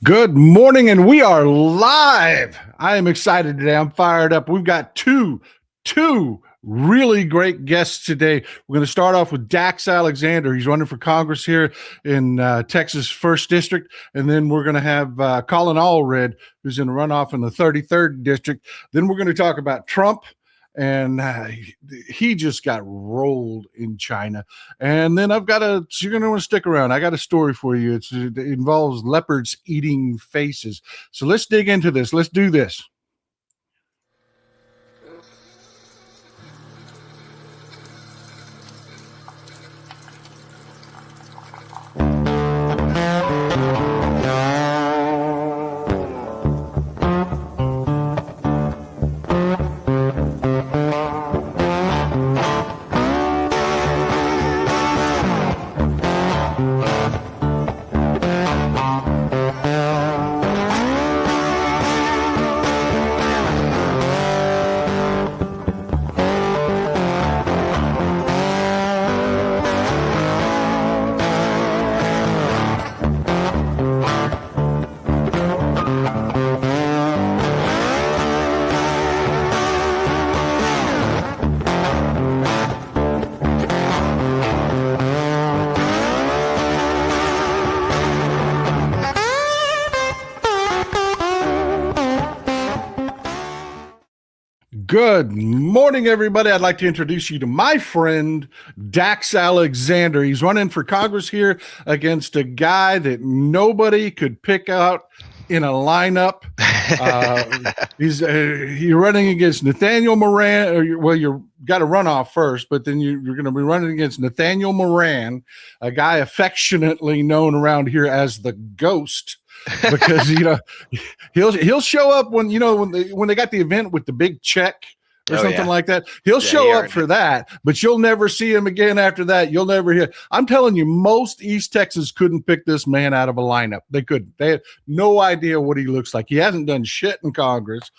Good morning, and we are live. I am excited today. I'm fired up. We've got two really great guests today. We're going to start off with Dax Alexander. He's running for Congress here in Texas 1st District. And then we're going to have Colin Allred, who's in a runoff in the 33rd District. Then we're going to talk about Trump. And he just got rolled in China. And then so you're going to want to stick around. I got a story for you. It involves leopards eating faces. So let's dig into this. Let's do this. Good morning, everybody. I'd like to introduce you to my friend, Dax Alexander. He's running for Congress here against a guy that nobody could pick out in a lineup. You're running against Nathaniel Moran. You've got to run off first, but then you're going to be running against Nathaniel Moran, a guy affectionately known around here as the Ghost. Because he'll show up when they got the event with the big check or something like that. He'll show up for that, but you'll never see him again after that. You'll never hear. I'm telling you, most East Texas couldn't pick this man out of a lineup. They couldn't. They had no idea what he looks like. He hasn't done shit in Congress.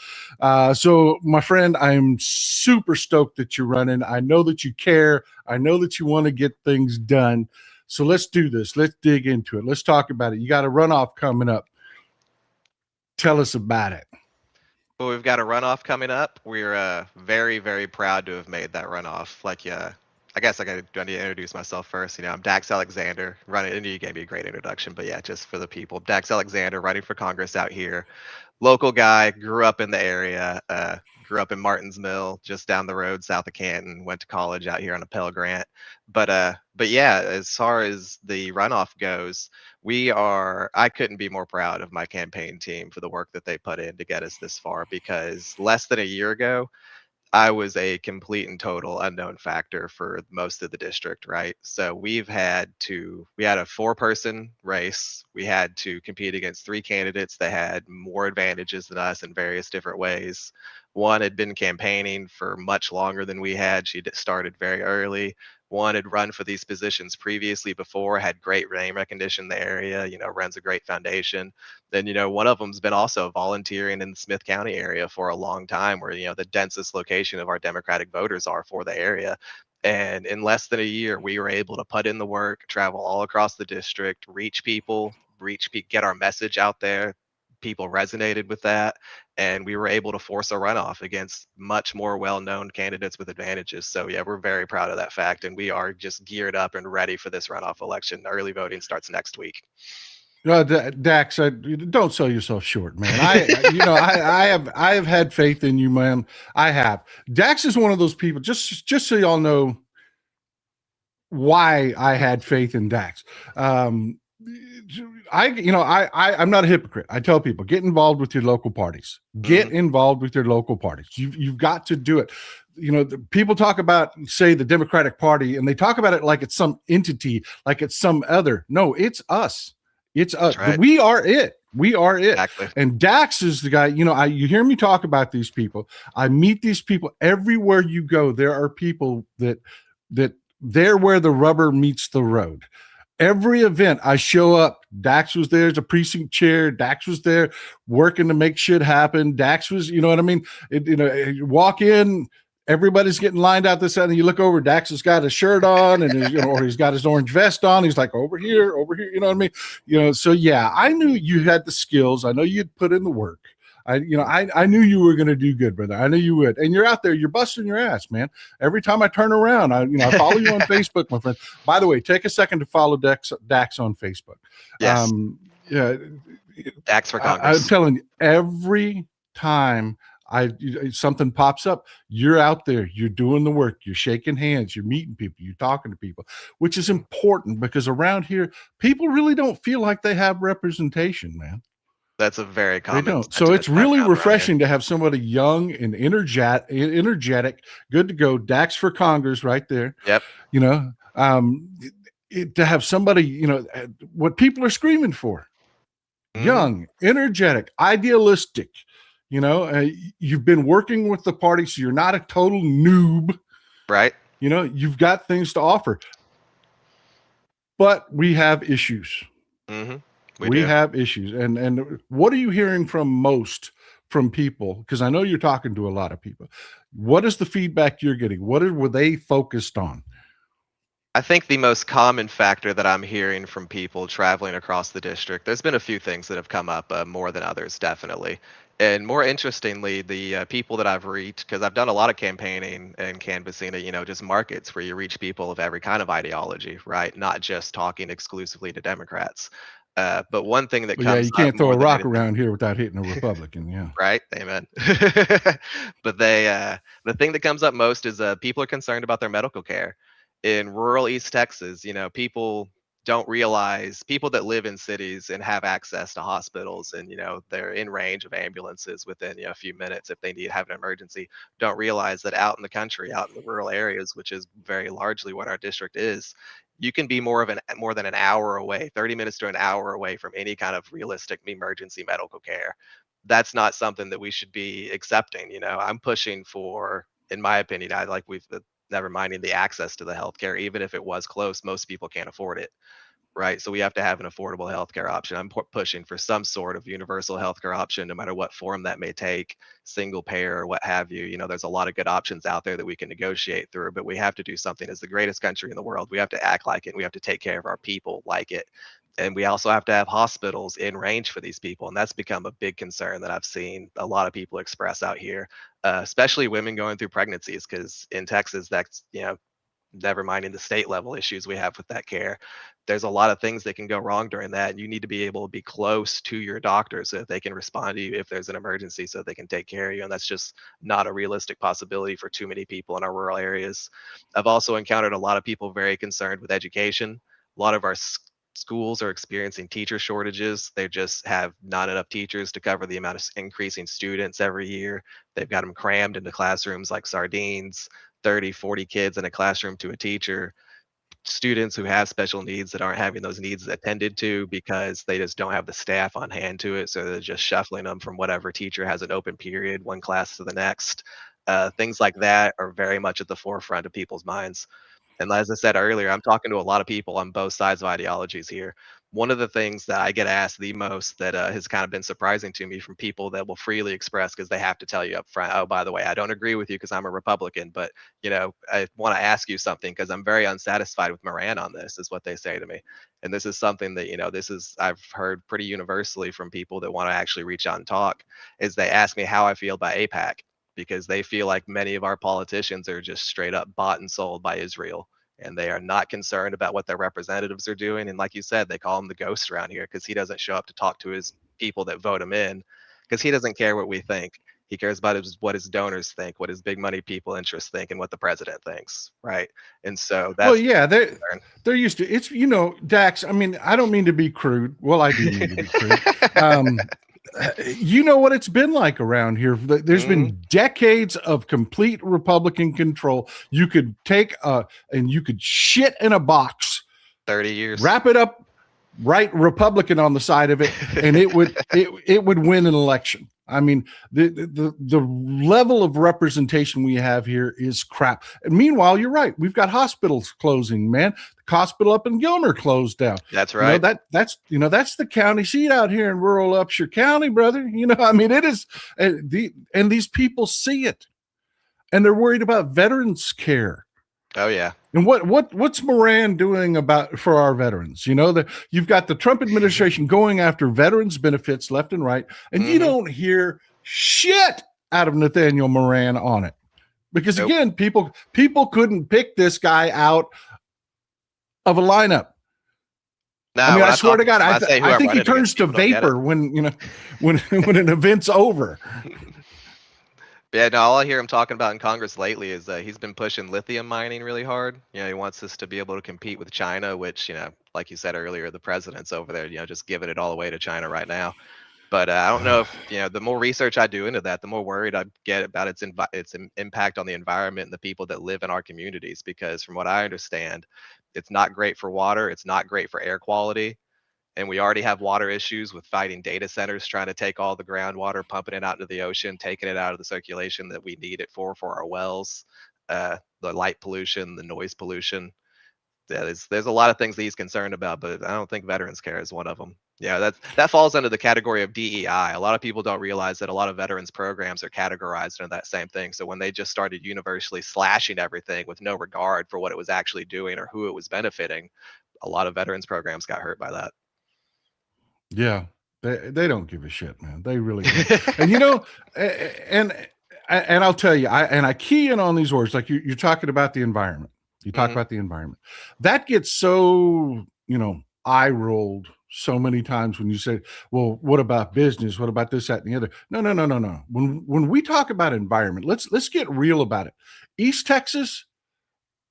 So my friend, I'm super stoked that you're running. I know that you care. I know that you want to get things done. So let's do this. Let's dig into it. Let's talk about it. You got a runoff coming up. Tell us about it. Well, we've got a runoff coming up. We're very, very proud to have made that runoff. I guess I need to introduce myself first. I'm Dax Alexander, running, and you gave me a great introduction, but yeah, just for the people. Dax Alexander, running for Congress out here. Local guy, grew up in the area, grew up in Martins Mill, just down the road south of Canton, went to college out here on a Pell Grant. But yeah, as far as the runoff goes, I couldn't be more proud of my campaign team for the work that they put in to get us this far, because less than a year ago, I was a complete and total unknown factor for most of the district, right? So we had a 4-person race. We had to compete against 3 candidates that had more advantages than us in various different ways. One had been campaigning for much longer than we had. She started very early. One had run for these positions previously before, had great name recognition in the area, runs a great foundation. Then, one of them's been also volunteering in the Smith County area for a long time, where, the densest location of our Democratic voters are for the area. And in less than a year, we were able to put in the work, travel all across the district, reach people, get our message out there. People resonated with that, and we were able to force a runoff against much more well-known candidates with advantages. So yeah, we're very proud of that fact, and we are just geared up and ready for this runoff election. Early voting starts next week. Dax, don't sell yourself short, man. I have had faith in you, man. I have. Dax is one of those people. Just so y'all know why I had faith in Dax. I'm not a hypocrite. I tell people, get involved with your local parties. Get involved with your local parties. You've got to do it. People talk about, say, the Democratic Party, and they talk about it like it's some entity, like it's some other. No, it's us. It's us. Right. We are it. We are it. Exactly. And Dax is the guy. You hear me talk about these people. I meet these people everywhere you go. There are people that they're where the rubber meets the road. Every event I show up, Dax was there as a precinct chair. Dax was there working to make shit happen. Dax was, you know what I mean? You walk in, everybody's getting lined out this side, and you look over, Dax has got his shirt on, and or he's got his orange vest on. He's like, over here, you know what I mean? So yeah, I knew you had the skills. I know you'd put in the work. I knew you were going to do good, brother. I knew you would. And you're out there, you're busting your ass, man. Every time I turn around, I follow you on Facebook, my friend. By the way, take a second to follow Dax on Facebook. Yes. Yeah. Dax for Congress. I'm telling you, every time something pops up, you're out there, you're doing the work, you're shaking hands, you're meeting people, you're talking to people, which is important because around here, people really don't feel like they have representation, man. That's a very common. They don't. So it's really refreshing to have somebody young and energetic, good to go. Dax for Congress, right there. Yep. To have somebody, what people are screaming for: young, energetic, idealistic. You've been working with the party, so you're not a total noob, right? You've got things to offer, but we have issues. Mm-hmm. We have issues. And what are you hearing most from people? Because I know you're talking to a lot of people. What is the feedback you're getting? Were they focused on? I think the most common factor that I'm hearing from people traveling across the district, there's been a few things that have come up more than others, definitely. And more interestingly, the people that I've reached, because I've done a lot of campaigning and canvassing at, just markets where you reach people of every kind of ideology, right? Not just talking exclusively to Democrats. But one thing that comes you can't throw a rock anything, around here without hitting a Republican, yeah. Right? Amen. But the thing that comes up most is people are concerned about their medical care. In rural East Texas, people don't realize, people that live in cities and have access to hospitals and they're in range of ambulances within a few minutes if they have an emergency, don't realize that out in the country, out in the rural areas, which is very largely what our district is, you can be more than an hour away, 30 minutes to an hour away from any kind of realistic emergency medical care. That's not something that we should be accepting. I'm pushing for, in my opinion, never minding the access to the healthcare, even if it was close, most people can't afford it, right? So we have to have an affordable healthcare option. I'm pushing for some sort of universal healthcare option, no matter what form that may take, single payer or what have you. There's a lot of good options out there that we can negotiate through, but we have to do something. As the greatest country in the world, we have to act like it. And we have to take care of our people like it. And we also have to have hospitals in range for these people. And that's become a big concern that I've seen a lot of people express out here, especially women going through pregnancies, because in Texas, that's, never minding the state level issues we have with that care, there's a lot of things that can go wrong during that. And you need to be able to be close to your doctor so that they can respond to you if there's an emergency, so they can take care of you. And that's just not a realistic possibility for too many people in our rural areas. I've also encountered a lot of people very concerned with education. A lot of our schools are experiencing teacher shortages. They just have not enough teachers to cover the amount of increasing students every year. They've got them crammed into classrooms like sardines, 30, 40 kids in a classroom to a teacher. Students who have special needs that aren't having those needs attended to because they just don't have the staff on hand to it. So they're just shuffling them from whatever teacher has an open period, one class to the next. Things like that are very much at the forefront of people's minds. And as I said earlier, I'm talking to a lot of people on both sides of ideologies here. One of the things that I get asked the most that has kind of been surprising to me from people that will freely express, because they have to tell you up front, oh, by the way, I don't agree with you because I'm a Republican, but I want to ask you something because I'm very unsatisfied with Moran on this, is what they say to me. And this is something that, I've heard pretty universally from people that want to actually reach out and talk, is they ask me how I feel about AIPAC, because they feel like many of our politicians are just straight up bought and sold by Israel, and they are not concerned about what their representatives are doing. And like you said, they call him the ghost around here because he doesn't show up to talk to his people that vote him in, because he doesn't care what we think. He cares about what his donors think, what his big money people interests think, and what the president thinks, right? And so that's, well, yeah, they're used to it's, Dax, I mean, I don't mean to be crude. Well, I do mean to be crude. You know what it's been like around here. There's been decades of complete Republican control. You could take and you could shit in a box, 30 years, wrap it up, write Republican on the side of it, and it would win an election. I mean, the level of representation we have here is crap. And meanwhile, you're right. We've got hospitals closing, man. The hospital up in Gilmer closed down. That's right. That's the county seat out here in rural Upshur County, brother. I mean, it is, and these people see it. and they're worried about veterans care. Oh yeah. And what's Moran doing about for our veterans? You know, that you've got the Trump administration going after veterans benefits left and right, and you don't hear shit out of Nathaniel Moran on it. Because Nope. again, people couldn't pick this guy out of a lineup. No, I mean, I swear to God, when I say who I think run he it turns against, to people don't get it. vapor when when an event's over. Yeah, no, all I hear him talking about in Congress lately is he's been pushing lithium mining really hard. You know, he wants us to be able to compete with China, which, you know, like you said earlier, the president's over there, you know, just giving it all away to China right now. But I don't know if, you know, the more research I do into that, the more worried I get about its impact on the environment and the people that live in our communities. Because from what I understand, it's not great for water, it's not great for air quality, and we already have water issues with fighting data centers trying to take all the groundwater, pumping it out into the ocean, taking it out of the circulation that we need it for our wells, the light pollution, the noise pollution. There's a lot of things that he's concerned about, but I don't think veterans care is one of them. Yeah, that falls under the category of DEI. A lot of people don't realize that a lot of veterans programs are categorized under that same thing. So when they just started universally slashing everything with no regard for what it was actually doing or who it was benefiting, a lot of veterans programs got hurt by that. Yeah, they don't give a shit, man. They really don't. And you know, and I'll tell you, I key in on these words like you're talking about the environment. You talk about the environment. That gets so, you know, eye rolled so many times when you say, well, what about business? What about this, that, and the other? No, no, no, no, no. When we talk about environment, let's get real about it. East Texas,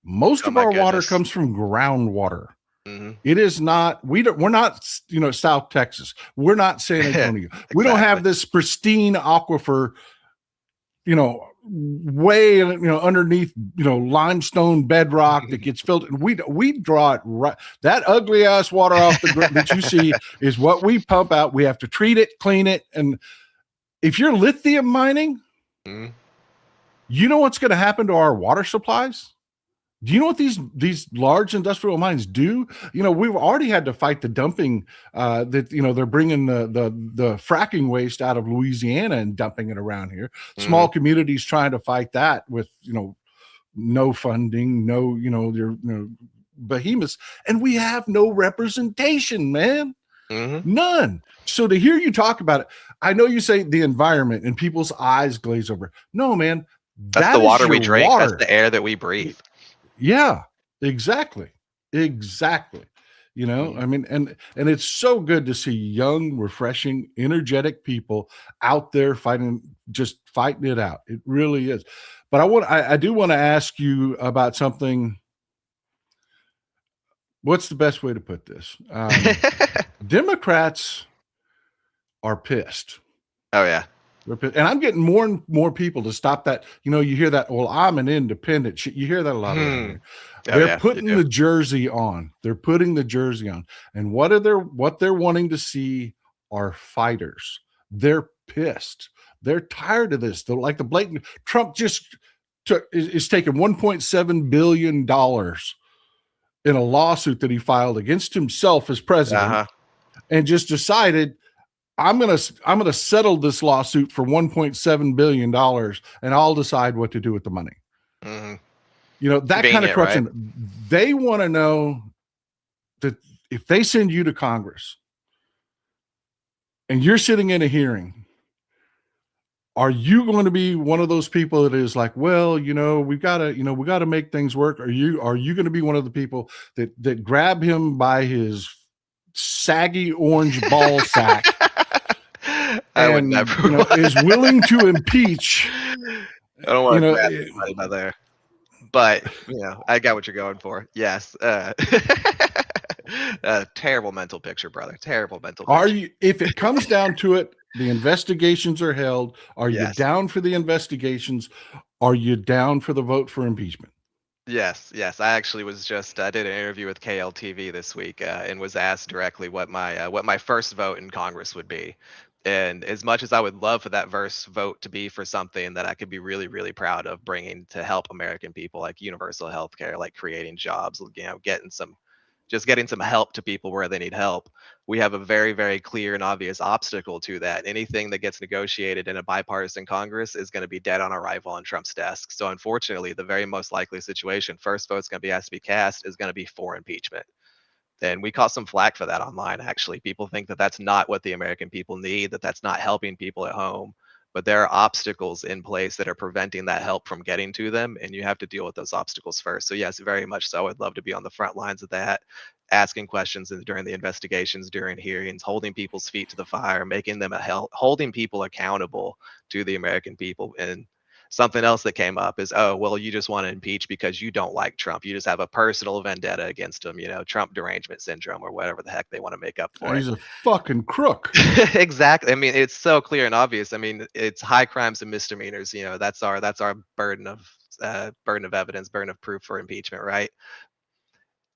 most Oh of my our water goodness. comes from groundwater. Mhm. It is not, we're not, you know, South Texas. We're not San Antonio. We don't have Exactly. this pristine aquifer, you know, way, you know, underneath, you know, limestone bedrock that gets filtered. We draw it right. That ugly ass water off the that you see is what we pump out. We have to treat it, clean it. And if you're lithium mining, Mhm. you know what's going to happen to our water supplies? Do you know what these large industrial mines do? You know, we've already had to fight the dumping that, you know, they're bringing the fracking waste out of Louisiana and dumping it around here. Small Mhm. communities trying to fight that with, you know, no funding, no, you know, they're, you know, behemoths, and we have no representation, man. Mhm. None. So to hear you talk about it, I know you say the environment and people's eyes glaze over. No, man, That's the that is water we your drink. That's water. the air that we breathe. Yeah, exactly. Exactly. You know, Mhm. I mean, and it's so good to see young, refreshing, energetic people out there fighting, just fighting it out. It really is. But I do want to ask you about something. What's the best way to put this? Democrats are pissed. Oh yeah. And I'm getting more and more people to stop that. You know, you hear that, well, I'm an independent. You hear that a lot around Hmm. here. Oh They're yeah, you putting do. the jersey on. They're putting the jersey on. And what they're wanting to see are fighters. They're pissed. They're tired of this. They're like the blatant Trump just is taking $1.7 billion in a lawsuit that he filed against himself as president Uh-huh. and just decided I'm gonna settle this lawsuit for $1.7 billion and I'll decide what to do with the money. Mhm. You know, that kind of Convenient, right? corruption. They want to know that if they send you to Congress and you're sitting in a hearing, are you going to be one of those people that is like, well, you know, we gotta make things work? Are you going to be one of the people that grab him by his saggy orange ball sack I would and, never you know, is willing to impeach, I don't you wanna know, grab anybody by there. But, you know, I got what you're going for. Yes, terrible mental picture, brother. Terrible mental are picture. you, if it comes down to it, the investigations are held. Are you Yes. down for the investigations? Are you down for the vote for impeachment? Yes, yes. I actually was just I did an interview with KLTV this week and was asked directly what my first vote in Congress would be. And as much as I would love for that first vote to be for something that I could be really, really proud of bringing to help American people, like universal health care, like creating jobs, you know, getting some just getting some help to people where they need help. We have a very, very clear and obvious obstacle to that. Anything that gets negotiated in a bipartisan Congress is going to be dead on arrival on Trump's desk. So unfortunately, the very most likely situation, first vote's going to be asked to be cast, is going to be for impeachment. And we caught some flack for that online, actually. People think that that's not what the American people need, that that's not helping people at home. But there are obstacles in place that are preventing that help from getting to them, and you have to deal with those obstacles first. So yes, very much so. I'd love to be on the front lines of that, asking questions during the investigations, during hearings, holding people's feet to the fire, making them holding people accountable to the American people. And something else that came up is, oh, well, you just want to impeach because you don't like Trump. You just have a personal vendetta against him, Trump derangement syndrome or whatever the heck they want to make up for it. He's a fucking crook. Exactly. I mean, it's so clear and obvious. I mean, it's high crimes and misdemeanors. That's our burden of evidence, burden of proof for impeachment, right?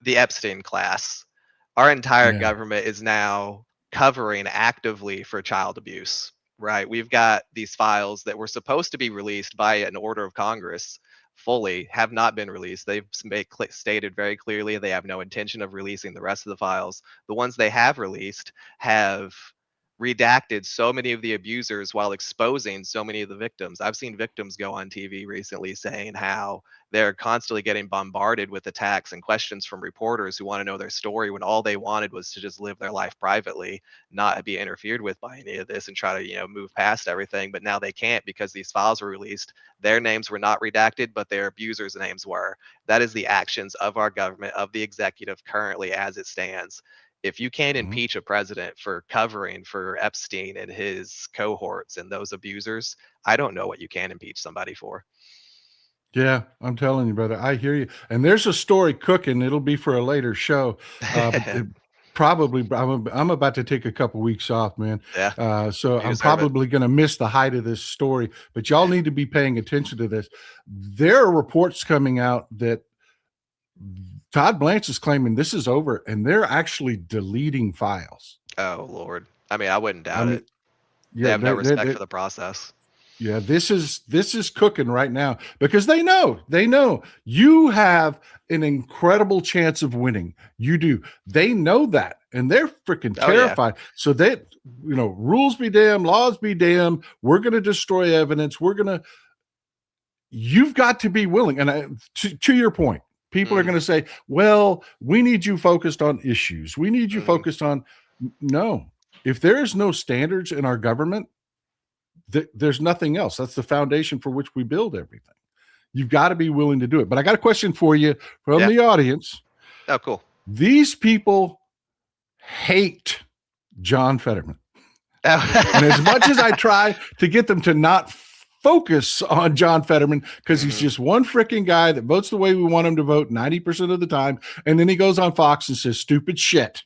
The Epstein class. Our entire government is now covering actively for child abuse, right? We've got these files that were supposed to be released by an order of Congress fully, have not been released. They've stated very clearly they have no intention of releasing the rest of the files. The ones they have released have redacted so many of the abusers while exposing so many of the victims. I've seen victims go on TV recently saying how they're constantly getting bombarded with attacks and questions from reporters who want to know their story when all they wanted was to just live their life privately, not be interfered with by any of this, and try to, move past everything. But now they can't because these files were released. Their names were not redacted, but their abusers' names were. That is the actions of our government, of the executive currently as it stands. If you can't impeach a president for covering for Epstein and his cohorts and those abusers, I don't know what you can impeach somebody for. Yeah, I'm telling you, brother. I hear you. And there's a story cooking. It'll be for a later show. But probably, I'm about to take a couple weeks off, man. Yeah. So I'm probably going to miss the height of this story. But y'all need to be paying attention to this. There are reports coming out that Todd Blanche is claiming this is over, and they're actually deleting files. Oh, Lord. I mean, I wouldn't doubt it. They have no respect for the process. Yeah, this is cooking right now because they know you have an incredible chance of winning. You do. They know that, and they're freaking terrified. So that, rules be damned, laws be damned. We're going to destroy evidence. You've got to be willing. And to your point, people are going to say, well, we need you focused on issues. We need you focused on, no. If there is no standards in our government, there's nothing else. That's the foundation for which we build everything. You've got to be willing to do it. But I got a question for you from the audience. Oh, cool. These people hate John Fetterman. And as much as I try to get them to not focus on John Fetterman, because he's just one freaking guy that votes the way we want him to vote 90% of the time, and then he goes on Fox and says stupid shit.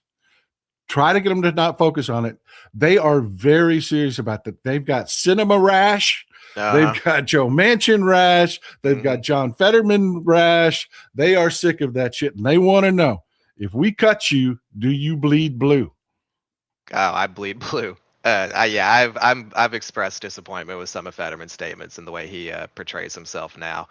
Try to get them to not focus on it. They are very serious about that. They've got cinema rash. They've got Joe Manchin rash. They've got John Fetterman rash. They are sick of that shit, and they want to know, if we cut you, do you bleed blue? Oh, I bleed blue. I've expressed disappointment with some of Fetterman's statements and the way he portrays himself now.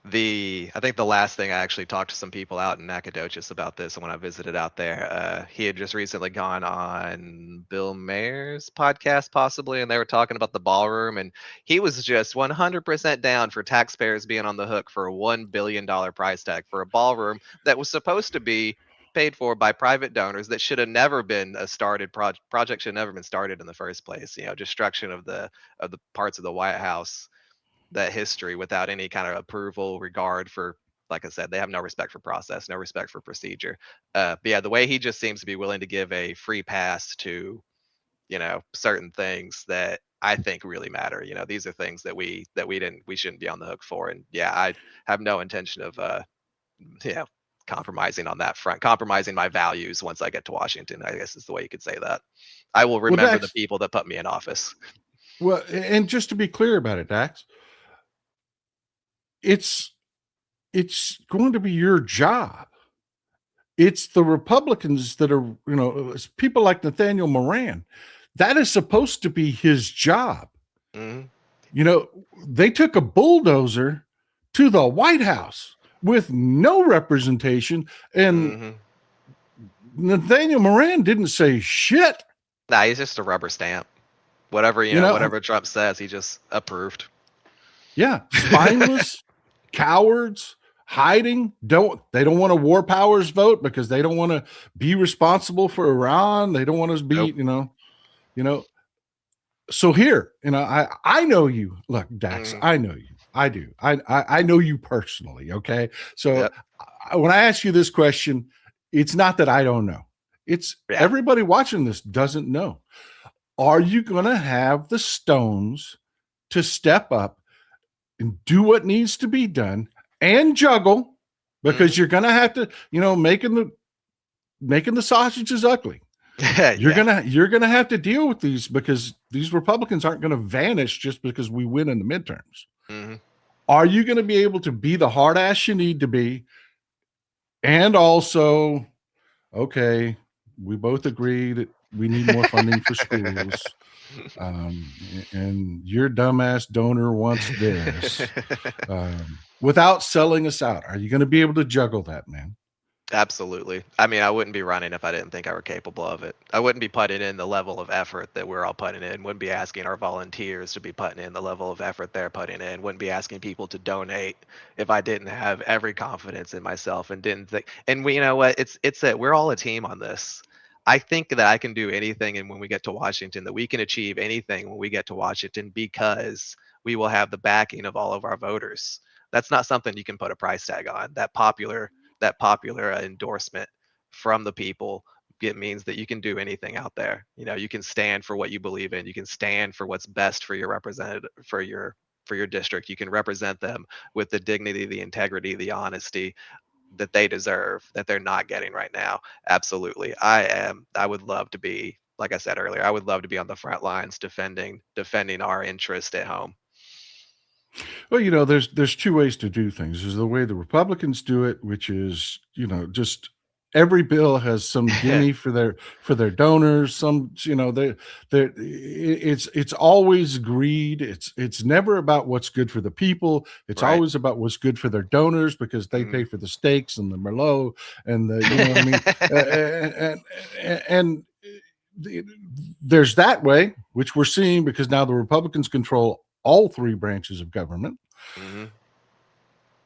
I think the last thing I actually talked to some people out in Nacogdoches about this, and when I visited out there, he had just recently gone on Bill Maher's podcast, possibly, and they were talking about the ballroom, and he was just 100% down for taxpayers being on the hook for a $1 billion price tag for a ballroom that was supposed to be paid for by private donors that should have never been a started project should have never been started in the first place. Destruction of the parts of the White House, that history, without any kind of approval, regard for, like I said, they have no respect for process, no respect for procedure. But yeah, the way he just seems to be willing to give a free pass to, certain things that I think really matter. These are things that we shouldn't be on the hook for. And yeah, I have no intention of, compromising on that front, compromising my values once I get to Washington, I guess is the way you could say that. I will remember the people that put me in office. Well, and just to be clear about it, Dax, it's going to be your job. It's the Republicans that are, people like Nathaniel Moran. That is supposed to be his job. They took a bulldozer to the White House with no representation, and Nathaniel Moran didn't say shit. Nah, he's just a rubber stamp. Whatever, You know, whatever Trump says, he just approved. yeah, spineless cowards hiding. They don't want a war powers vote because they don't want to be responsible for Iran. They don't want us be, Nope. you know. So here, I know you. Look, Dax, I know you. I do. I know you personally. Okay, so Yep. when I ask you this question, it's not that I don't know. It's Yeah. everybody watching this doesn't know. Are you going to have the stones to step up and do what needs to be done and juggle? Because you're going to have to, making the sausages ugly. You're Yeah. gonna have to deal with these because these Republicans aren't going to vanish just because we win in the midterms. Mm-hmm. Are you going to be able to be the hard ass you need to be? And also, okay, we both agree that we need more funding for schools. And your dumbass donor wants this without selling us out. Are you going to be able to juggle that, man? Absolutely. I mean, I wouldn't be running if I didn't think I were capable of it. I wouldn't be putting in the level of effort that we're all putting in. Wouldn't be asking our volunteers to be putting in the level of effort they're putting in. Wouldn't be asking people to donate if I didn't have every confidence in myself and didn't think. And we, you know what? It's that we're all a team on this. I think that I can do anything, and when we get to Washington, that we can achieve anything when we get to Washington because we will have the backing of all of our voters. That's not something you can put a price tag on. That popular endorsement from the people, it means that you can do anything out there. You can stand for what you believe in. You can stand for what's best for your representative, for your district. You can represent them with the dignity, the integrity, the honesty that they deserve, that they're not getting right now. Absolutely. I would love to be, like I said earlier, I would love to be on the front lines defending our interest at home. Well, there's two ways to do things. There's the way the Republicans do it, which is, just every bill has some gimme for their donors. Some, it's always greed. It's never about what's good for the people. It's Right. always about what's good for their donors because they pay for the steaks and the Merlot and the, you know what I mean? And there's that way, which we're seeing because now the Republicans control all three branches of government. hmm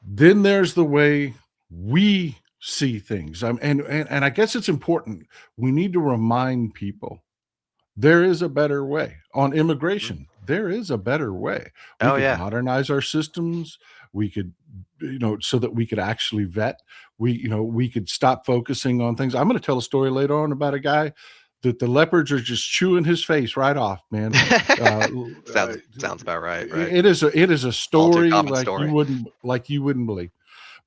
Then there's the way we see things. And I guess it's important. We need to remind people there is a better way on immigration. There is a better way. We Oh could yeah. modernize our systems. We could, so that we could actually vet. We could stop focusing on things. I'm going to tell a story later on about a guy that the leopards are just chewing his face right off, man. Sounds about right. Right. It is a All too story common like you story. wouldn't believe.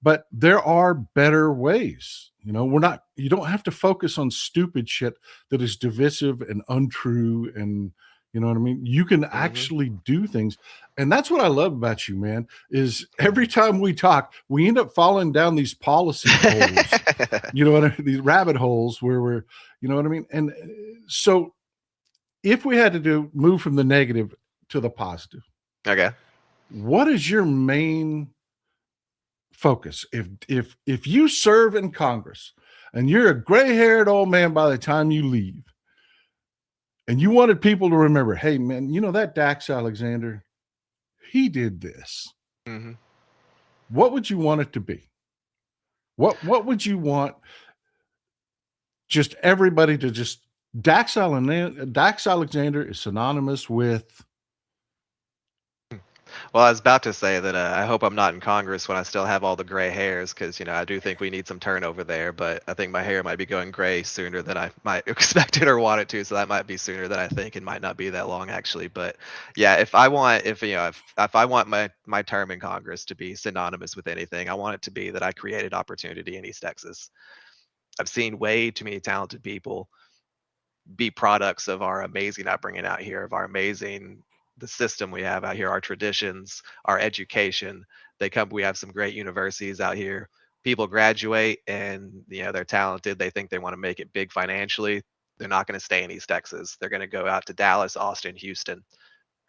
But there are better ways. You don't have to focus on stupid shit that is divisive and untrue and you know what I mean? You can hmm actually do things. And that's what I love about you, man, is every time we talk, we end up falling down these policy holes. You know what I mean? These rabbit holes where we're, you know what I mean? And so if we had to move from the negative to the positive, Okay. what is your main focus? If you serve in Congress and you're a gray-haired old man by the time you leave, and you wanted people to remember, hey man, that Dax Alexander, he did this. hmm What would you want it to be? What would you want just everybody to just Dax Alexander is synonymous with. Well, I was about to say that I hope I'm not in Congress when I still have all the gray hairs, because I do think we need some turnover there. But I think my hair might be going gray sooner than I might expect it or want it to, so that might be sooner than I think, and might not be that long actually. But yeah, if I want my term in Congress to be synonymous with anything, I want it to be that I created opportunity in East Texas. I've seen way too many talented people be products of our amazing upbringing out here, of our amazing the system we have out here, our traditions, our education. We have some great universities out here. People graduate and they're talented. They think they want to make it big financially. They're not going to stay in East Texas. They're going to go out to Dallas, Austin, Houston,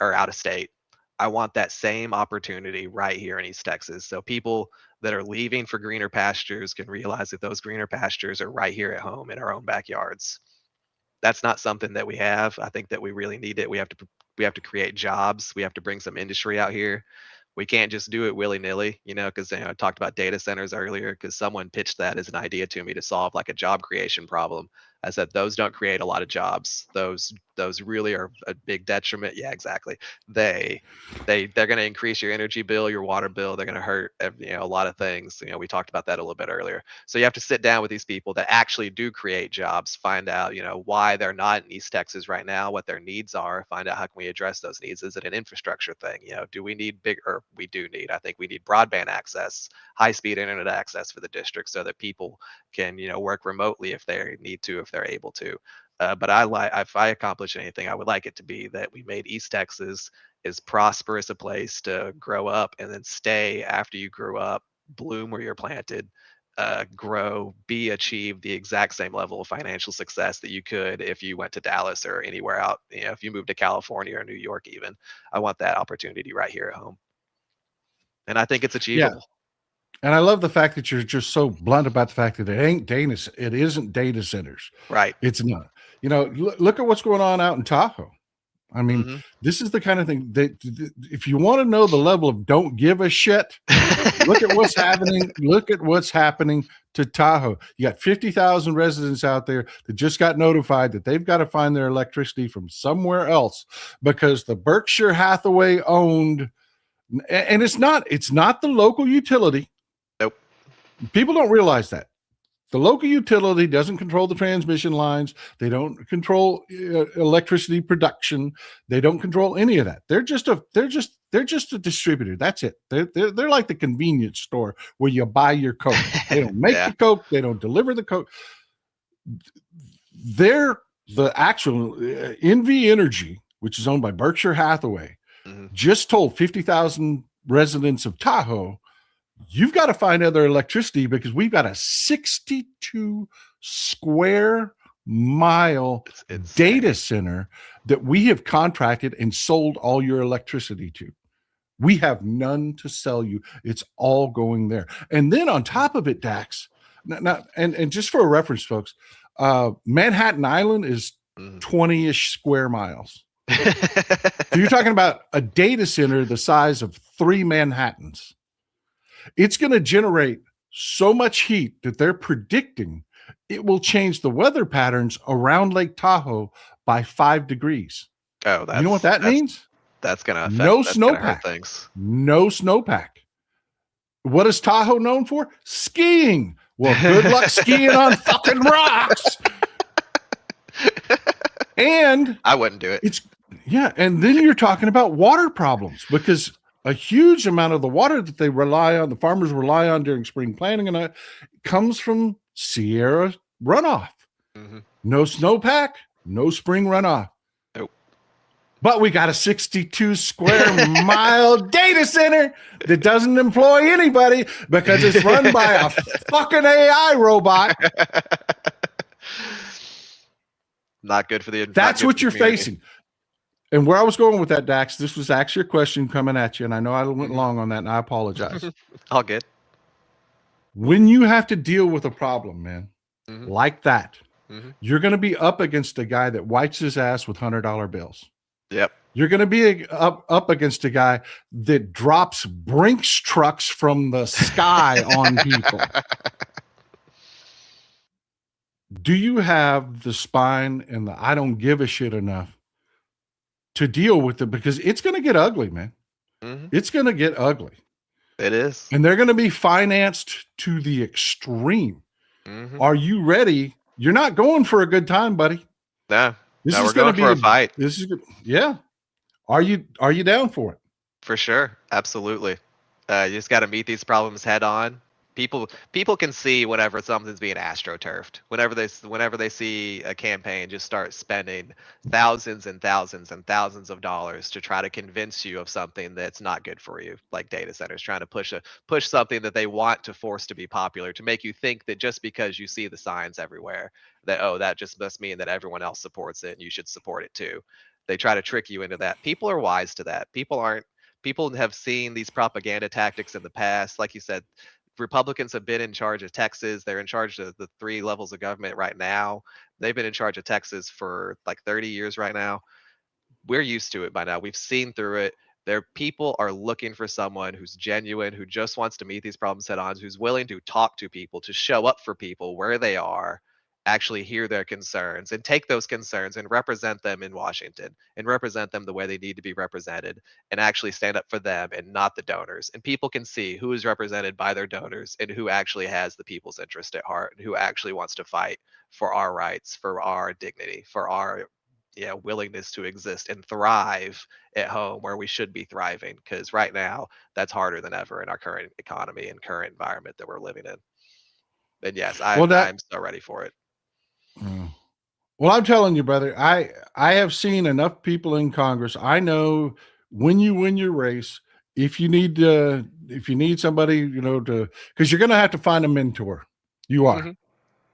or out of state. I want that same opportunity right here in East Texas. So people that are leaving for greener pastures can realize that those greener pastures are right here at home in our own backyards. That's not something that we have. I think that we really need it. We have to create jobs. We have to bring some industry out here. We can't just do it willy-nilly, because I talked about data centers earlier because someone pitched that as an idea to me to solve like a job creation problem. I said those don't create a lot of jobs. Those really are a big detriment. Yeah, exactly. They they're going to increase your energy bill, your water bill. They're going to hurt a lot of things. We talked about that a little bit earlier. So you have to sit down with these people that actually do create jobs, find out why they're not in East Texas right now, what their needs are, find out how can we address those needs. Is it an infrastructure thing? Do we need bigger? We do need. I think we need broadband access, high-speed internet access for the district, so that people can work remotely if they need to, if they're able to. But if I accomplish anything, I would like it to be that we made East Texas as prosperous a place to grow up and then stay after you grew up, bloom where you're planted, grow, achieve the exact same level of financial success that you could if you went to Dallas or anywhere out. If you moved to California or New York, even. I want that opportunity right here at home, and I think it's Yeah. achievable. And I love the fact that you're just so blunt about the fact that it isn't data centers. Right. It's not. Look at what's going on out in Tahoe. I mean, Mhm. this is the kind of thing that if you want to know the level of don't give a shit, look at what's happening. Look at what's happening to Tahoe. You got 50,000 residents out there that just got notified that they've got to find their electricity from somewhere else because the Berkshire Hathaway owned, and it's not the local utility. Nope. People don't realize that. The local utility doesn't control the transmission lines. They don't control electricity production. They don't control any of that. They're just a distributor. That's it. They're like the convenience store where you buy your Coke. They don't make Yeah. the Coke. They don't deliver the Coke. They're the actual NV Energy, which is owned by Berkshire Hathaway, just told 50,000 residents of Tahoe, you've got to find other electricity because we've got a 62 square mile data center that we have contracted and sold all your electricity to. We have none to sell you. It's all going there. And then on top of it, Dax, and just for a reference, folks, Manhattan Island is 20-ish square miles. So you're talking about a data center the size of 3 Manhattans. It's going to generate so much heat that they're predicting it will change the weather patterns around Lake Tahoe by 5 degrees. Oh, you know what that means? That's going to affect no snowpack. Things. No snowpack. What is Tahoe known for? Skiing. Well, good luck skiing on fucking rocks. And I wouldn't do it. And then you're talking about water problems because a huge amount of the water that the farmers rely on during spring planting, and comes from Sierra runoff. No snowpack, no spring runoff. Nope. But we got a 62 square mile data center that doesn't employ anybody because it's run by a fucking AI robot. Not good for the. That's what you're facing. And where I was going with that, Dax, this was actually a question coming at you, and I know I went long on that, and I apologize. All good. When you have to deal with a problem, man, like that, you're going to be up against a guy that wipes his ass with $100 bills. Yep. You're going to be up against a guy that drops Brinks trucks from the sky on people. Do you have the spine and the I don't give a shit enough to deal with it? Because it's going to get ugly, man. It's going to get ugly. It is. And they're going to be financed to the extreme. Are you ready? You're not going for a good time, buddy. No. This is we're going for a fight. This is good. Yeah. Are you down for it? For sure. Absolutely. You just got to meet these problems head on. People can see whenever something's being astroturfed. Whenever they see a campaign just start spending thousands and thousands and thousands of dollars to try to convince you of something that's not good for you, like data centers, trying to push something that they want to force to be popular, to make you think that just because you see the signs everywhere, that that just must mean that everyone else supports it and you should support it too. They try to trick you into that. People are wise to that. People aren't People have seen these propaganda tactics in the past. Like you said, Republicans have been in charge of Texas. They're in charge of the three levels of government right now. They've been in charge of Texas for like 30 years right now. We're used to it by now. We've seen through it. Their people are looking for someone who's genuine, who just wants to meet these problems head on, who's willing to talk to people, to show up for people where they are, actually hear their concerns and take those concerns and represent them in Washington and represent them the way they need to be represented and actually stand up for them and not the donors. And people can see who is represented by their donors and who actually has the people's interest at heart and who actually wants to fight for our rights, for our dignity, for our willingness to exist and thrive at home where we should be thriving. Because right now, that's harder than ever in our current economy and current environment that we're living in. And yes, Well, I'm so ready for it. well, I'm telling you, brother, I have seen enough people in Congress. I know when you win your race, if you need somebody, because you're going to have to find a mentor. You are. Hmm.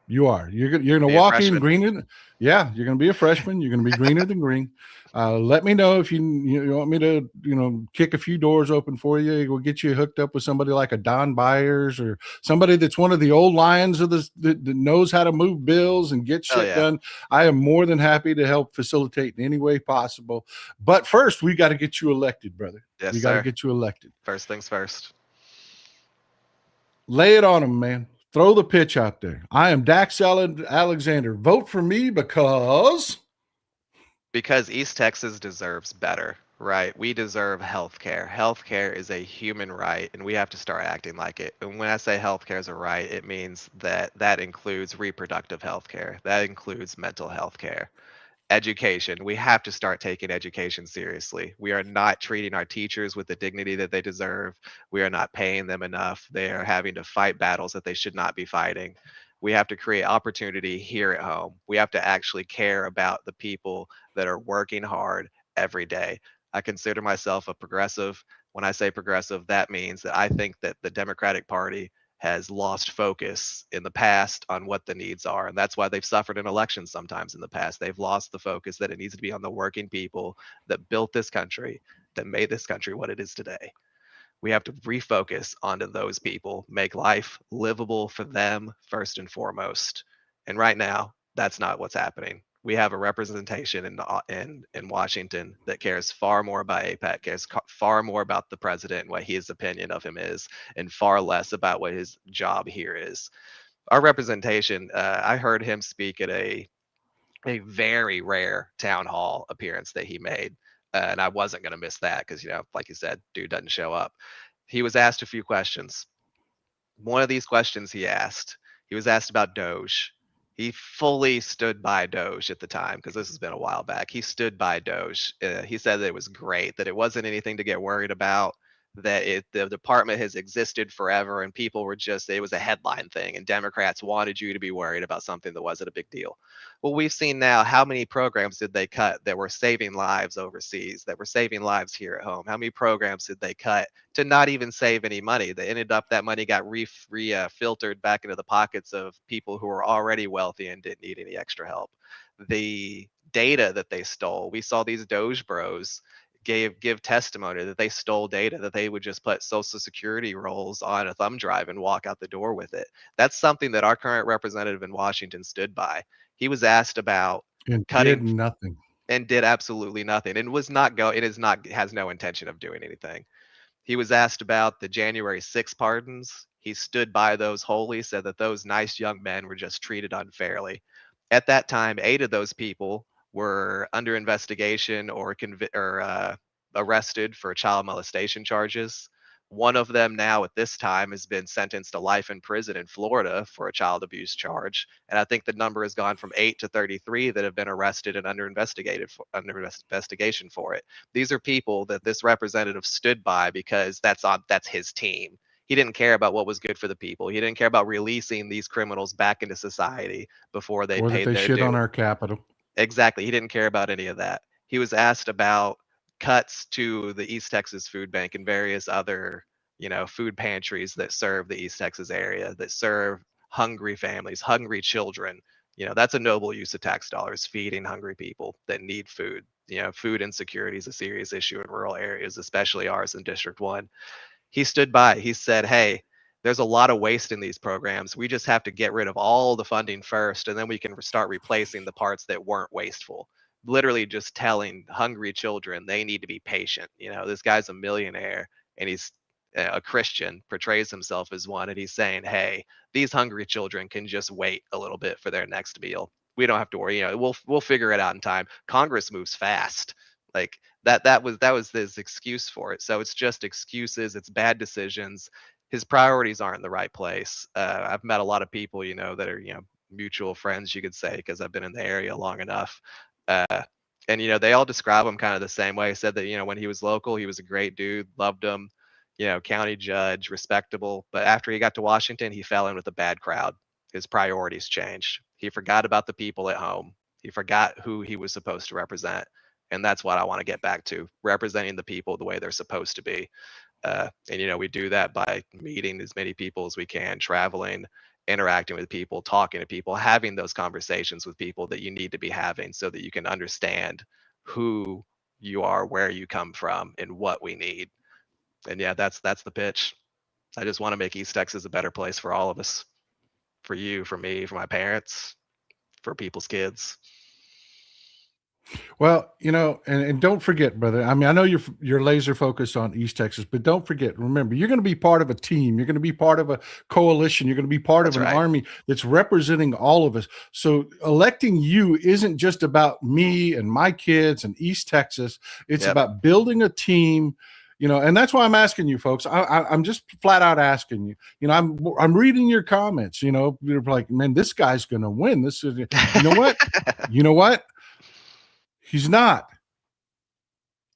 You are. You're going to Be a walk in freshman. greener. Yeah, you're going to be a freshman. You're going to be greener than green. Let me know if you want me to kick a few doors open for you. We'll get you hooked up with somebody like a Don Byers or somebody that's one of the old lions of this that knows how to move bills and get Oh shit yeah. done. I am more than happy to help facilitate in any way possible. But first, we got to get you elected, brother. Yes, We got to sir. get you elected. First things first. Lay it on them, man. Throw the pitch out there. I am Dax Alexander. Vote for me because East Texas deserves better, right? We deserve healthcare. Healthcare is a human right, and we have to start acting like it. And when I say healthcare is a right, it means that includes reproductive healthcare. That includes mental health care. Education. We have to start taking education seriously. We are not treating our teachers with the dignity that they deserve. We are not paying them enough. They are having to fight battles that they should not be fighting. We have to create opportunity here at home. We have to actually care about the people that are working hard every day. I consider myself a progressive. When I say progressive, that means that I think that the Democratic Party has lost focus in the past on what the needs are. And that's why they've suffered in elections sometimes in the past. They've lost the focus that it needs to be on the working people that built this country, that made this country what it is today. We have to refocus onto those people, make life livable for them first and foremost. And right now, that's not what's happening. We have a representation in Washington that cares far more about APAC, cares far more about the president and what his opinion of him is, and far less about what his job here is. Our representation, I heard him speak at a very rare town hall appearance that he made. And I wasn't going to miss that because, like you said, dude doesn't show up. He was asked a few questions. One of these questions he was asked about Doge. He fully stood by Doge at the time because this has been a while back. He stood by Doge. He said that it was great, that it wasn't anything to get worried about, that the department has existed forever and people were just, it was a headline thing and Democrats wanted you to be worried about something that wasn't a big deal. Well, we've seen now how many programs did they cut that were saving lives overseas, that were saving lives here at home? How many programs did they cut to not even save any money? They ended up, that money got filtered back into the pockets of people who were already wealthy and didn't need any extra help. The data that they stole, we saw these Doge bros give testimony that they stole data, that they would just put social security rolls on a thumb drive and walk out the door with it. That's something that our current representative in Washington stood by. He was asked about and did cutting nothing. and did absolutely nothing and was not go it is not has no intention of doing anything. He was asked about the January 6 pardons. He stood by those wholly, said that those nice young men were just treated unfairly. At that time, 8 of those people were under investigation or arrested for child molestation charges. One of them now at this time has been sentenced to life in prison in Florida for a child abuse charge. And I think the number has gone from 8 to 33 that have been arrested and under investigation for it. These are people that this representative stood by because that's his team. He didn't care about what was good for the people. He didn't care about releasing these criminals back into society before they Or that paid they their shit on due. our capital. Exactly. He didn't care about any of that. He was asked about cuts to the East Texas Food Bank and various other, food pantries that serve the East Texas area, that serve hungry families, hungry children. That's a noble use of tax dollars, feeding hungry people that need food. Food insecurity is a serious issue in rural areas, especially ours in District 1. He stood by. He said, "Hey, there's a lot of waste in these programs. We just have to get rid of all the funding first, and then we can start replacing the parts that weren't wasteful." Literally just telling hungry children they need to be patient. This guy's a millionaire and he's a Christian, portrays himself as one, and he's saying, "Hey, these hungry children can just wait a little bit for their next meal. We don't have to worry. We'll figure it out in time." Congress moves fast. Like that was his excuse for it. So it's just excuses. It's bad decisions. His priorities aren't in the right place. I've met a lot of people, that are mutual friends, you could say, because I've been in the area long enough. Uh, and they all describe him kind of the same way. Said that when he was local, he was a great dude, loved him. County judge, respectable. But after he got to Washington, he fell in with a bad crowd. His priorities changed. He forgot about the people at home. He forgot who he was supposed to represent. And that's what I want to get back to, representing the people the way they're supposed to be. And we do that by meeting as many people as we can, traveling, interacting with people, talking to people, having those conversations with people that you need to be having so that you can understand who you are, where you come from, and what we need. And yeah, that's the pitch. I just want to make East Texas a better place for all of us, for you, for me, for my parents, for people's kids. Well, and don't forget, brother. I mean, I know you're laser focused on East Texas, but don't forget. Remember, you're going to be part of a team. You're going to be part of a coalition. You're going to be part That's of an right. army that's representing all of us. So electing you isn't just about me and my kids and East Texas. It's Yep. about building a team. And that's why I'm asking you, folks. I'm just flat out asking you. I'm reading your comments. You're like, man, this guy's going to win. This is, what? You know what? He's not,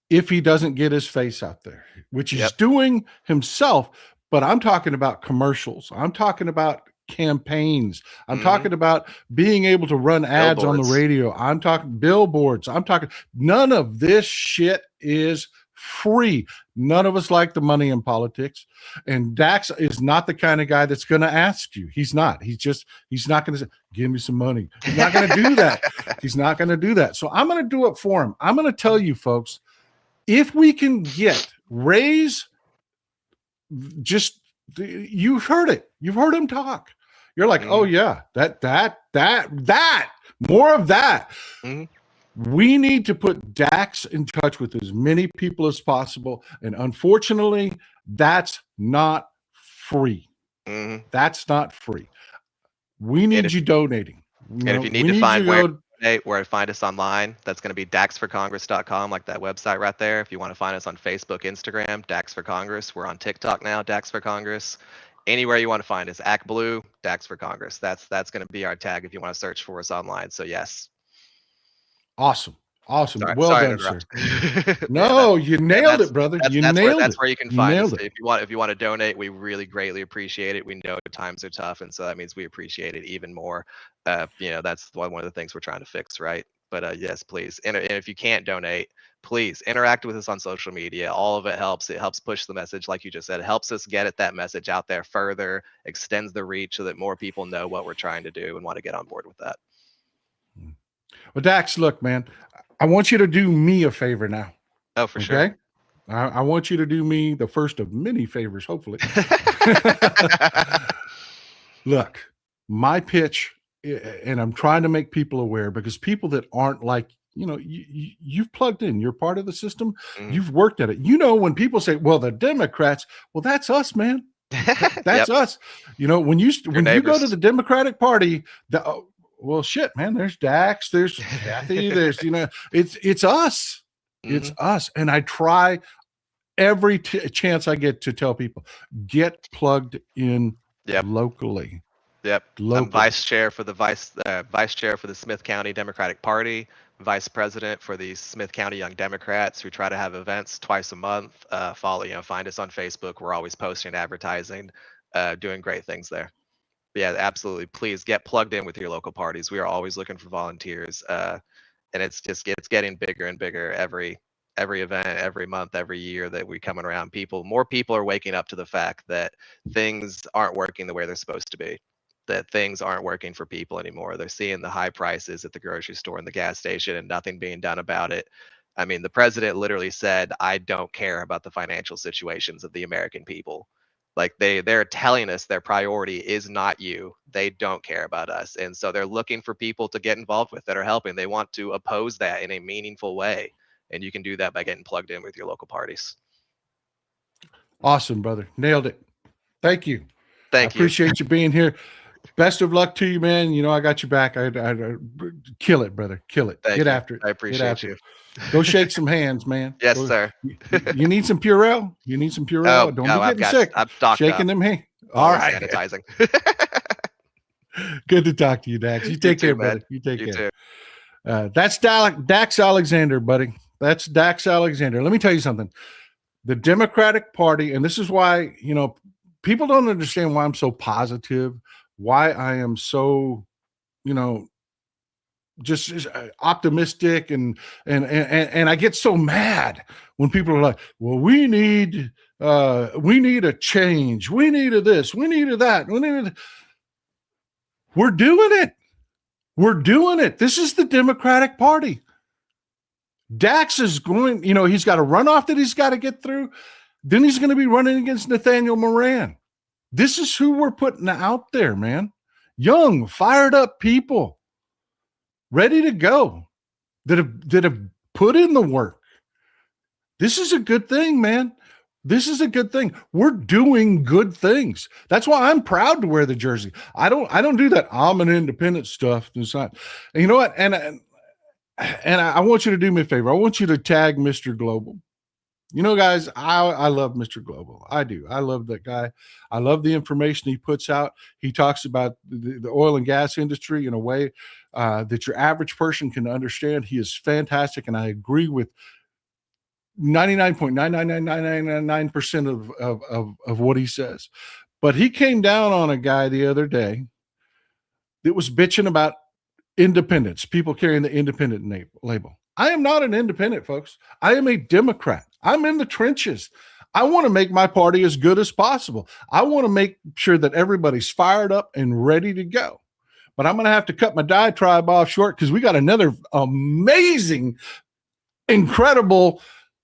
if he doesn't get his face out there, which he's Yep. doing himself. But I'm talking about commercials. I'm talking about campaigns. I'm talking about being able to run ads on the Billboards. radio. I'm talking billboards. I'm talking, none of this shit is free. None of us like the money in politics. And Dax is not the kind of guy that's going to ask you. He's not. He's not going to say, give me some money. He's not going to do that. He's not going to do that. So I'm going to do it for him. I'm going to tell you, folks, if we can raise, just, you've heard it. You've heard him talk. You're like, oh yeah, that, more of that. We need to put Dax in touch with as many people as possible. And unfortunately, that's not free. That's not free. We need you donating. And if you need to find where to find us online, that's going to be daxforcongress.com, like that website right there. If you want to find us on Facebook, Instagram, Dax for Congress. We're on TikTok now, Dax for Congress. Anywhere you want to find us, Act Blue, Dax for Congress. That's going to be our tag if you want to search for us online. So yes. Awesome. Sorry, well done, sir. No, you nailed it, brother. That's where you can find us. If you want to donate, we really greatly appreciate it. We know times are tough, and so that means we appreciate it even more. That's one of the things we're trying to fix, right? But yes, please. And if you can't donate, please interact with us on social media. All of it helps. It helps push the message, like you just said. It helps us get that message out there further, extends the reach so that more people know what we're trying to do and want to get on board with that. Well, Dax, look, man, I want you to do me a favor now. Oh, for sure. I want you to do me the first of many favors, hopefully. Look, my pitch, and I'm trying to make people aware, because people that aren't like, you've plugged in, you're part of the system, you've worked at it. When people say, well, the Democrats, well, that's us, man. That's us. When you go to the Democratic Party, well, shit, man, there's Dax, there's Kathy, there's, it's us. It's us. And I try every chance I get to tell people, get plugged in locally. Yep. I'm vice chair for the Smith County Democratic Party, vice president for the Smith County Young Democrats. We try to have events twice a month. Find us on Facebook. We're always posting, advertising, doing great things there. But yeah, absolutely. Please get plugged in with your local parties. We are always looking for volunteers. And it's getting bigger and bigger every event, every month, every year that we coming around. More people are waking up to the fact that things aren't working the way they're supposed to be. that things aren't working for people anymore. They're seeing the high prices at the grocery store and the gas station and nothing being done about it. I mean, the president literally said, "I don't care about the financial situations of the American people." Like they're telling us their priority is not you. They don't care about us. And so they're looking for people to get involved with that are helping. They want to oppose that in a meaningful way. And you can do that by getting plugged in with your local parties. Awesome, brother. Nailed it. Thank you. I Thank you. appreciate you being here. Best of luck to you, man. You know, I got your back. I kill it, brother. Kill it. Thank Get you. after it. I appreciate you. Go shake some hands, man. Yes, Go, sir. you need some Purell? You need some Purell? Oh, Don't no, be getting sick. I'm stocked Shaking up. them hands. All right. Sanitizing. Good to talk to you, Dax. You take care, too, brother. man. You take You care. too. That's Dax Alexander, buddy. That's Dax Alexander. Let me tell you something. The Democratic Party, and this is why, you know, people don't understand why I'm so positive, why I am so, you know, just optimistic and I get so mad when people are like, well, we need a change. We needed this. We needed that. We're doing it. We're doing it. This is the Democratic Party. Dax is going, you know, he's got a runoff that he's got to get through. Then he's going to be running against Nathaniel Moran. This is who we're putting out there, man. Young, fired up people, ready to go, that have put in the work. This is a good thing, man. This is a good thing. We're doing good things. That's why I'm proud to wear the jersey. I don't do that. I'm an independent stuff. It's not. And you know what? And I want you to do me a favor. I want you to tag Mr. Global. You know, guys, I love Mr. Global. I do. I love that guy. I love the information he puts out. He talks about the oil and gas industry in a way that your average person can understand. He is fantastic, and I agree with 99.99999% of what he says. But he came down on a guy the other day that was bitching about independence, people carrying the independent label. I am not an independent, folks. I am a Democrat. I'm in the trenches. I want to make my party as good as possible. I want to make sure that everybody's fired up and ready to go. But I'm going to have to cut my diatribe off short because we got another amazing, incredible,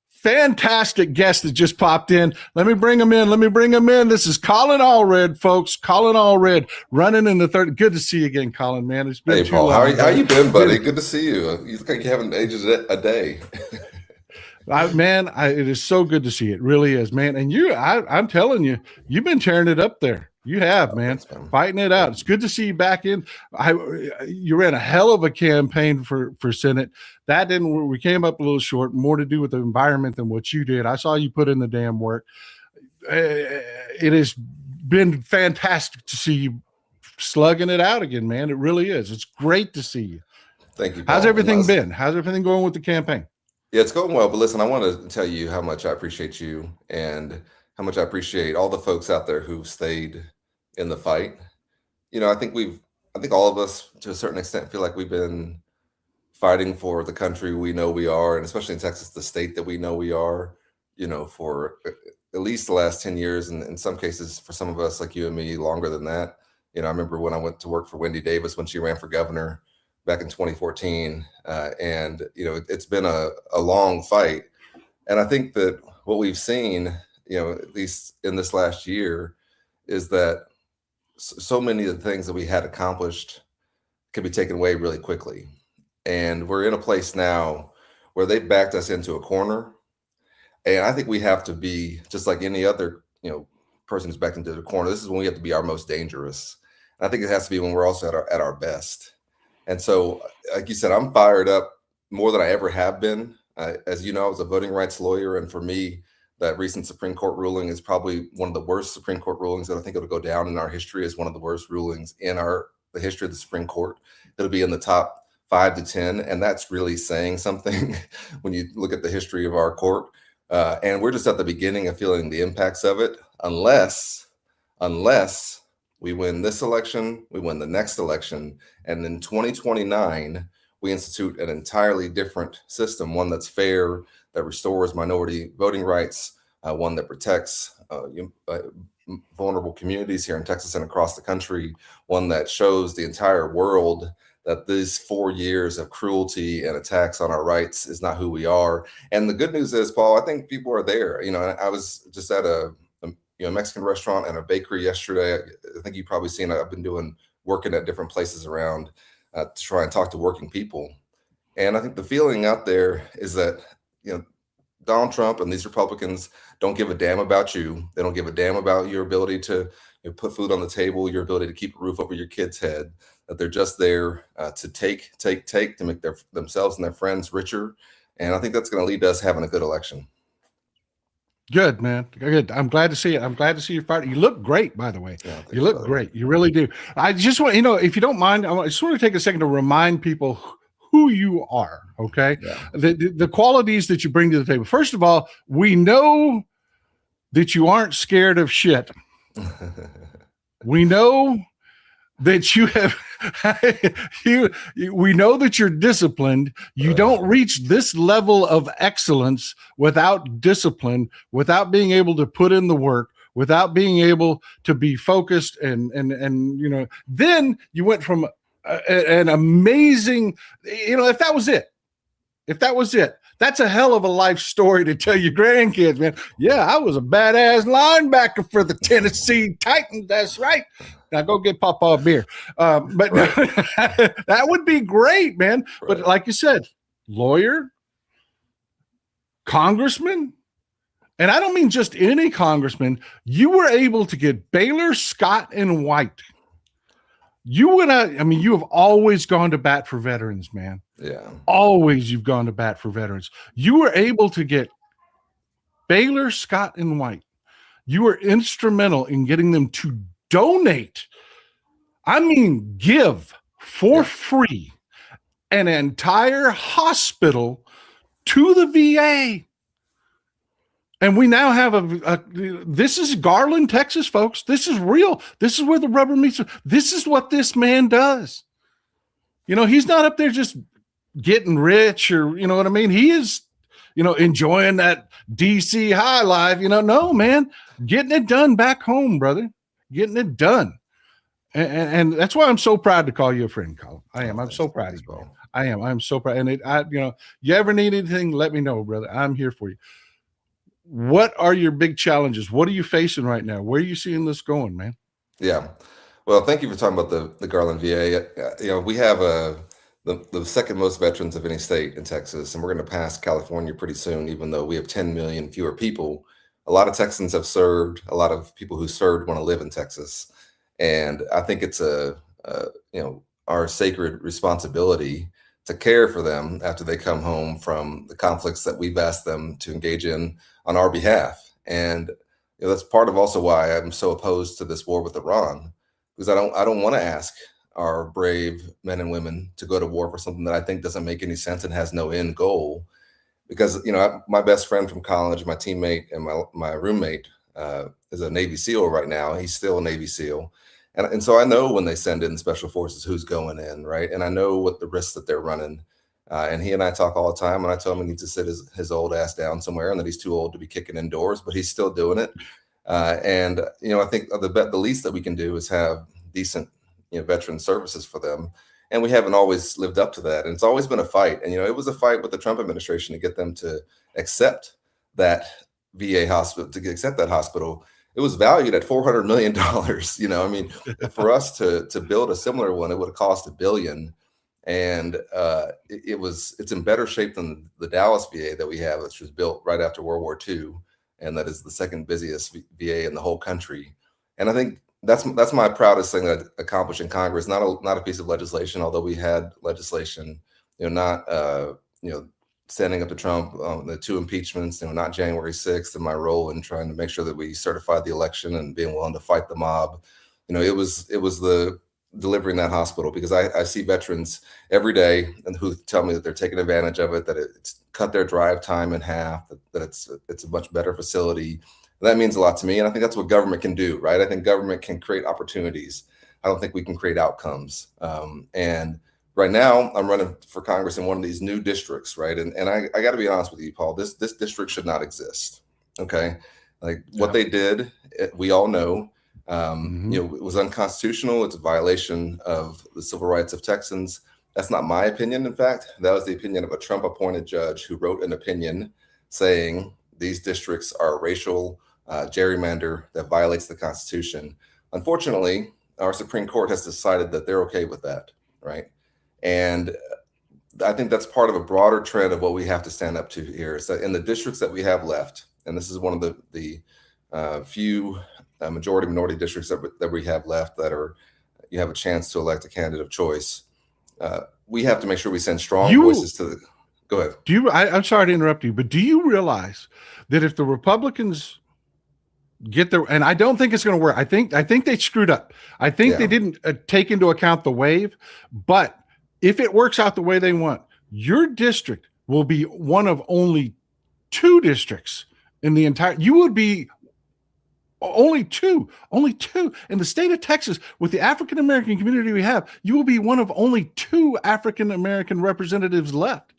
fantastic guest that just popped in. Let me bring him in. This is Colin Allred, folks. Colin Allred, running in the third. Good to see you again, Colin, man. It's been Hey, too Paul, long. how you been, buddy? Good to see you. You look like you haven't aged a day. It is so good to see you. It really is, man. And I'm telling you, you've been tearing it up there. You have, man, fighting it out. It's good to see you back in. You ran a hell of a campaign for Senate. That didn't. We came up a little short. More to do with the environment than what you did. I saw you put in the damn work. It has been fantastic to see you slugging it out again, man. It really is. It's great to see you. Thank you, Paul. How's everything been? How's everything going with the campaign? Yeah, it's going well. But listen, I want to tell you how much I appreciate you and how much I appreciate all the folks out there who've stayed in the fight. You know, I think all of us to a certain extent feel like we've been fighting for the country we know we are, and especially in Texas, the state that we know we are, you know, for at least the last 10 years. And in some cases, for some of us like you and me, longer than that. You know, I remember when I went to work for Wendy Davis when she ran for governor back in 2014. And, you know, it's been a long fight. And I think that what we've seen, you know, at least in this last year, is that so many of the things that we had accomplished can be taken away really quickly. And we're in a place now where they've backed us into a corner. And I think we have to be just like any other, you know, person who's backed into the corner. This is when we have to be our most dangerous. And I think it has to be when we're also at our best. And so, like you said, I'm fired up more than I ever have been. As you know, I was a voting rights lawyer. And for me, that recent Supreme Court ruling is probably one of the worst Supreme Court rulings that I think it'll go down in our history as one of the worst rulings in the history of the Supreme Court. It'll be in the top 5 to 10. And that's really saying something when you look at the history of our court. And we're just at the beginning of feeling the impacts of it, unless we win this election, we win the next election, and in 2029, we institute an entirely different system, one that's fair, that restores minority voting rights, one that protects vulnerable communities here in Texas and across the country, one that shows the entire world that these 4 years of cruelty and attacks on our rights is not who we are. And the good news is, Paul, I think people are there. I was just at a Mexican restaurant and a bakery yesterday. I think you've probably seen it. I've been working at different places around to try and talk to working people. And I think the feeling out there is that, Donald Trump and these Republicans don't give a damn about you. They don't give a damn about your ability to put food on the table, your ability to keep a roof over your kid's head, that they're just there to take to make themselves and their friends richer. And I think that's going to lead to us having a good election. Good, man. Good. I'm glad to see it. I'm glad to see you fighting. You look great, by the way. Yeah, you look great. You really do. I just want, if you don't mind, I just want to take a second to remind people who you are. Okay. Yeah. The qualities that you bring to the table. First of all, we know that you aren't scared of shit. We know that you have, we know that you're disciplined. You don't reach this level of excellence without discipline, without being able to put in the work, without being able to be focused. And then you went from an amazing, if that was it, that's a hell of a life story to tell your grandkids, man. Yeah, I was a badass linebacker for the Tennessee Titans. That's right. Now go get Papa a beer. But that would be great, man. Right. But like you said, lawyer, congressman, and I don't mean just any congressman. You were able to get Baylor, Scott, and White. You have always gone to bat for veterans, man. Yeah. Always you've gone to bat for veterans. You were able to get Baylor, Scott, and White. You were instrumental in getting them to donate. I mean, give for free an entire hospital to the VA. And we now have this is Garland, Texas, folks. This is real. This is where the rubber meets. This is what this man does. He's not up there just getting rich or, you know what I mean? He is, enjoying that DC high life, no, man, getting it done back home, brother, getting it done. And that's why I'm so proud to call you a friend, Colin. I am. I'm so proud of you, bro. I am. I'm so proud. And you ever need anything, let me know, brother. I'm here for you. What are your big challenges? What are you facing right now? Where are you seeing this going, man? Yeah. Well, thank you for talking about the Garland VA. We have the second most veterans of any state in Texas, and we're going to pass California pretty soon, even though we have 10 million fewer people. A lot of Texans have served. A lot of people who served want to live in Texas. And I think it's our sacred responsibility to care for them after they come home from the conflicts that we've asked them to engage in on our behalf. And that's part of also why I'm so opposed to this war with Iran, because I don't want to ask our brave men and women to go to war for something that I think doesn't make any sense and has no end goal. Because my best friend from college, my teammate and my roommate is a Navy SEAL right now. He's still a Navy SEAL. And so I know when they send in special forces, who's going in, right? And I know what the risks that they're running. And he and I talk all the time, and I tell him he needs to sit his old ass down somewhere and that he's too old to be kicking indoors, but he's still doing it. And I think the least that we can do is have decent veteran services for them. And we haven't always lived up to that. And it's always been a fight. And, it was a fight with the Trump administration to get them to accept that VA hospital, to accept that hospital. It was valued at $400 million. For us to build a similar one, it would have cost $1 billion. And it's in better shape than the Dallas VA that we have, which was built right after World War II. And that is the second busiest VA in the whole country. And I think that's my proudest thing that I accomplished in Congress. Not a piece of legislation, although we had legislation, not standing up to Trump, the 2 impeachments, not January 6th, and my role in trying to make sure that we certified the election and being willing to fight the mob. It was the delivering that hospital, because I see veterans every day and who tell me that they're taking advantage of it, that it's cut their drive time in half, that it's a much better facility. And that means a lot to me. And I think that's what government can do, right? I think government can create opportunities. I don't think we can create outcomes. And right now I'm running for Congress in one of these new districts, right? And I got to be honest with you, Paul, this district should not exist. Okay. Like what Yeah. they did, we all know, Mhm. it was unconstitutional. It's a violation of the civil rights of Texans. That's not my opinion. In fact, that was the opinion of a Trump appointed judge who wrote an opinion saying these districts are a racial gerrymander that violates the Constitution. Unfortunately, our Supreme Court has decided that they're okay with that, right? And I think that's part of a broader trend of what we have to stand up to here is that in the districts that we have left, and this is one of the few majority minority districts that we have left that are you have a chance to elect a candidate of choice. We have to make sure we send strong You voices to the. Go ahead. do you? I'm sorry to interrupt you, but do you realize that if the Republicans get there, and I don't think it's going to work. I think they screwed up. I think they Yeah. didn't take into account the wave. But if it works out the way they want, your district will be one of only 2 districts in the entire. You would be only two in the state of Texas with the African American community we have. You will be one of only 2 African American representatives left.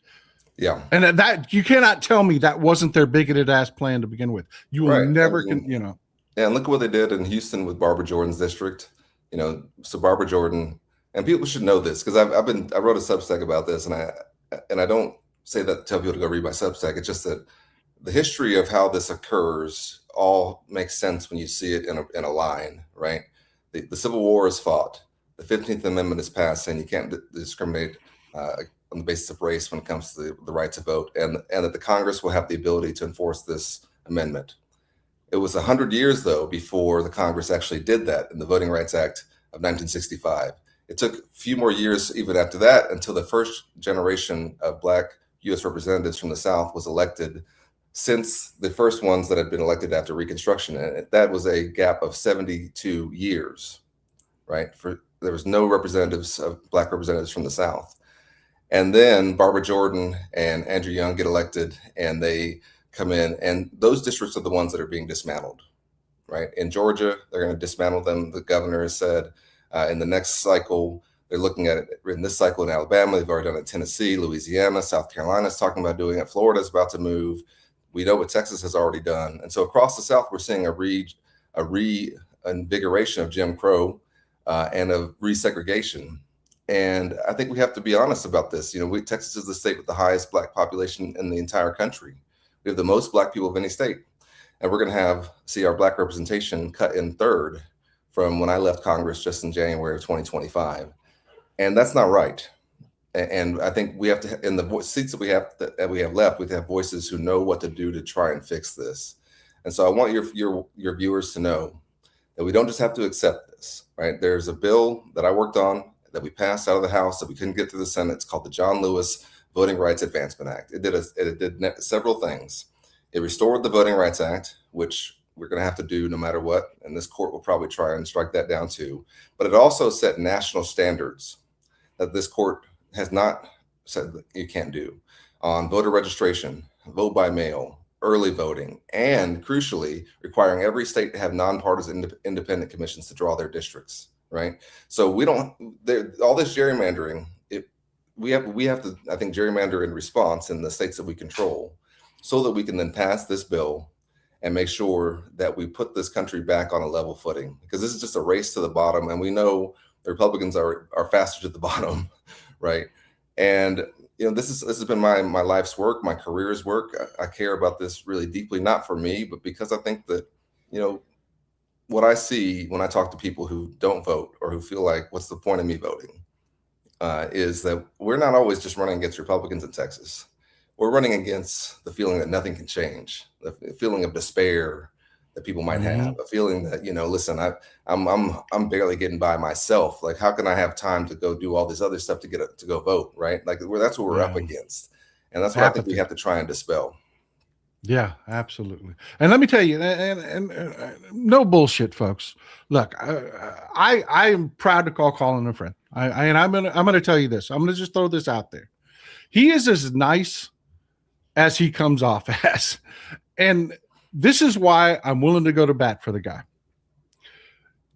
Yeah. And that you cannot tell me that wasn't their bigoted ass plan to begin with. You will Right. never I mean, can. Yeah, and look at what they did in Houston with Barbara Jordan's district. So Barbara Jordan, and people should know this because I wrote a Substack about this, and I don't say that to tell people to go read my Substack. It's just that the history of how this occurs all makes sense when you see it in a line, right? The Civil War is fought. The 15th Amendment is passed, saying you can't discriminate on the basis of race when it comes to the right to vote, and that the Congress will have the ability to enforce this amendment. It was 100 years, though, before the Congress actually did that in the Voting Rights Act of 1965. It took a few more years even after that until the first generation of Black U.S. representatives from the South was elected since the first ones that had been elected after Reconstruction. And that was a gap of 72 years, right? There was no representatives of Black representatives from the South. And then Barbara Jordan and Andrew Young get elected, and they come in, and those districts are the ones that are being dismantled, right? In Georgia, they're going to dismantle them. The governor has said in the next cycle, they're looking at it in this cycle in Alabama. They've already done it in Tennessee, Louisiana, South Carolina is talking about doing it. Florida is about to move. We know what Texas has already done. And so across the South, we're seeing a reinvigoration of Jim Crow and of resegregation. And I think we have to be honest about this. Texas is the state with the highest Black population in the entire country. We have the most Black people of any state. And we're going to see our Black representation cut in third from when I left Congress just in January of 2025. And that's not right. And I think we have to, in the seats that we have left, we have to have voices who know what to do to try and fix this. And so I want your viewers to know that we don't just have to accept this, right? There's a bill that I worked on that we passed out of the House that we couldn't get through the Senate. It's called the John Lewis Voting Rights Advancement Act. It did several things. It restored the Voting Rights Act, which we're going to have to do no matter what, and this court will probably try and strike that down too. But it also set national standards that this court has not said that you can't do on voter registration, vote by mail, early voting, and crucially, requiring every state to have nonpartisan independent commissions to draw their districts, right? So we don't, all this gerrymandering, we have to, I think, gerrymander in response in the states that we control so that we can then pass this bill and make sure that we put this country back on a level footing, because this is just a race to the bottom. And we know the Republicans are faster to the bottom, right? And this has been my life's work, my career's work. I care about this really deeply, not for me, but because I think that, what I see when I talk to people who don't vote or who feel like, what's the point of me voting? Is that we're not always just running against Republicans in Texas. We're running against the feeling that nothing can change, the feeling of despair that people might have, a feeling that, listen, I'm barely getting by myself. Like, how can I have time to go do all this other stuff to go vote, right? Like, that's what we're up against. And that's what I think we have to try and dispel. Yeah, absolutely. And let me tell you, and no bullshit, folks. Look, I am proud to call Colin a friend. I'm gonna tell you this. I'm gonna just throw this out there. He is as nice as he comes off as, and this is why I'm willing to go to bat for the guy.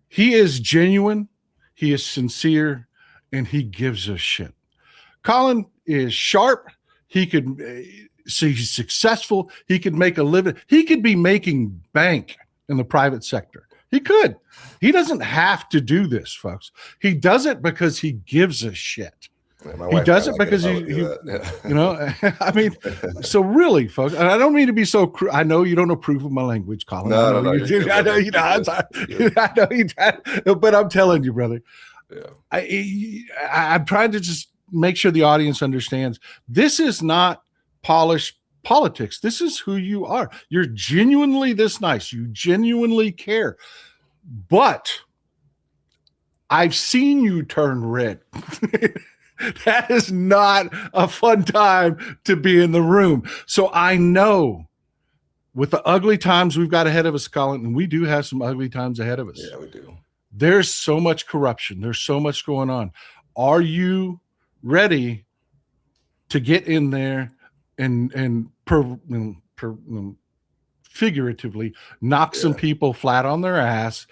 He is genuine, he is sincere, and he gives a shit. Colin is sharp. He could So he's successful. He could make a living. He could be making bank in the private sector. He could. He doesn't have to do this, folks. He does it because he gives a shit. Yeah, he does it because I mean, so really, folks, and I don't mean to be so I know you don't approve of my language, Colin. No, I know you don't. I know you don't. But I'm telling you, brother, I'm trying to just make sure the audience understands this is not polished politics. This is who you are. You're genuinely this nice. You genuinely care. But I've seen you turn red. That is not a fun time to be in the room. So I know with the ugly times we've got ahead of us, Colin, and we do have some ugly times ahead of us. Yeah, we do. There's so much corruption. There's so much going on. Are you ready to get in there and figuratively knock some people flat on their ass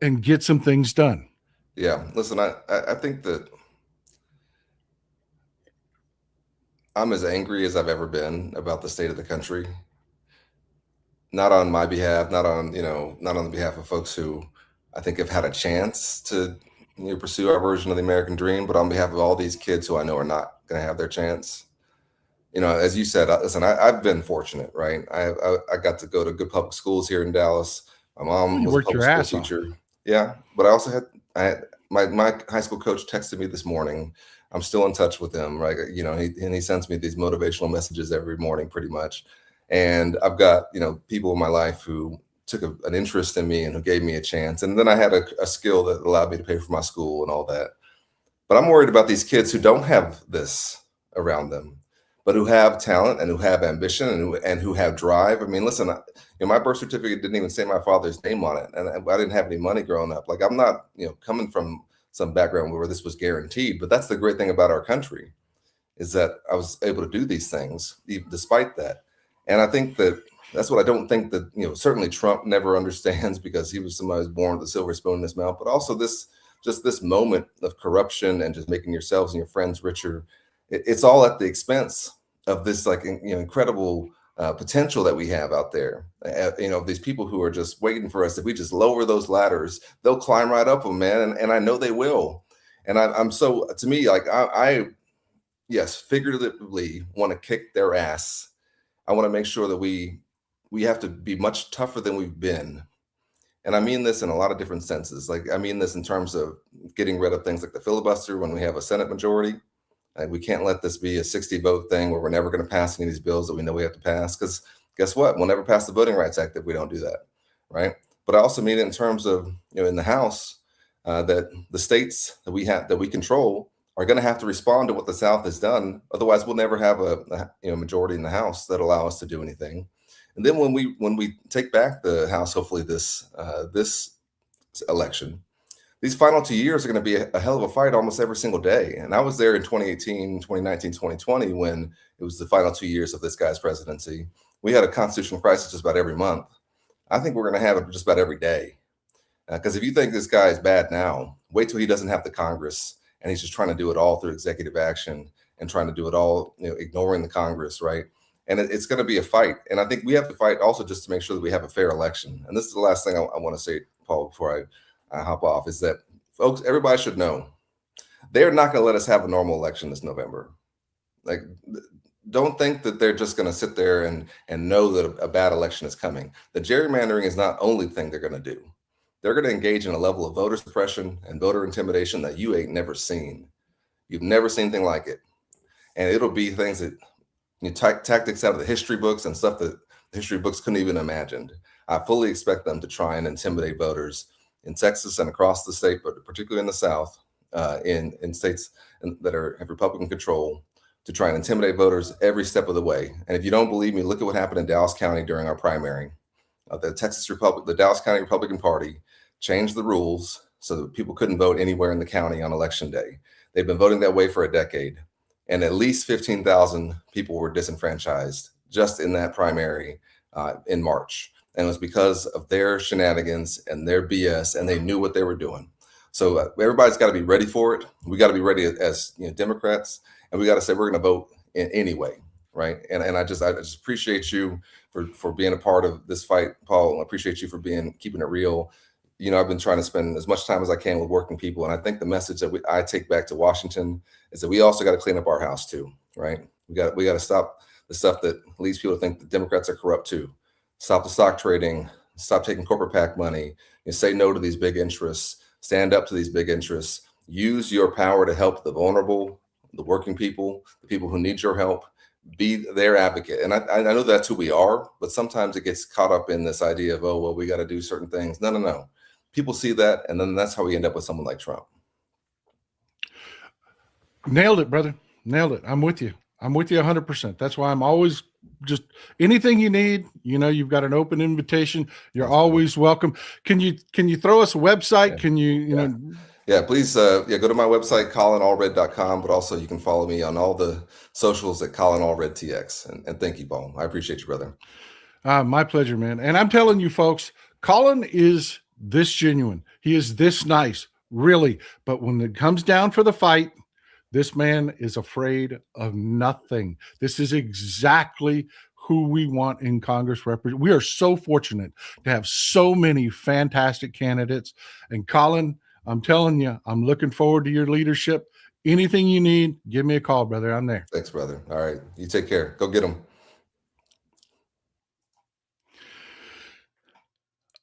and get some things done? Yeah. Listen, I think that I'm as angry as I've ever been about the state of the country. Not on my behalf, not on the behalf of folks who I think have had a chance to pursue our version of the American dream, but on behalf of all these kids who I know are not going to have their chance. As you said, listen, I've been fortunate, right? I got to go to good public schools here in Dallas. My mom was a public school teacher. Yeah, but I also had my high school coach texted me this morning. I'm still in touch with him, right? He sends me these motivational messages every morning, pretty much. And I've got people in my life who took an interest in me and who gave me a chance. And then I had a skill that allowed me to pay for my school and all that. But I'm worried about these kids who don't have this around them, but who have talent and who have ambition and who have drive. I mean, listen, my birth certificate didn't even say my father's name on it, and I didn't have any money growing up. Like, I'm not, coming from some background where this was guaranteed. But that's the great thing about our country, is that I was able to do these things despite that. And I think that's what I don't think that certainly Trump never understands, because he was somebody who's born with a silver spoon in his mouth. But also this moment of corruption and just making yourselves and your friends richer. It's all at the expense of this incredible potential that we have out there. These people who are just waiting for us. If we just lower those ladders, they'll climb right up them, man. And I know they will. And I'm so, to me, like I figuratively want to kick their ass. I want to make sure that we have to be much tougher than we've been. And I mean this in a lot of different senses. Like, I mean this in terms of getting rid of things like the filibuster when we have a Senate majority. Like, we can't let this be a 60-vote thing where we're never going to pass any of these bills that we know we have to pass. Because guess what? We'll never pass the Voting Rights Act if we don't do that, right? But I also mean it in terms of, in the House, that the states that we control are going to have to respond to what the South has done. Otherwise, we'll never have a majority in the House that allow us to do anything. And then when we take back the House, hopefully this election, these final 2 years are going to be a hell of a fight almost every single day. And I was there in 2018, 2019, 2020, when it was the final 2 years of this guy's presidency. We had a constitutional crisis just about every month. I think we're going to have it just about every day. Because if you think this guy is bad now, wait till he doesn't have the Congress and he's just trying to do it all through executive action and trying to do it all, ignoring the Congress, right? And it's going to be a fight. And I think we have to fight also just to make sure that we have a fair election. And this is the last thing I want to say, Paul, before I hop off, is that, folks, everybody should know they're not going to let us have a normal election this November. Like, don't think that they're just going to sit there and know that a bad election is coming. The gerrymandering is not the only thing they're going to do. They're going to engage in a level of voter suppression and voter intimidation that you ain't never seen. You've never seen anything like it. And it'll be things that tactics out of the history books and stuff that the history books couldn't even imagine. I fully expect them to try and intimidate voters in Texas and across the state, but particularly in the South, in states that have Republican control, to try and intimidate voters every step of the way. And if you don't believe me, look at what happened in Dallas County during our primary. The Dallas County Republican Party changed the rules so that people couldn't vote anywhere in the county on election day. They've been voting that way for a decade. And at least 15,000 people were disenfranchised just in that primary in March. And it was because of their shenanigans and their BS, and they knew what they were doing. So everybody's got to be ready for it. We got to be ready as Democrats, and we got to say we're going to vote anyway, right? And I just appreciate you for being a part of this fight, Paul. I appreciate you for keeping it real. You know, I've been trying to spend as much time as I can with working people, and I think the message that I take back to Washington is that we also got to clean up our house too, right? We got to stop the stuff that leads people to think the Democrats are corrupt too. Stop the stock trading. Stop taking corporate PAC money. And say no to these big interests. Stand up to these big interests. Use your power to help the vulnerable, the working people, the people who need your help. Be their advocate. And I know that's who we are, but sometimes it gets caught up in this idea of, oh, well, we got to do certain things. No. People see that, and then that's how we end up with someone like Trump. Nailed it, brother. Nailed it. I'm with you. I'm with you 100%. That's why I'm always just anything you need. You know, you've got an open invitation. You're always welcome. Can you throw us a website? Yeah. Can you know? Yeah, please, go to my website, colinallred.com, but also you can follow me on all the socials at Colin Allred TX. And thank you, Paul. I appreciate you, brother. My pleasure, man. And I'm telling you, folks, Colin is this genuine. He is this nice, really. But when it comes down for the fight, this man is afraid of nothing. This is exactly who we want in Congress. We are so fortunate to have so many fantastic candidates. And Colin, I'm telling you, I'm looking forward to your leadership. Anything you need, give me a call, brother. I'm there. Thanks, brother. All right. You take care. Go get them.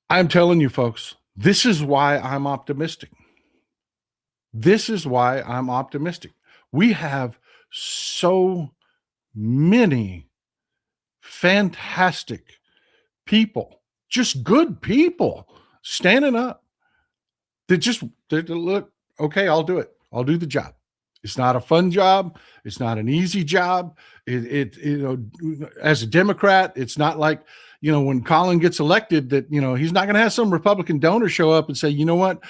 I'm telling you, folks, this is why I'm optimistic. This is why I'm optimistic. We have so many fantastic people, just good people standing up. They look, okay, I'll do it. I'll do the job. It's not a fun job. It's not an easy job. As a Democrat, it's not like, when Colin gets elected that, he's not going to have some Republican donor show up and say, you know what,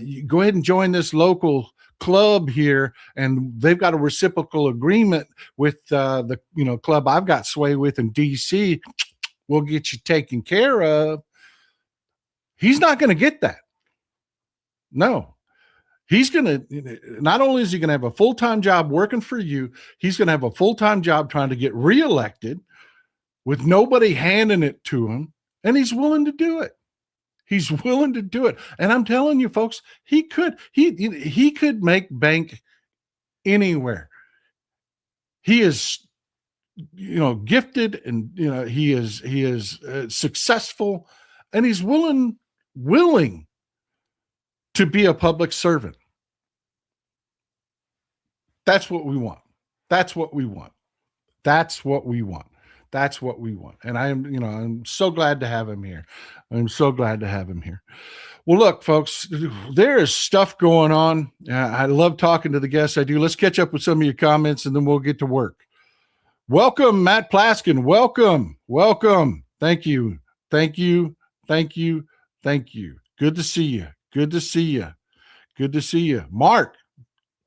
you go ahead and join this local club here. And they've got a reciprocal agreement with the club I've got sway with in DC. We'll get you taken care of. He's not going to get that. No, he's going to, not only is he going to have a full-time job working for you, he's going to have a full-time job trying to get reelected with nobody handing it to him. And he's willing to do it. He's willing to do it. And I'm telling you, folks, he could make bank anywhere. He is, gifted, and, he is successful, and he's willing to be a public servant. That's what we want. That's what we want. That's what we want. That's what we want. And I'm so glad to have him here. I'm so glad to have him here. Well, look, folks, there is stuff going on. I love talking to the guests. I do. Let's catch up with some of your comments, and then we'll get to work. Welcome, Matt Plaskin. Welcome. Thank you. Thank you. Thank you. Thank you. Good to see you. Good to see you. Good to see you. Mark,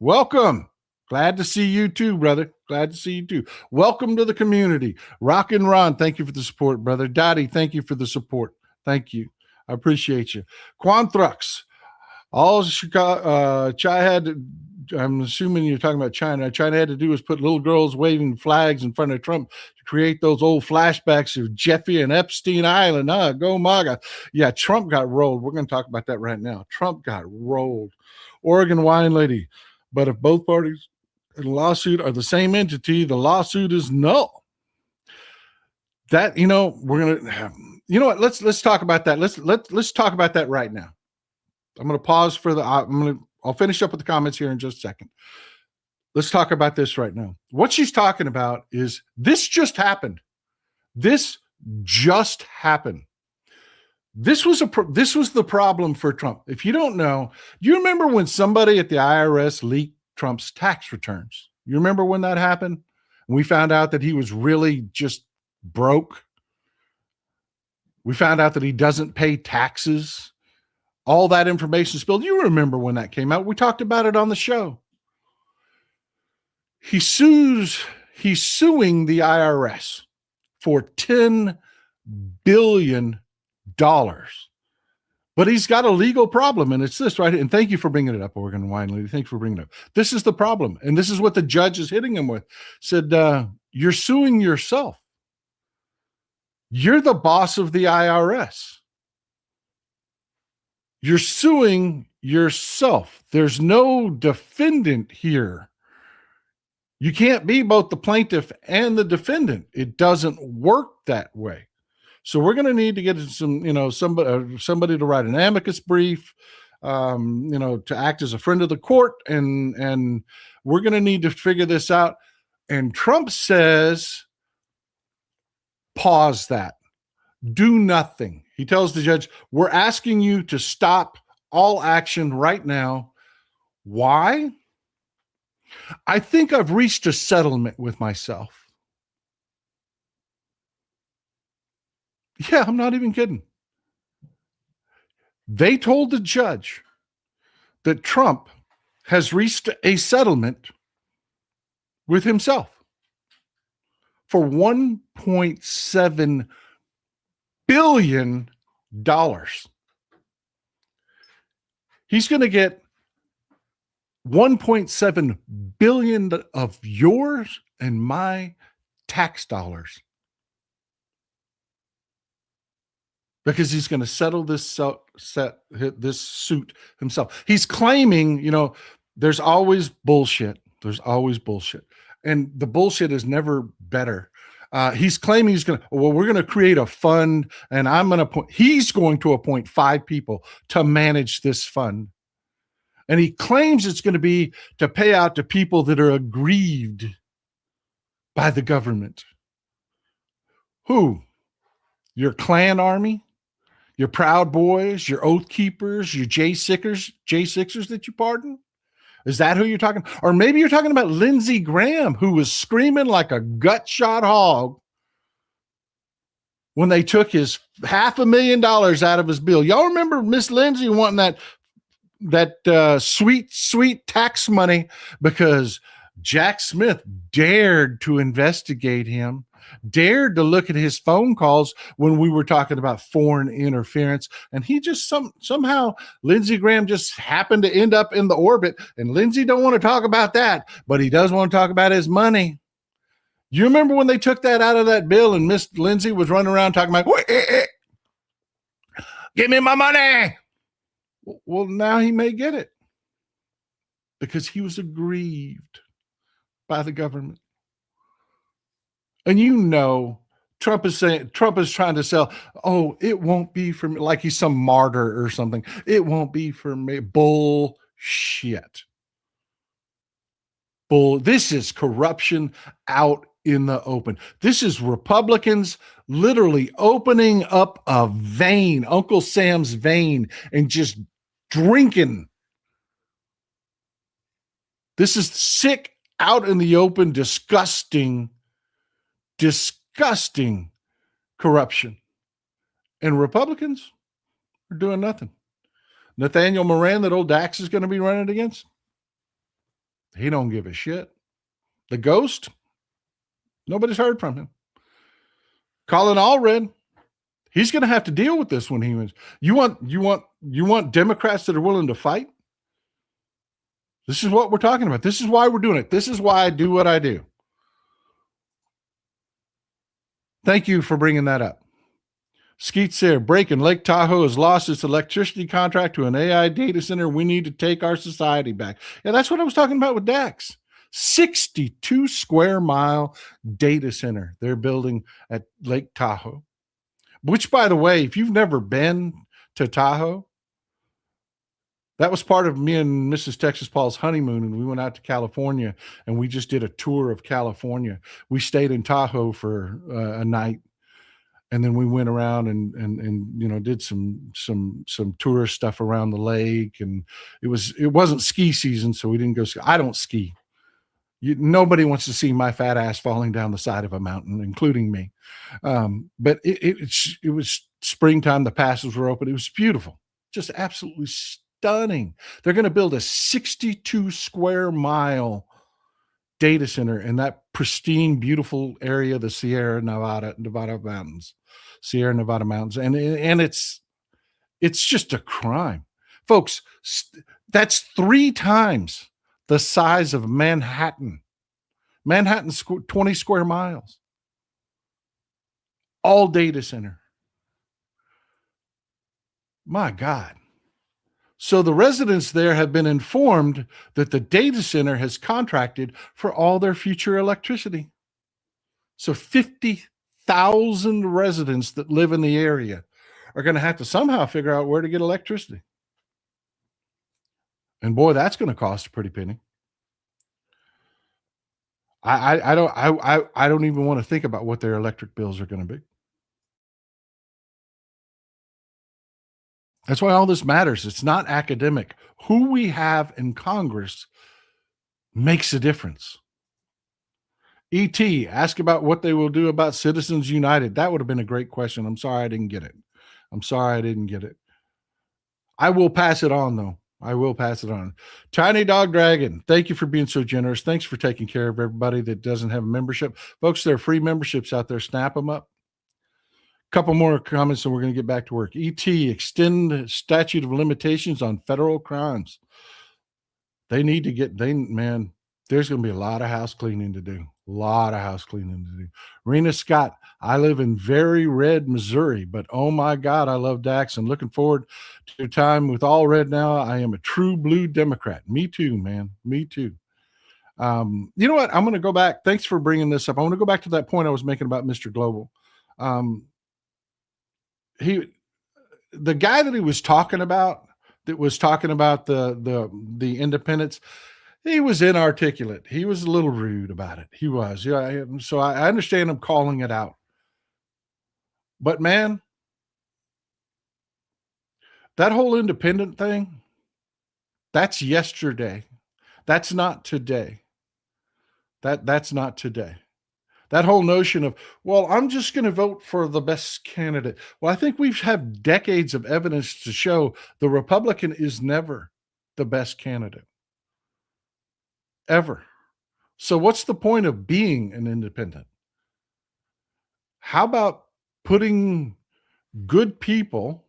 welcome. Glad to see you too, brother. Glad to see you too. Welcome to the community. Rock and Ron, thank you for the support, brother. Dottie, thank you for the support. Thank you. I appreciate you. Quanthrux, all Chicago, I'm assuming you're talking about China. China had to do was put little girls waving flags in front of Trump to create those old flashbacks of Jeffy and Epstein Island. Go MAGA. Yeah, Trump got rolled. We're going to talk about that right now. Trump got rolled. Oregon wine lady. But if both parties in a lawsuit are the same entity, the lawsuit is null. That, we're going to, let's talk about that. Let's talk about that right now. I'm going to pause for I'll finish up with the comments here in just a second. Let's talk about this right now. What she's talking about is this just happened. This just happened. This was the problem for Trump. If you don't know, you remember when somebody at the IRS leaked Trump's tax returns? You remember when that happened? And we found out that he was really just broke. We found out that he doesn't pay taxes. All that information spilled. You remember when that came out. We talked about it on the show. He's suing the IRS for $10 billion. But he's got a legal problem, and it's this, right? And thank you for bringing it up, Oregon Wine Lady. Thank you for bringing it up. This is the problem, and this is what the judge is hitting him with. Said, you're suing yourself. You're the boss of the IRS. You're suing yourself. There's no defendant here. You can't be both the plaintiff and the defendant. It doesn't work that way. So we're going to need to get some, somebody to write an amicus brief, to act as a friend of the court, and we're going to need to figure this out. And Trump says, pause that. Do nothing. He tells the judge, we're asking you to stop all action right now. Why? I think I've reached a settlement with myself. Yeah, I'm not even kidding. They told the judge that Trump has reached a settlement with himself for $1.7 billion. He's going to get $1.7 billion of yours and my tax dollars, because he's going to settle this suit himself. He's claiming, there's always bullshit. There's always bullshit. And the bullshit is never better. He's claiming we're going to create a fund, and he's going to appoint 5 people to manage this fund. And he claims it's going to be to pay out to people that are aggrieved by the government. Who? Your Klan army? Your Proud Boys? Your Oath Keepers? Your J6ers that you pardon? Is that who you're talking? Or maybe you're talking about Lindsey Graham, who was screaming like a gut-shot hog when they took his $500,000 out of his bill. Y'all remember Miss Lindsey wanting that sweet tax money because Jack Smith dared to investigate him, dared to look at his phone calls when we were talking about foreign interference. And he just somehow Lindsey Graham just happened to end up in the orbit. And Lindsey don't want to talk about that, but he does want to talk about his money. You remember when they took that out of that bill and Miss Lindsey was running around talking about, give me my money. Well, now he may get it because he was aggrieved by the government. And Trump is trying to sell, it won't be for me, like he's some martyr or something. It won't be for me. Bullshit. This is corruption out in the open. This is Republicans literally opening up a vein, Uncle Sam's vein, and just drinking. This is sick, out in the open, disgusting corruption. And Republicans are doing nothing. Nathaniel Moran, that old Dax is going to be running against, he don't give a shit. The ghost, nobody's heard from him. Colin Allred, he's going to have to deal with this when he wins. You want Democrats that are willing to fight? This is what we're talking about. This is why we're doing it. This is why I do what I do. Thank you for bringing that up. Skeets there. Breaking. Lake Tahoe has lost its electricity contract to an AI data center. We need to take our society back. Yeah, that's what I was talking about with Dax. 62 square mile data center they're building at Lake Tahoe. Which, by the way, if you've never been to Tahoe, that was part of me and Mrs. Texas Paul's honeymoon, and we went out to California, and we just did a tour of California. We stayed in Tahoe for a night, and then we went around and did some tourist stuff around the lake, and it wasn't ski season, so we didn't go ski. I don't ski. Nobody wants to see my fat ass falling down the side of a mountain, including me. But it was springtime. The passes were open. It was beautiful, just absolutely stunning. They're going to build a 62 square mile data center in that pristine, beautiful area, the Sierra Nevada mountains, and it's just a crime, folks. That's 3 times the size of Manhattan. Manhattan, 20 square miles. All data center. My God. So the residents there have been informed that the data center has contracted for all their future electricity. So 50,000 residents that live in the area are going to have to somehow figure out where to get electricity. And boy, that's going to cost a pretty penny. I don't even want to think about what their electric bills are going to be. That's why all this matters. It's not academic. Who we have in Congress makes a difference. E.T., ask about what they will do about Citizens United. That would have been a great question. I'm sorry I didn't get it. I will pass it on, though. I will pass it on. Tiny Dog Dragon, thank you for being so generous. Thanks for taking care of everybody that doesn't have a membership. Folks, there are free memberships out there. Snap them up. Couple more comments and we're going to get back to work. E.T., extend statute of limitations on federal crimes. They need to get, man, there's going to be a lot of house cleaning to do. Rena Scott, I live in very red Missouri, but oh my God, I love Dax. I'm looking forward to your time with Allred now. I am a true blue Democrat. Me too, man. Me too. You know what? I'm going to go back. Thanks for bringing this up. I want to go back to that point I was making about Mr. Global. The guy that he was talking about, the independents, he was inarticulate. He was a little rude about it. He was. Yeah. So I understand him calling it out. But man, that whole independent thing, that's yesterday. That's not today. That's not today. That whole notion of, well, I'm just going to vote for the best candidate. Well, I think we've had decades of evidence to show the Republican is never the best candidate. Ever. So what's the point of being an independent? How about putting good people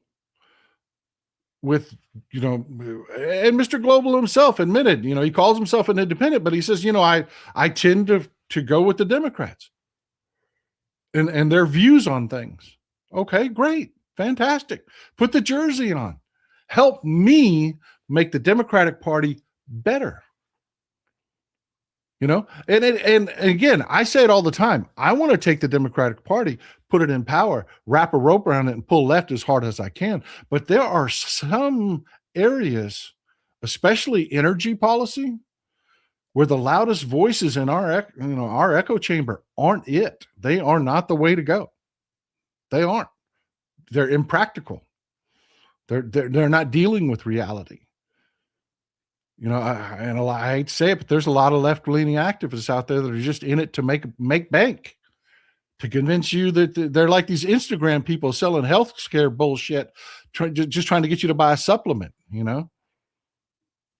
with, and Mr. Global himself admitted, he calls himself an independent, but he says, I tend to go with the Democrats and their views on things. Okay, great. Fantastic. Put the jersey on. Help me make the Democratic Party better. And again, I say it all the time. I want to take the Democratic Party, put it in power, wrap a rope around it and pull left as hard as I can. But there are some areas, especially energy policy, where the loudest voices in our echo chamber aren't it. They are not the way to go. They aren't. They're impractical. They're not dealing with reality. I hate to say it, but there's a lot of left-leaning activists out there that are just in it to make bank, to convince you that they're like these Instagram people selling health scare bullshit, just trying to get you to buy a supplement,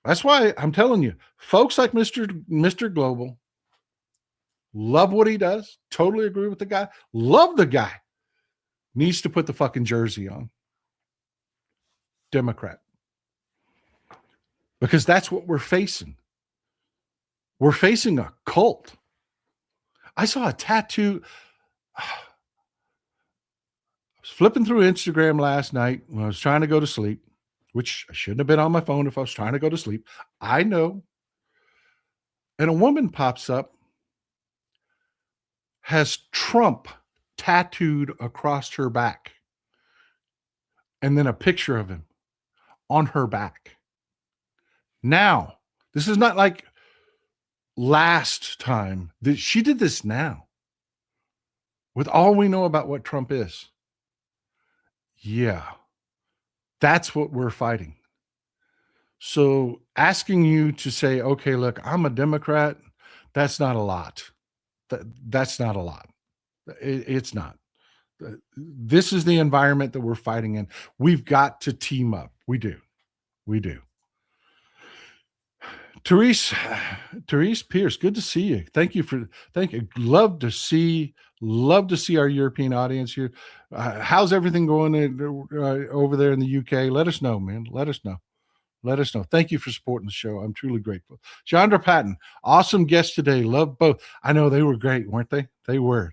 That's why I'm telling you, folks like Mr. Global, love what he does, totally agree with the guy, love the guy, needs to put the fucking jersey on. Democrat. Because that's what we're facing. We're facing a cult. I saw a tattoo. I was flipping through Instagram last night when I was trying to go to sleep, which I shouldn't have been on my phone if I was trying to go to sleep. I know. And a woman pops up, has Trump tattooed across her back, and then a picture of him on her back. Now, this is not like last time. She did this now. With all we know about what Trump is. Yeah. That's what we're fighting. So asking you to say, okay, look, I'm a Democrat, that's not a lot. That's not a lot. It's not. This is the environment that we're fighting in. We've got to team up. We do. Therese Pierce, good to see you. Thank you. Love to see our European audience here. How's everything going over there in the UK? Let us know, man. Let us know. Let us know. Thank you for supporting the show. I'm truly grateful. Chandra Patton, awesome guest today. Love both. I know they were great, weren't they? They were.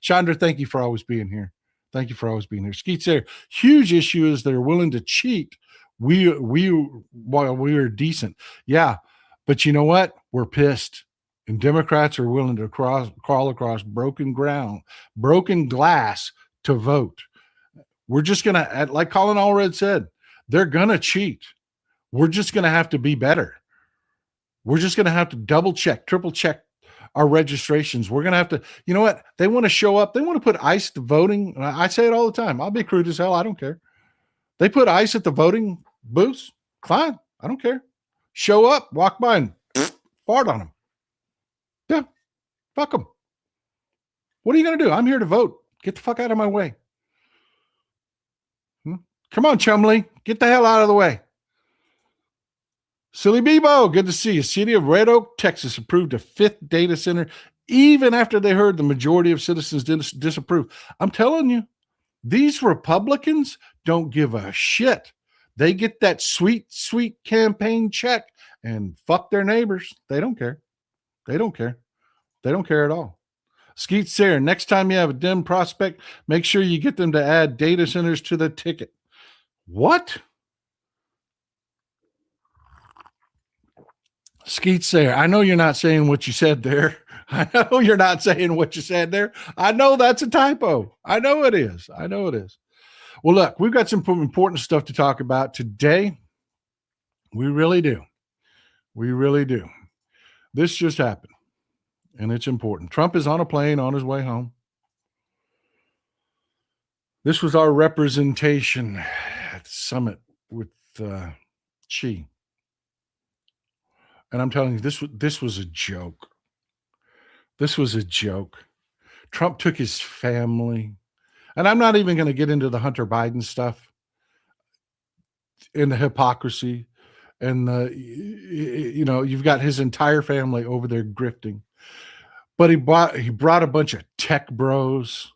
Chandra, thank you for always being here. Thank you for always being here. Skeet Sayer, huge issue is they're willing to cheat. While we are decent. Yeah. But you know what? We're pissed. And Democrats are willing to crawl across broken ground, broken glass to vote. We're just going to, like Colin Allred said, they're going to cheat. We're just going to have to be better. We're just going to have to double check, triple check our registrations. We're going to have to, you know what? They want to show up. They want to put ICE to voting. I say it all the time. I'll be crude as hell. I don't care. They put ICE at the voting booths. Fine. I don't care. Show up, walk by and fart on them. Yeah. Fuck them. What are you going to do? I'm here to vote. Get the fuck out of my way. Come on, Chumley. Get the hell out of the way. Silly Bebo, good to see you. City of Red Oak, Texas approved a 5th data center even after they heard the majority of citizens disapprove. I'm telling you, these Republicans don't give a shit. They get that sweet, sweet campaign check and fuck their neighbors. They don't care. They don't care. They don't care at all. Skeet Sayer, next time you have a Dem prospect, make sure you get them to add data centers to the ticket. What? Skeet Sayer, I know you're not saying what you said there. I know you're not saying what you said there. I know that's a typo. I know it is. Well, look, we've got some important stuff to talk about today. We really do. This just happened, and it's important. Trump is on a plane on his way home. This was our representation at the summit with Xi. And I'm telling you, this was a joke. This was a joke. Trump took his family. And I'm not even going to get into the Hunter Biden stuff and the hypocrisy. And, you've got his entire family over there grifting. But he brought a bunch of tech bros.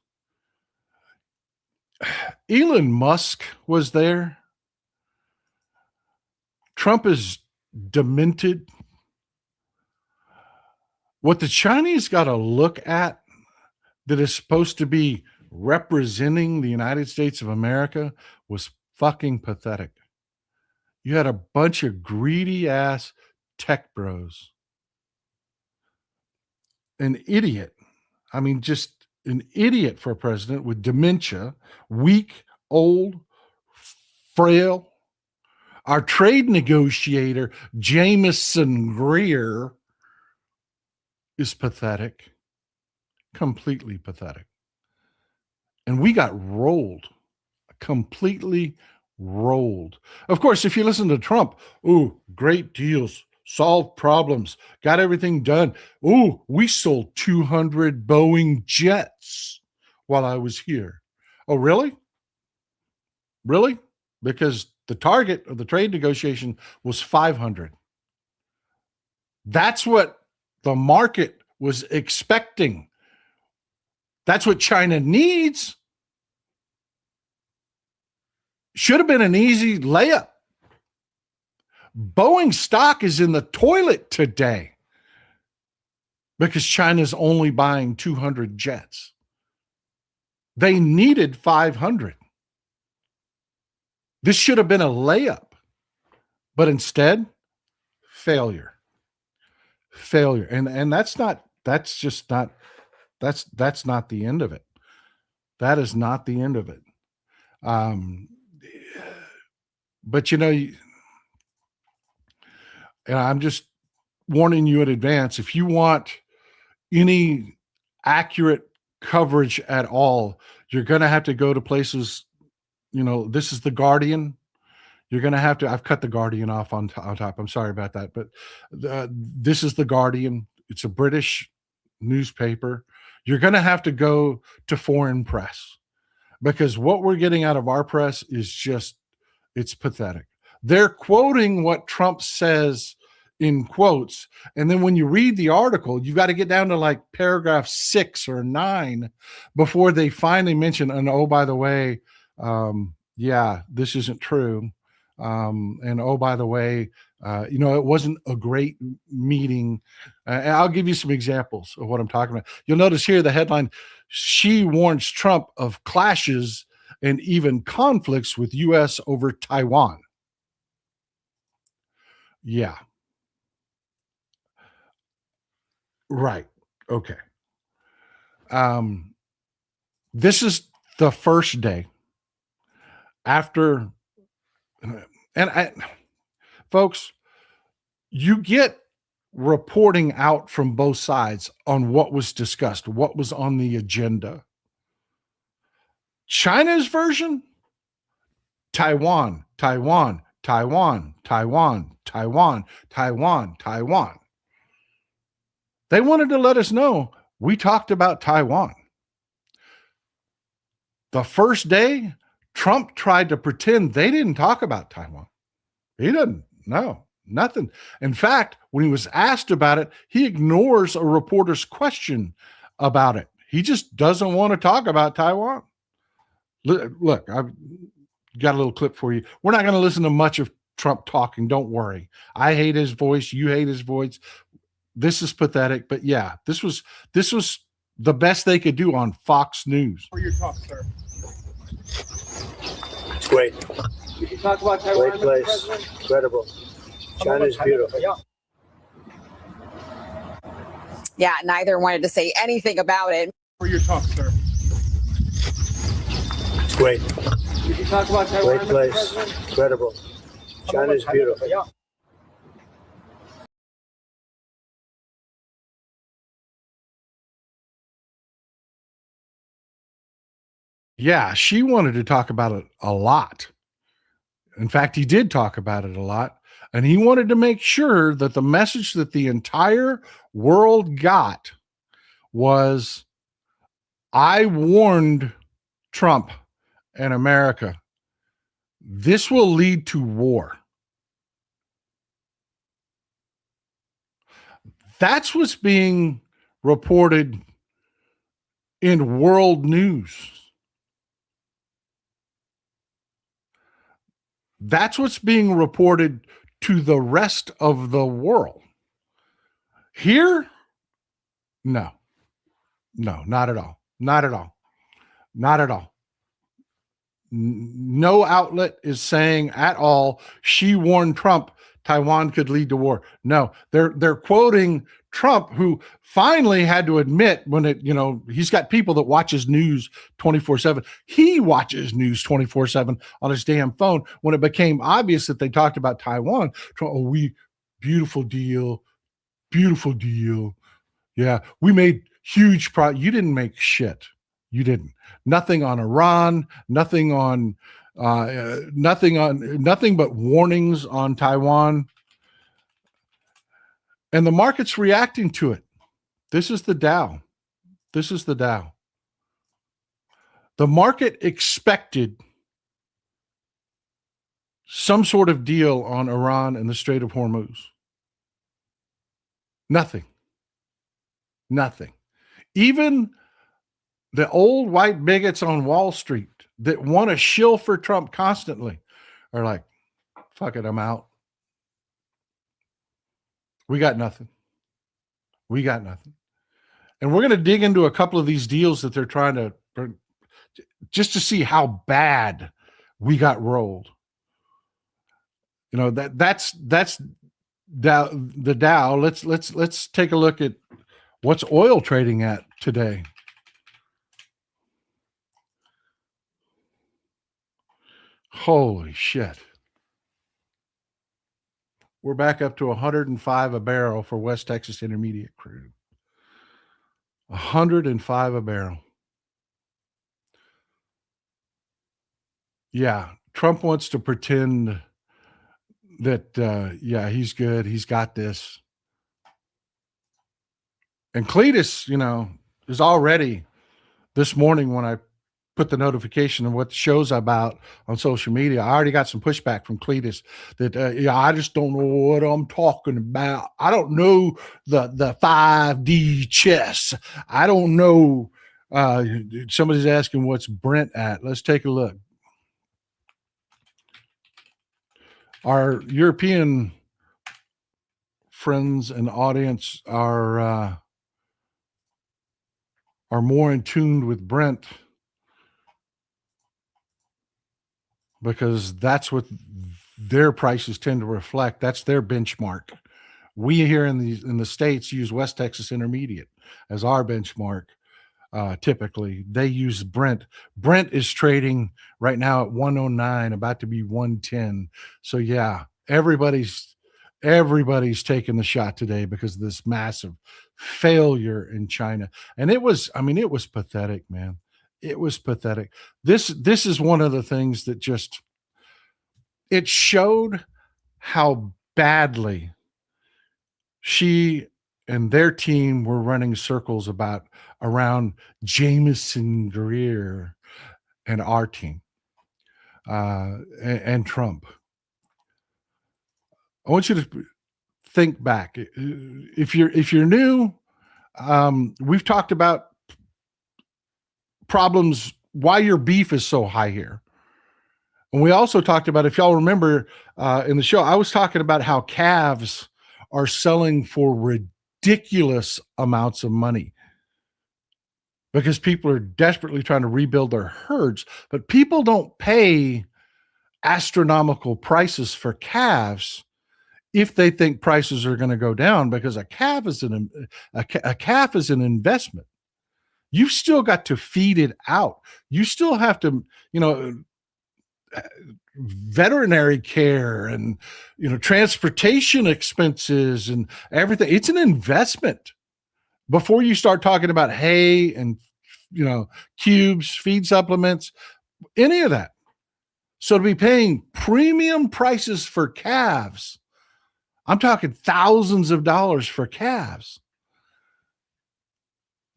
Elon Musk was there. Trump is demented. What the Chinese got to look at that is supposed to be representing the United States of America was fucking pathetic. You had a bunch of greedy ass tech bros. An idiot. I mean, just an idiot for a president with dementia, weak, old, frail. Our trade negotiator, Jameson Greer, is pathetic. Completely pathetic. And we got rolled. Completely rolled. Of course, if you listen to Trump, ooh, great deals, solved problems, got everything done. Ooh, we sold 200 Boeing jets while I was here. Oh, really? Really? Because the target of the trade negotiation was 500. That's what the market was expecting. That's what China needs. Should have been an easy layup. Boeing stock is in the toilet today because China's only buying 200 jets. They needed 500. This should have been a layup, but instead, failure. And that's not the end of it. That is not the end of it. But and I'm just warning you in advance, if you want any accurate coverage at all, you're going to have to go to places, this is the Guardian. You're going to have to, I've cut the Guardian off on top. I'm sorry about that, but this is the Guardian. It's a British newspaper. You're going to have to go to foreign press because what we're getting out of our press is just, it's pathetic. They're quoting what Trump says in quotes. And then when you read the article, you've got to get down to like paragraph 6 or 9 before they finally mention, and oh, by the way, this isn't true. And oh, by the way, it wasn't a great meeting. And I'll give you some examples of what I'm talking about. You'll notice here the headline, she warns Trump of clashes and even conflicts with U.S. over Taiwan. Yeah. Right. Okay. This is the first day after, folks, you get reporting out from both sides on what was discussed, what was on the agenda. China's version, Taiwan, Taiwan, Taiwan, Taiwan, Taiwan, Taiwan, Taiwan. They wanted to let us know we talked about Taiwan. The first day, Trump tried to pretend they didn't talk about Taiwan. He didn't. No, nothing. In fact, when he was asked about it, he ignores a reporter's question about it. He just doesn't want to talk about Taiwan. Look, I've got a little clip for you. We're not going to listen to much of Trump talking. Don't worry. I hate his voice. You hate his voice. This is pathetic. But yeah, this was the best they could do on Fox News. For your talk, sir. It's great. Did you talk about Taiwan? Great place. Incredible. China's beautiful. Yeah, neither wanted to say anything about it. For your talk, sir. It's great. Did you talk about Taiwan? Great place. Incredible. China's beautiful. Yeah, she wanted to talk about it a lot. In fact, he did talk about it a lot. And he wanted to make sure that the message that the entire world got was, I warned Trump and America, this will lead to war. That's what's being reported in world news. That's what's being reported to the rest of the world. Here, no, not at all. Not at all. Not at all. No outlet is saying at all, she warned Trump Taiwan could lead to war. No, they're quoting Trump, who finally had to admit when he's got people that watches news 24/7. He watches news 24/7 on his damn phone. When it became obvious that they talked about Taiwan, Trump, beautiful deal. Yeah, we made huge you didn't make shit. You didn't. Nothing on Iran, nothing but warnings on Taiwan. And the market's reacting to it. This is the Dow. The market expected some sort of deal on Iran and the Strait of Hormuz. Nothing. Even the old white bigots on Wall Street that want to shill for Trump constantly are like, fuck it, I'm out. We got nothing. And we're going to dig into a couple of these deals that they're trying to, just to see how bad we got rolled. That's Dow, the Dow. Let's take a look at what's oil trading at today. Holy shit. We're back up to 105 a barrel for West Texas Intermediate crude. 105 a barrel. Yeah, Trump wants to pretend that, he's good. He's got this. And Cletus, is already this morning when I put the notification of what the show's about on social media, I already got some pushback from Cletus that, I just don't know what I'm talking about. I don't know the 5D chess. I don't know. Somebody's asking what's Brent at. Let's take a look. our European friends and audience are more in tune with Brent because that's what their prices tend to reflect. That's their benchmark. We here in the States use West Texas Intermediate as our benchmark. Typically, they use Brent. Brent is trading right now at 109, about to be 110. So yeah, everybody's taking the shot today because of this massive failure in China. And it was pathetic, man. It was pathetic. This is one of the things that just it showed how badly she and their team were running circles around Jameson Greer and our team and Trump. I want you to think back. If you're new, we've talked about problems, why your beef is so high here. And we also talked about, if y'all remember in the show, I was talking about how calves are selling for ridiculous amounts of money because people are desperately trying to rebuild their herds, but people don't pay astronomical prices for calves if they think prices are going to go down, because a calf is an investment. You've still got to feed it out. You still have to, veterinary care and transportation expenses and everything. It's an investment before you start talking about hay and cubes, feed supplements, any of that. So to be paying premium prices for calves, I'm talking thousands of dollars for calves,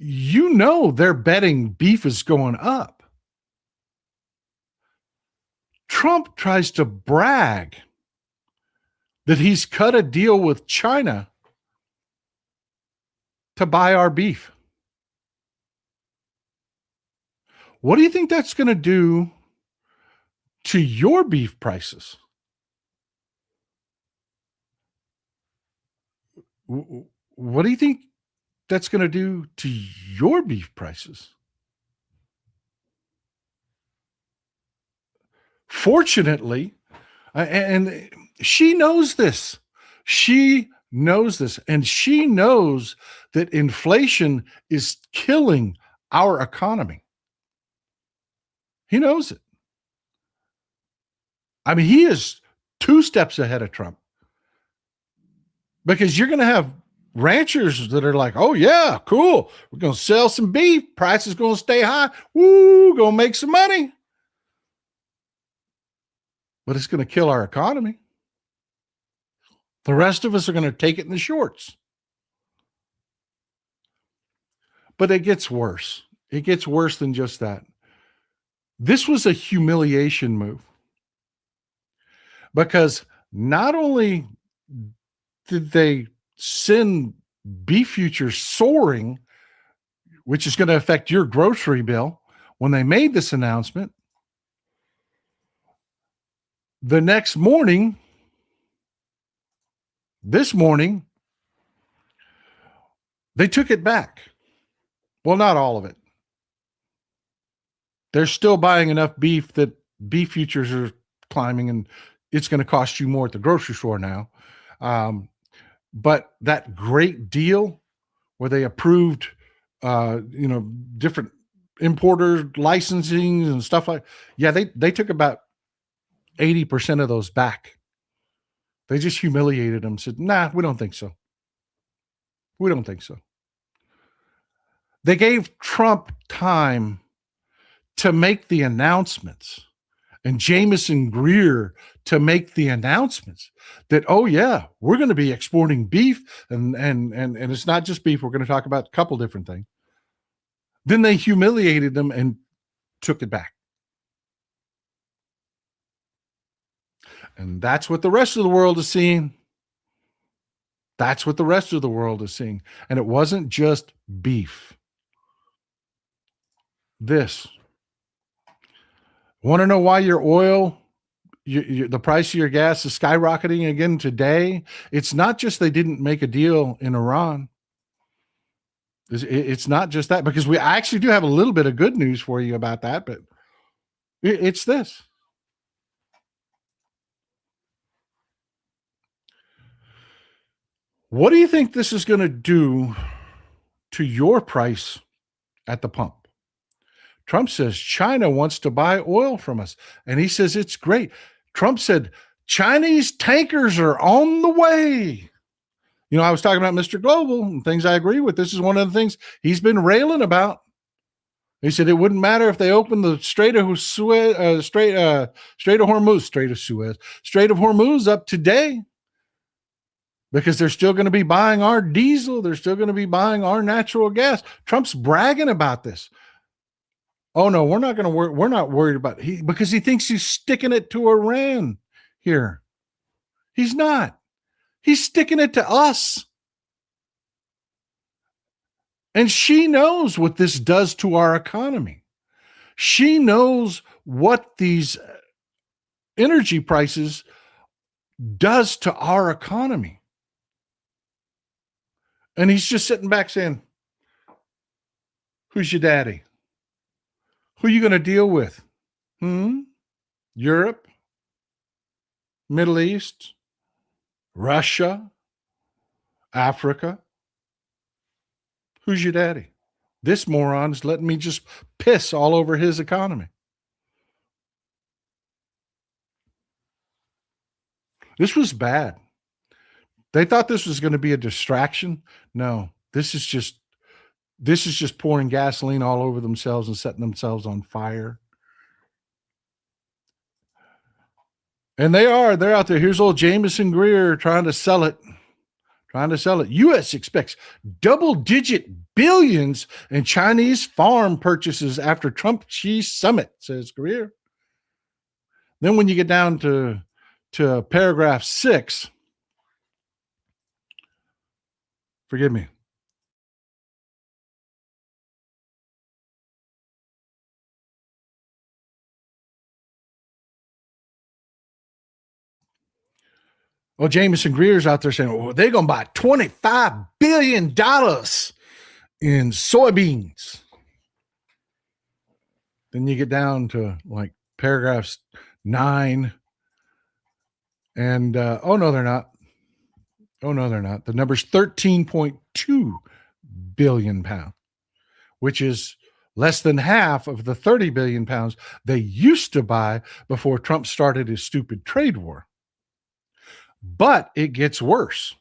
they're betting beef is going up. Trump tries to brag that he's cut a deal with China to buy our beef. What do you think that's going to do to your beef prices? What do you think that's going to do to your beef prices? Fortunately, and she knows this. She knows this, and she knows that inflation is killing our economy. He knows it. I mean, he is 2 steps ahead of Trump, because you're going to have ranchers that are like, oh yeah, cool, we're going to sell some beef, price is going to stay high, woo, going to make some money. But it's going to kill our economy. The rest of us are going to take it in the shorts. But it gets worse. It gets worse than just that. This was a humiliation move, because not only did they send beef futures soaring, which is going to affect your grocery bill, when they made this announcement, the next morning, this morning, they took it back. Well, not all of it. They're still buying enough beef that beef futures are climbing, and it's going to cost you more at the grocery store now. But that great deal where they approved, different importer licensing and stuff they took about 80% of those back. They just humiliated them, said, nah, we don't think so. We don't think so. They gave Trump time to make the announcements, and Jameson Greer to make the announcements that, oh yeah, we're going to be exporting beef, and it's not just beef. We're going to talk about a couple different things. Then they humiliated them and took it back. And that's what the rest of the world is seeing. That's what the rest of the world is seeing. And it wasn't just beef. This. Want to know why your oil the price of your gas is skyrocketing again today. It's not just they didn't make a deal in Iran. It's not just that, because I actually do have a little bit of good news for you about that, but it's this. What do you think this is going to do to your price at the pump? Trump says China wants to buy oil from us, and he says it's great. Trump said Chinese tankers are on the way. You know, I was talking about Mr. Global and things I agree with. This is one of the things he's been railing about. He said it wouldn't matter if they opened the Strait of Hormuz up today, because they're still going to be buying our diesel. They're still going to be buying our natural gas. Trump's bragging about this. Oh no, we're not going to worry. We're not worried about it because he thinks he's sticking it to Iran here. He's not. He's sticking it to us. And she knows what this does to our economy. She knows what these energy prices does to our economy. And he's just sitting back saying, who's your daddy? Who are you going to deal with? Europe? Middle East? Russia? Africa? Who's your daddy? This moron is letting me just piss all over his economy. This was bad. They thought this was going to be a distraction. No, this is just pouring gasoline all over themselves and setting themselves on fire. And they're out there. Here's old Jameson Greer trying to sell it. U.S. expects double-digit billions in Chinese farm purchases after Trump-Xi summit, says Greer. Then when you get down to paragraph 6, forgive me. Well, Jameson Greer's out there saying, well, they're going to buy $25 billion in soybeans. Then you get down to like paragraphs 9. And, oh, no, they're not. The number's 13.2 billion pounds, which is less than half of the 30 billion pounds they used to buy before Trump started his stupid trade war. But it gets worse.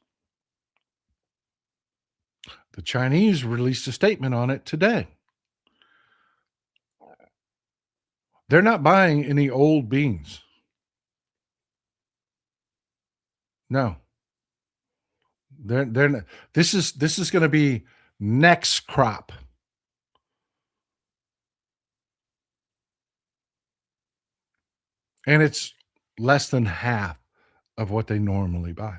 The Chinese released a statement on it today. They're not buying any old beans. No. They're not. This is going to be next crop. And it's less than half of what they normally buy.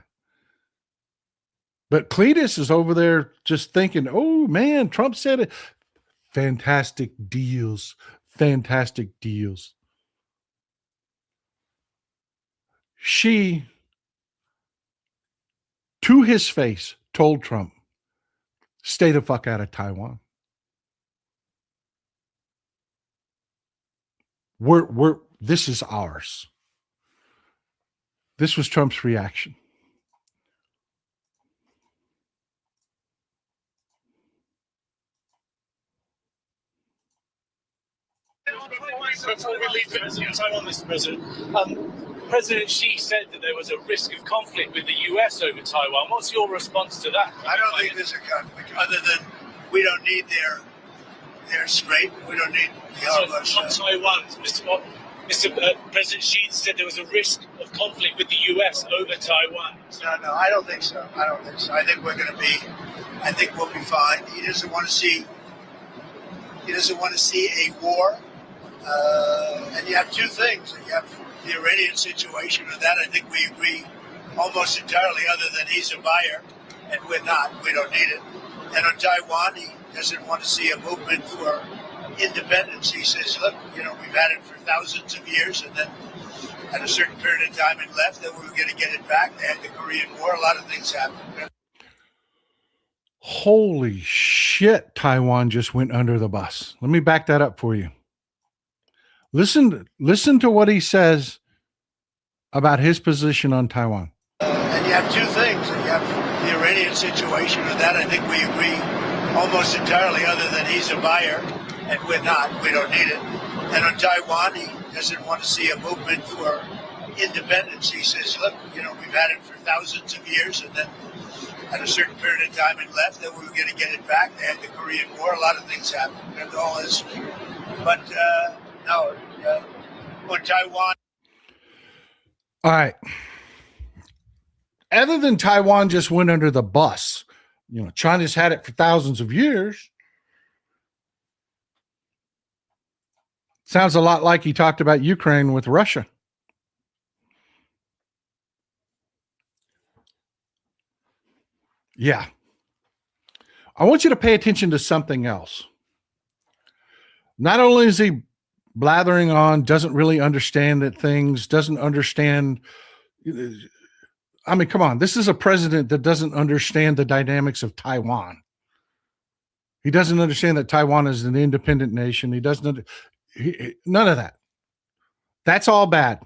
But Cletus is over there just thinking, oh man, Trump said it. Fantastic deals. She, to his face, told Trump, stay the fuck out of Taiwan. This is ours. This was Trump's reaction. Before we leave Taiwan, Mr. President, President Xi said that there was a risk of conflict with the US over Taiwan. What's your response to that? I don't think there's a conflict, other than we don't need their strait. We don't need the on Taiwan, Mr. President Xi said there was a risk of conflict with the US over Taiwan. No, I don't think so. I think we'll be fine. He doesn't want to see a war. And you have two things. You have the Iranian situation, and that I think we agree almost entirely, other than he's a buyer and we're not. We don't need it. And on Taiwan, he doesn't want to see a movement for independence. He says, look, we've had it for thousands of years, and then at a certain period of time and left, that we were going to get it back. They had the Korean War. A lot of things happened. Holy shit, Taiwan just went under the bus. Let me back that up for you. Listen to what he says about his position on Taiwan. And you have two things. You have the Iranian situation, and that I think we agree almost entirely, other than he's a buyer and we're not. We don't need it. And on Taiwan, he doesn't want to see a movement for independence. He says, look, we've had it for thousands of years, and then at a certain period of time it left, that we were going to get it back. They had the Korean War. A lot of things happened. And all history. But no, on Taiwan. All right. Other than Taiwan just went under the bus, China's had it for thousands of years. Sounds a lot like he talked about Ukraine with Russia. Yeah. I want you to pay attention to something else. Not only is he blathering on, doesn't really understand doesn't understand. I mean, come on. This is a president that doesn't understand the dynamics of Taiwan. He doesn't understand that Taiwan is an independent nation. He doesn't. None of that. That's all bad.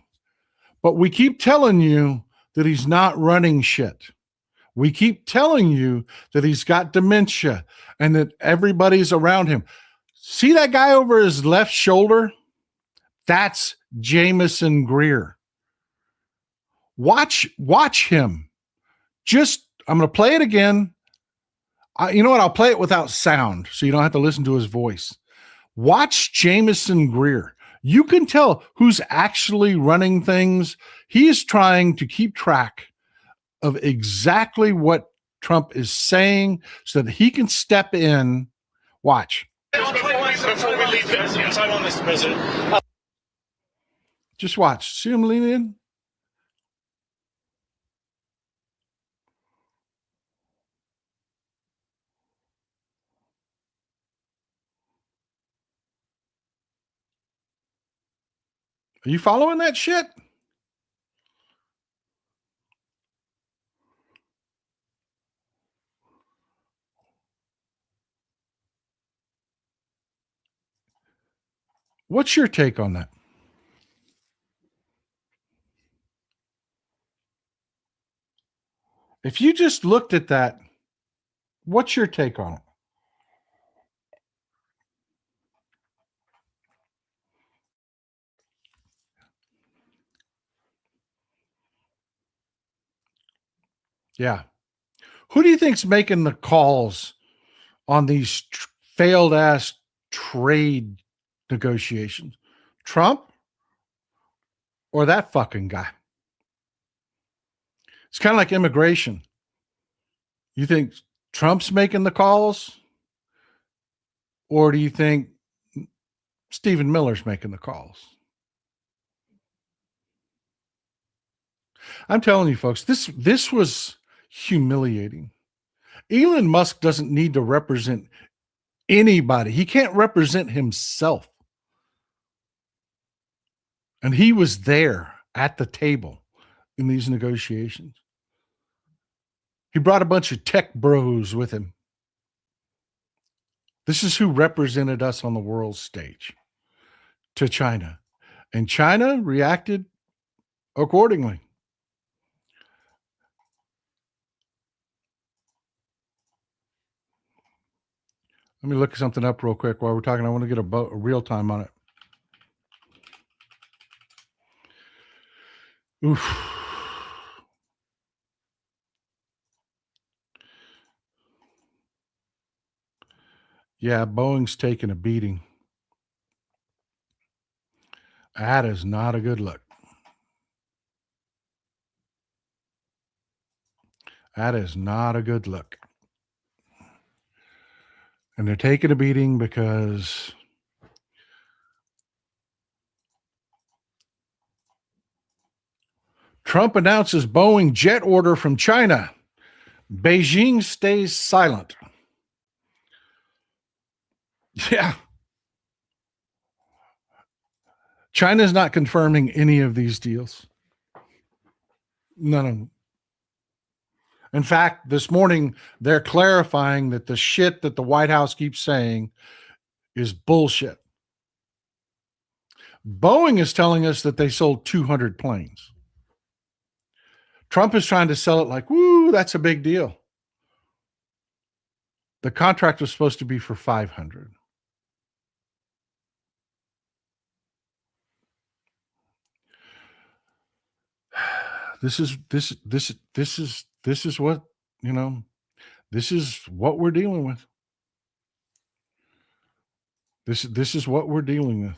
But we keep telling you that he's not running shit. We keep telling you that he's got dementia and that everybody's around him. See that guy over his left shoulder? That's Jameson Greer. Watch him. I'm going to play it again. You know what? I'll play it without sound so you don't have to listen to his voice. Watch Jameson Greer. You can tell who's actually running things. He's trying to keep track of exactly what Trump is saying so that he can step in. Watch. Before we leave Taiwan, Mr. President. Just watch. See him lean in? Are you following that shit? What's your take on that? If you just looked at that, what's your take on it? Yeah. Who do you think's making the calls on these failed ass trade negotiations? Trump or that fucking guy? It's kind of like immigration. You think Trump's making the calls? Or do you think Stephen Miller's making the calls? I'm telling you, folks, this was humiliating. Elon Musk doesn't need to represent anybody. He can't represent himself. And he was there at the table in these negotiations. He brought a bunch of tech bros with him. This is who represented us on the world stage to China. And China reacted accordingly. Let me look something up real quick while we're talking. I want to get a real time on it. Oof. Yeah, Boeing's taking a beating. That is not a good look. That is not a good look. And they're taking a beating because Trump announces Boeing jet order from China. Beijing stays silent. Yeah. China's not confirming any of these deals. None of them. In fact, this morning, they're clarifying that the shit that the White House keeps saying is bullshit. Boeing is telling us that they sold 200 planes. Trump is trying to sell it like, woo, that's a big deal. The contract was supposed to be for 500. This is what, you know, this is what we're dealing with. This is what we're dealing with.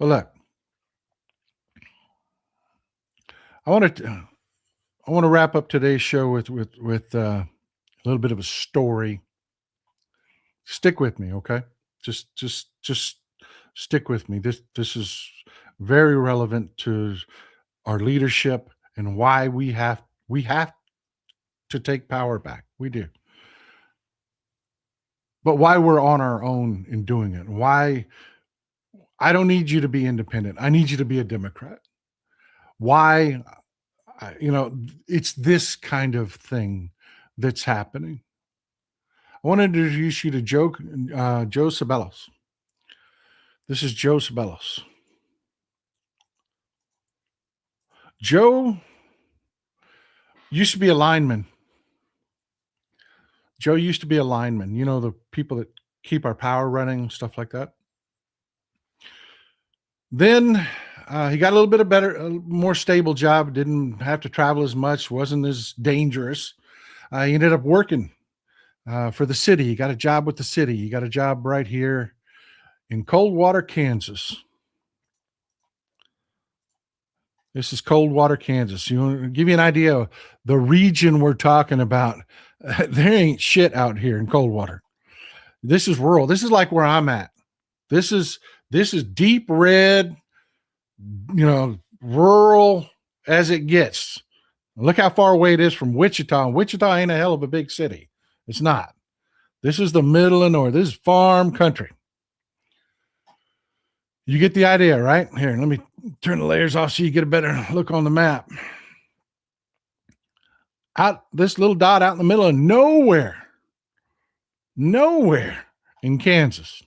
Well, look, I want to wrap up today's show with a little bit of a story. Stick with me, okay? Just stick with me. This is very relevant to our leadership and why we have to take power back. We do. But why we're on our own in doing it. Why I don't need you to be independent. I need you to be a Democrat. Why, it's this kind of thing that's happening. I want to introduce you to Joe Ceballos. This is Joe Ceballos. Joe used to be a lineman. Joe used to be a lineman. You know, the people that keep our power running, stuff like that. Then he got a little bit of more stable job. Didn't have to travel as much. Wasn't as dangerous. He ended up working for the city. He got a job with the city. He got a job right here in Coldwater, Kansas. This is Coldwater, Kansas. You want to give you an idea of the region we're talking about. There ain't shit out here in Coldwater. This is rural. This is like where I'm at. This is deep red, rural as it gets. Look how far away it is from Wichita. And Wichita ain't a hell of a big city. It's not. This is the middle and north. This is farm country. You get the idea, right? Here, let me turn the layers off so you get a better look on the map. Out this little dot out in the middle of nowhere in Kansas.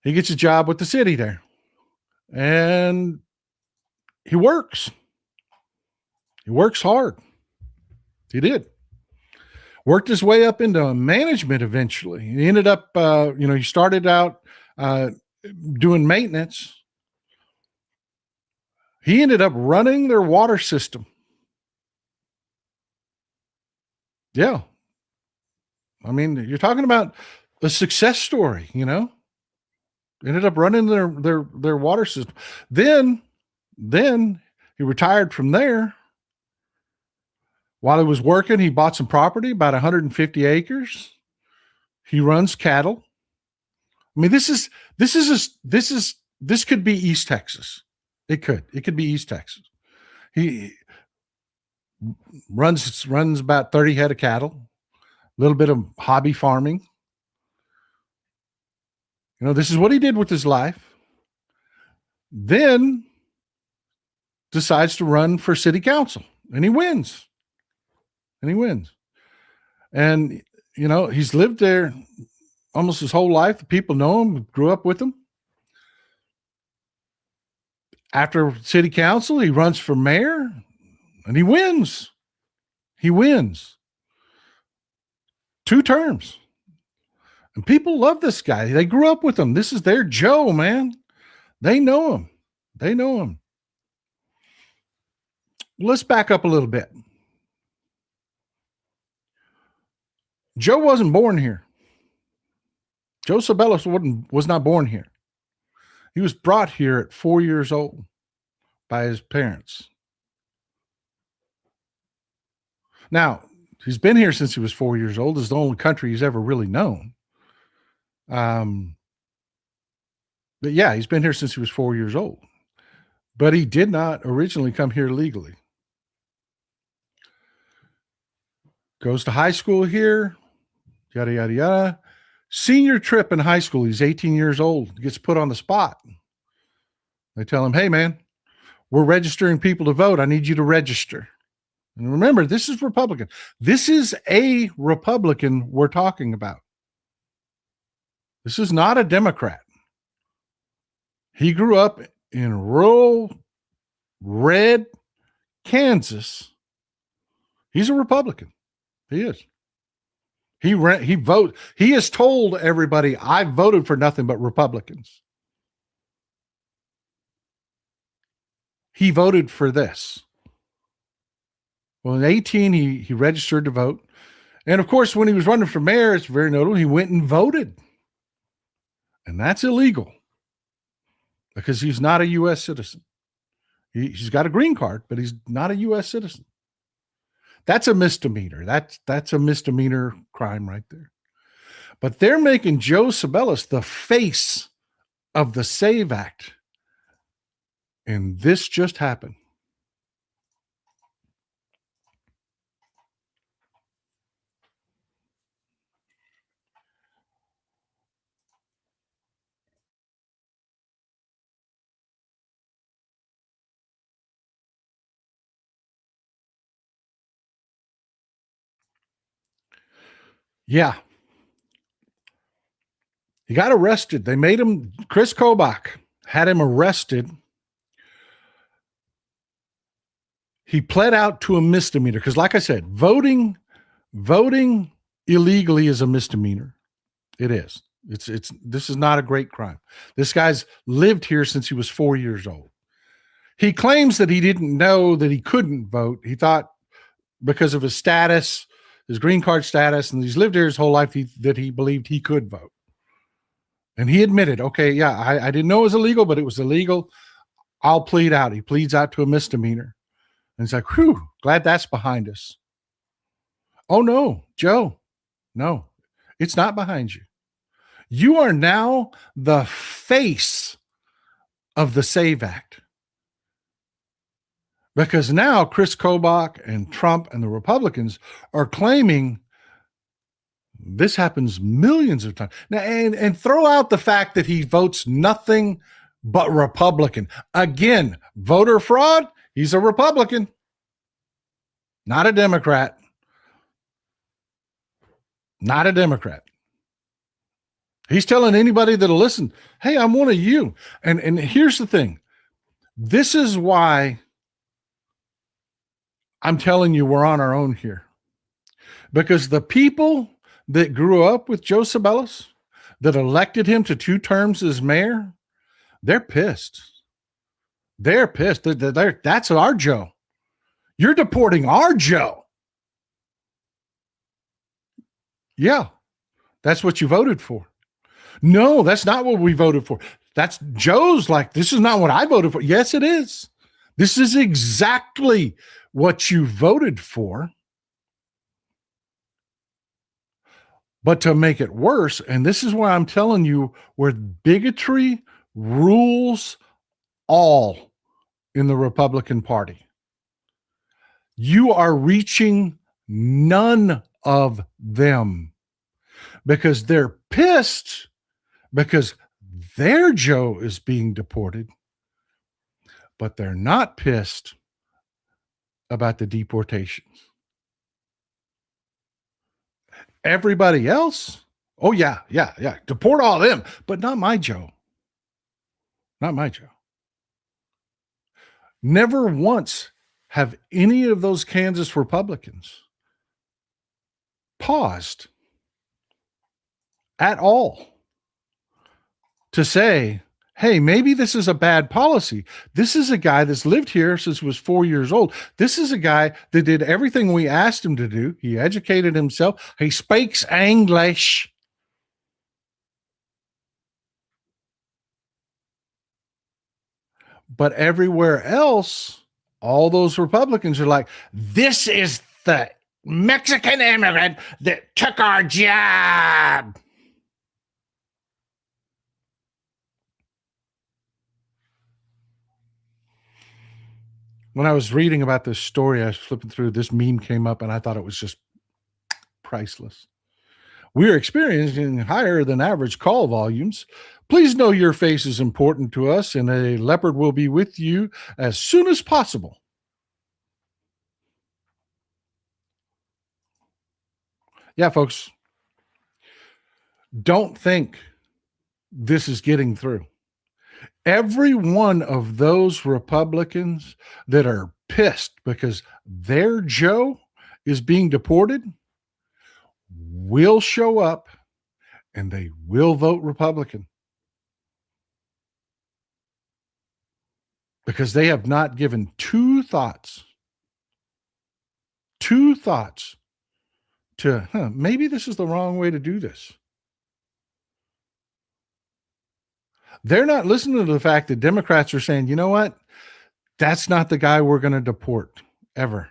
He gets a job with the city there. And he works. He works hard. He did. Worked his way up into management eventually. He ended up, he started out doing maintenance. He ended up running their water system. Yeah. I mean, you're talking about a success story, Ended up running their water system. Then he retired from there. While he was working, he bought some property, about 150 acres. He runs cattle. I mean, this could be East Texas. It could be East Texas. He runs about 30 head of cattle, a little bit of hobby farming. This is what he did with his life. Then decides to run for city council, and he wins. And, he's lived there almost his whole life. The people know him, grew up with him. After city council, he runs for mayor, and he wins. 2 terms. And people love this guy. They grew up with him. This is their Joe, man. They know him. Let's back up a little bit. Joe wasn't born here. Joe Ceballos was not born here. He was brought here at 4 years old by his parents. Now, he's been here since he was 4 years old. It's the only country he's ever really known. But yeah, he's been here since he was 4 years old. But he did not originally come here legally. Goes to high school here, yada, yada, yada. Senior trip in high school. He's 18 years old, gets put on the spot. They tell him, hey, man, we're registering people to vote. I need you to register. And remember, this is Republican. This is a Republican we're talking about. This is not a Democrat. He grew up in rural red Kansas. He's a Republican. He is. He has told everybody, I voted for nothing but Republicans. He voted for this. Well, in 18, he registered to vote. And of course, when he was running for mayor, it's very notable, he went and voted. And that's illegal because he's not a U.S. citizen. He's got a green card, but he's not a U.S. citizen. That's a misdemeanor. That's a misdemeanor crime right there. But they're making Joe Sabellis the face of the SAVE Act. And this just happened. Yeah. He got arrested. They made him, Chris Kobach had him arrested. He pled out to a misdemeanor because, like I said, voting illegally is a misdemeanor. It is. This is not a great crime. This guy's lived here since he was 4 years old. He claims that he didn't know that he couldn't vote. He thought because of his status, his green card status, and he's lived here his whole life, that he believed he could vote. And he admitted, okay, yeah, I didn't know it was illegal, but it was illegal. I'll plead out. He pleads out to a misdemeanor. And it's like, whew, glad that's behind us. Oh, no, Joe, no, it's not behind you. You are now the face of the SAVE Act. Because now Chris Kobach and Trump and the Republicans are claiming this happens millions of times. Now, and throw out the fact that he votes nothing but Republican. Again, voter fraud, he's a Republican, not a Democrat. Not a Democrat. He's telling anybody that'll listen, hey, I'm one of you. And here's the thing. This is why I'm telling you we're on our own here. Because the people that grew up with Joe Sabellis, that elected him to 2 terms as mayor, they're pissed. They're pissed. That's our Joe. You're deporting our Joe. Yeah, that's what you voted for. No, that's not what we voted for. That's Joe's like, this is not what I voted for. Yes, it is. This is exactly what you voted for. But to make it worse, and this is why I'm telling you where bigotry rules all in the Republican Party. You are reaching none of them because they're pissed because their Joe is being deported, but they're not pissed about the deportations. Everybody else, oh yeah, deport all of them, but not my Joe. Not my Joe. Never once have any of those Kansas Republicans paused at all to say, hey, maybe this is a bad policy. This is a guy that's lived here since he was 4 years old. This is a guy that did everything we asked him to do. He educated himself. He speaks English. But everywhere else, all those Republicans are like, this is the Mexican immigrant that took our job. When I was reading about this story, I was flipping through, this meme came up and I thought it was just priceless. We are experiencing higher than average call volumes. Please know your face is important to us, and a leopard will be with you as soon as possible. Yeah, folks, don't think this is getting through. Every one of those Republicans that are pissed because their Joe is being deported will show up and they will vote Republican because they have not given two thoughts to, maybe this is the wrong way to do this. They're not listening to the fact that Democrats are saying, you know what? That's not the guy we're going to deport ever.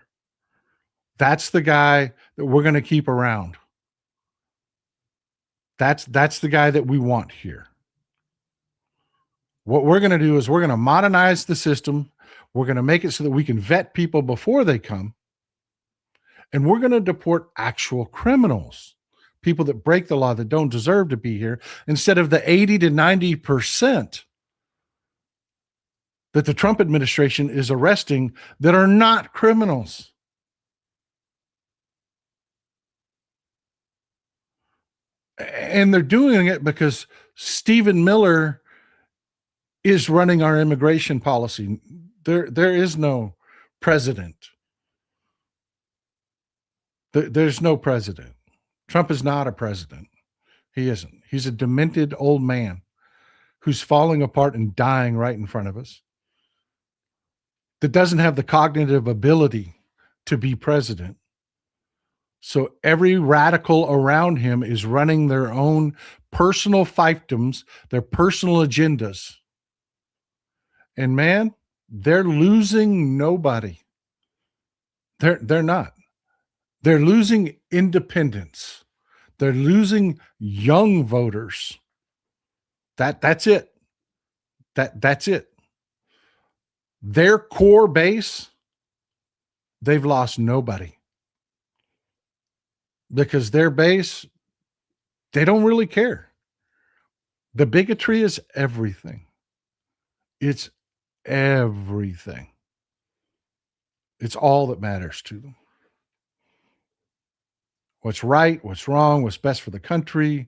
That's the guy that we're going to keep around. That's the guy that we want here. What we're going to do is we're going to modernize the system. We're going to make it so that we can vet people before they come. And we're going to deport actual criminals, people that break the law, that don't deserve to be here, instead of the 80 to 90% that the Trump administration is arresting that are not criminals. And they're doing it because Stephen Miller is running our immigration policy. There is no president. There's no president. Trump is not a president. He isn't. He's a demented old man who's falling apart and dying right in front of us, that doesn't have the cognitive ability to be president. So every radical around him is running their own personal fiefdoms, their personal agendas. And man, they're losing nobody. They're not. They're losing independence. They're losing young voters. That's it. That's it. Their core base, they've lost nobody. Because their base, they don't really care. The bigotry is everything. It's everything. It's all that matters to them. What's right, what's wrong, what's best for the country,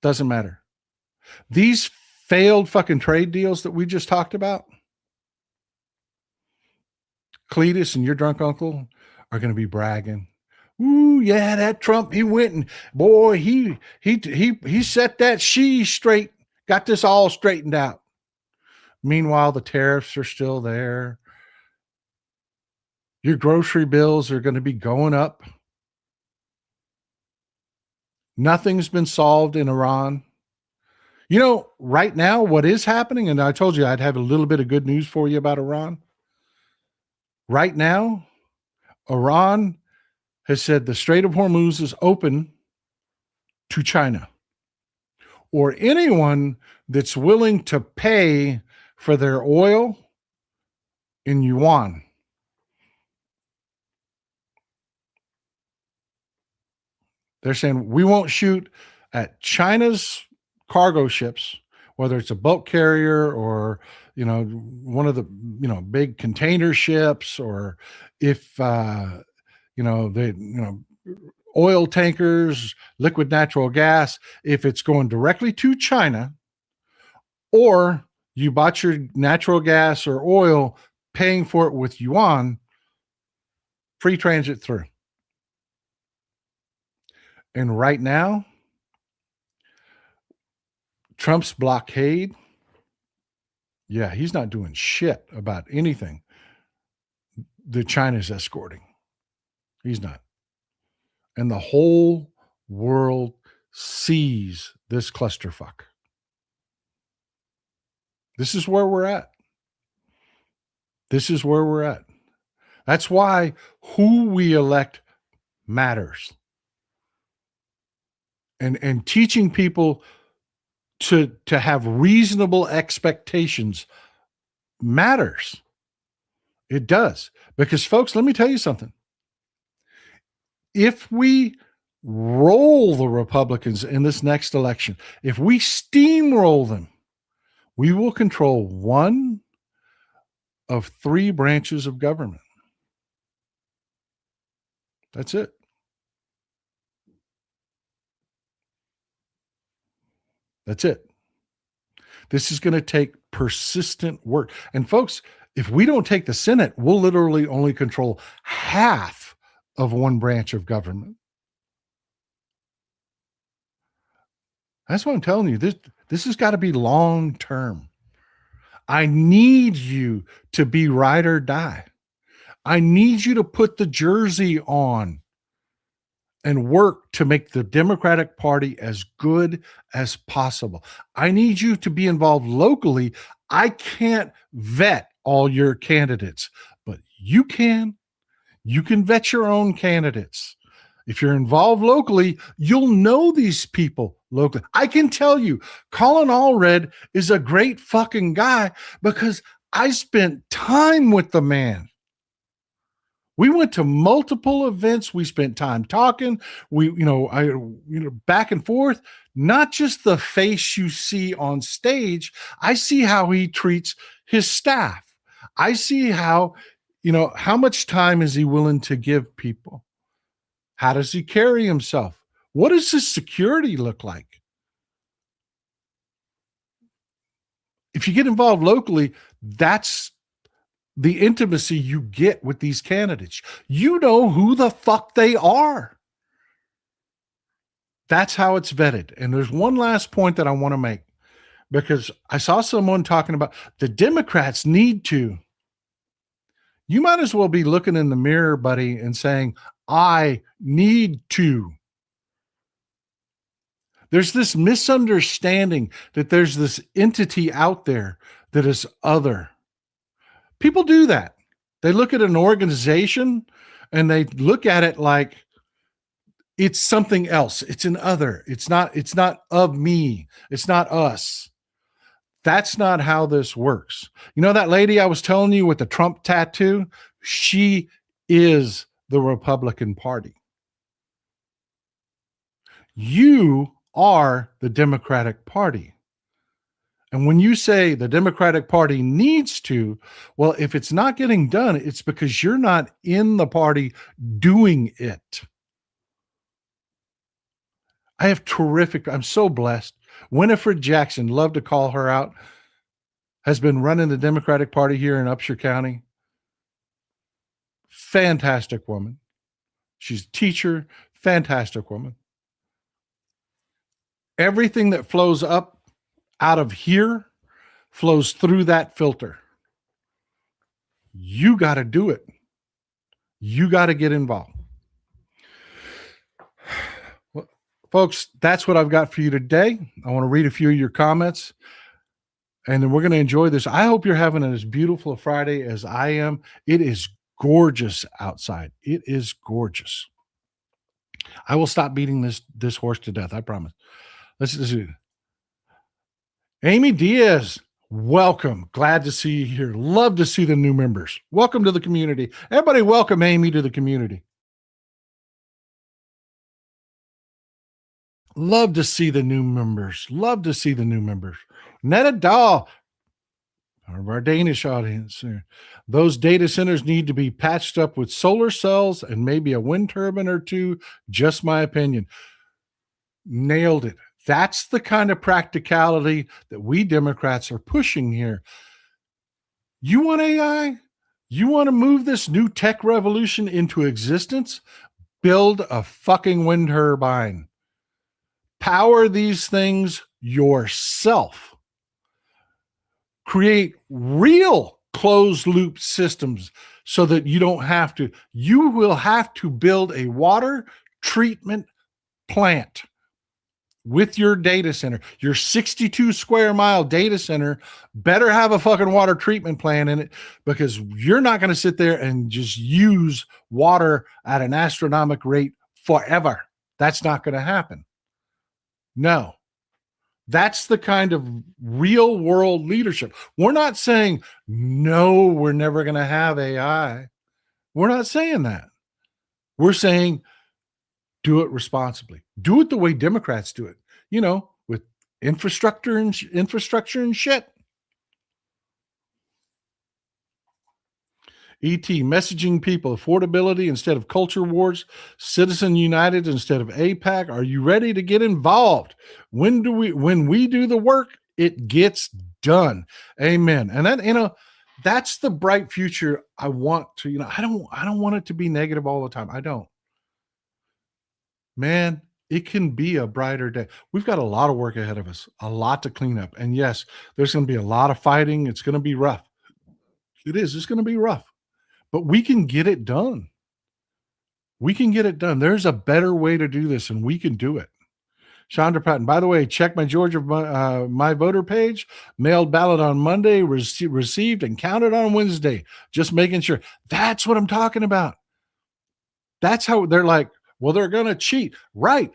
doesn't matter. These failed fucking trade deals that we just talked about, Cletus and your drunk uncle are going to be bragging. Ooh, yeah, that Trump, he went and boy, he set that she straight, got this all straightened out. Meanwhile, the tariffs are still there. Your grocery bills are going to be going up. Nothing's been solved in Iran. You know, right now, what is happening, and I told you I'd have a little bit of good news for you about Iran. Right now, Iran has said the Strait of Hormuz is open to China or anyone that's willing to pay for their oil in yuan. They're saying we won't shoot at China's cargo ships, whether it's a bulk carrier or, you know, one of the, you know, big container ships, or if, oil tankers, liquid natural gas, if it's going directly to China, or you bought your natural gas or oil paying for it with yuan, free transit through. And right now, Trump's blockade, yeah, he's not doing shit about anything that China's escorting. He's not. And the whole world sees this clusterfuck. This is where we're at. This is where we're at. That's why who we elect matters. And teaching people to have reasonable expectations matters. It does. Because, folks, let me tell you something. If we roll the Republicans in this next election, if we steamroll them, we will control one of three branches of government. That's it. That's it. This is going to take persistent work. And folks, if we don't take the Senate, we'll literally only control half of one branch of government. That's what I'm telling you. This has got to be long term. I need you to be ride or die. I need you to put the jersey on and work to make the Democratic Party as good as possible. I need you to be involved locally. I can't vet all your candidates, but you can. You can vet your own candidates. If you're involved locally, you'll know these people locally. I can tell you, Colin Allred is a great fucking guy because I spent time with the man. We went to multiple events. We spent time talking. Back and forth. Not just the face you see on stage. I see how he treats his staff. I see how much time is he willing to give people? How does he carry himself? What does his security look like? If you get involved locally, that's the intimacy you get with these candidates. You know who the fuck they are. That's how it's vetted. And there's one last point that I want to make, because I saw someone talking about the Democrats need to. You might as well be looking in the mirror, buddy, and saying, I need to. There's this misunderstanding that there's this entity out there that is other. People do that. They look at an organization and they look at it like it's something else. It's an other. It's not of me. It's not us. That's not how this works. You know that lady I was telling you with the Trump tattoo? She is the Republican Party. You are the Democratic Party. And when you say the Democratic Party needs to, well, if it's not getting done, it's because you're not in the party doing it. I have I'm so blessed. Winifred Jackson, love to call her out, has been running the Democratic Party here in Upshur County. Fantastic woman. She's a teacher, fantastic woman. Everything that flows up out of here flows through that filter. You got to do it. You got to get involved. Well, folks, that's what I've got for you today. I want to read a few of your comments, and then we're going to enjoy this. I hope you're having as beautiful a Friday as I am. It is gorgeous outside. It is gorgeous. I will stop beating this horse to death. I promise. Let's do it. Amy Diaz, welcome. Glad to see you here. Love to see the new members. Welcome to the community. Everybody welcome Amy to the community. Love to see the new members. Love to see the new members. Netta Dahl, part of our Danish audience here. Those data centers need to be patched up with solar cells and maybe a wind turbine or two. Just my opinion. Nailed it. That's the kind of practicality that we Democrats are pushing here. You want AI? You want to move this new tech revolution into existence? Build a fucking wind turbine. Power these things yourself. Create real closed loop systems so that you don't have to. You will have to build a water treatment plant with your data center. Your 62 square mile data center better have a fucking water treatment plant in it, because you're not going to sit there and just use water at an astronomical rate forever. That's not going to happen. No. That's the kind of real world leadership. We're not saying, no, we're never going to have AI. We're not saying that. We're saying Do it responsibly. Do it the way Democrats do it, with infrastructure and shit. ET, messaging people, affordability instead of culture wars, Citizen United instead of APAC. Are you ready to get involved? When we do the work, it gets done. Amen. And then, that's the bright future I want to, I don't want it to be negative all the time. I don't. Man, it can be a brighter day. We've got a lot of work ahead of us, a lot to clean up. And yes, there's going to be a lot of fighting. It's going to be rough. It is. It's going to be rough. But we can get it done. We can get it done. There's a better way to do this, and we can do it. Chandra Patton, by the way, check my Georgia My Voter page. Mailed ballot on Monday, received and counted on Wednesday. Just making sure. That's what I'm talking about. That's how they're like, well, they're going to cheat. Right.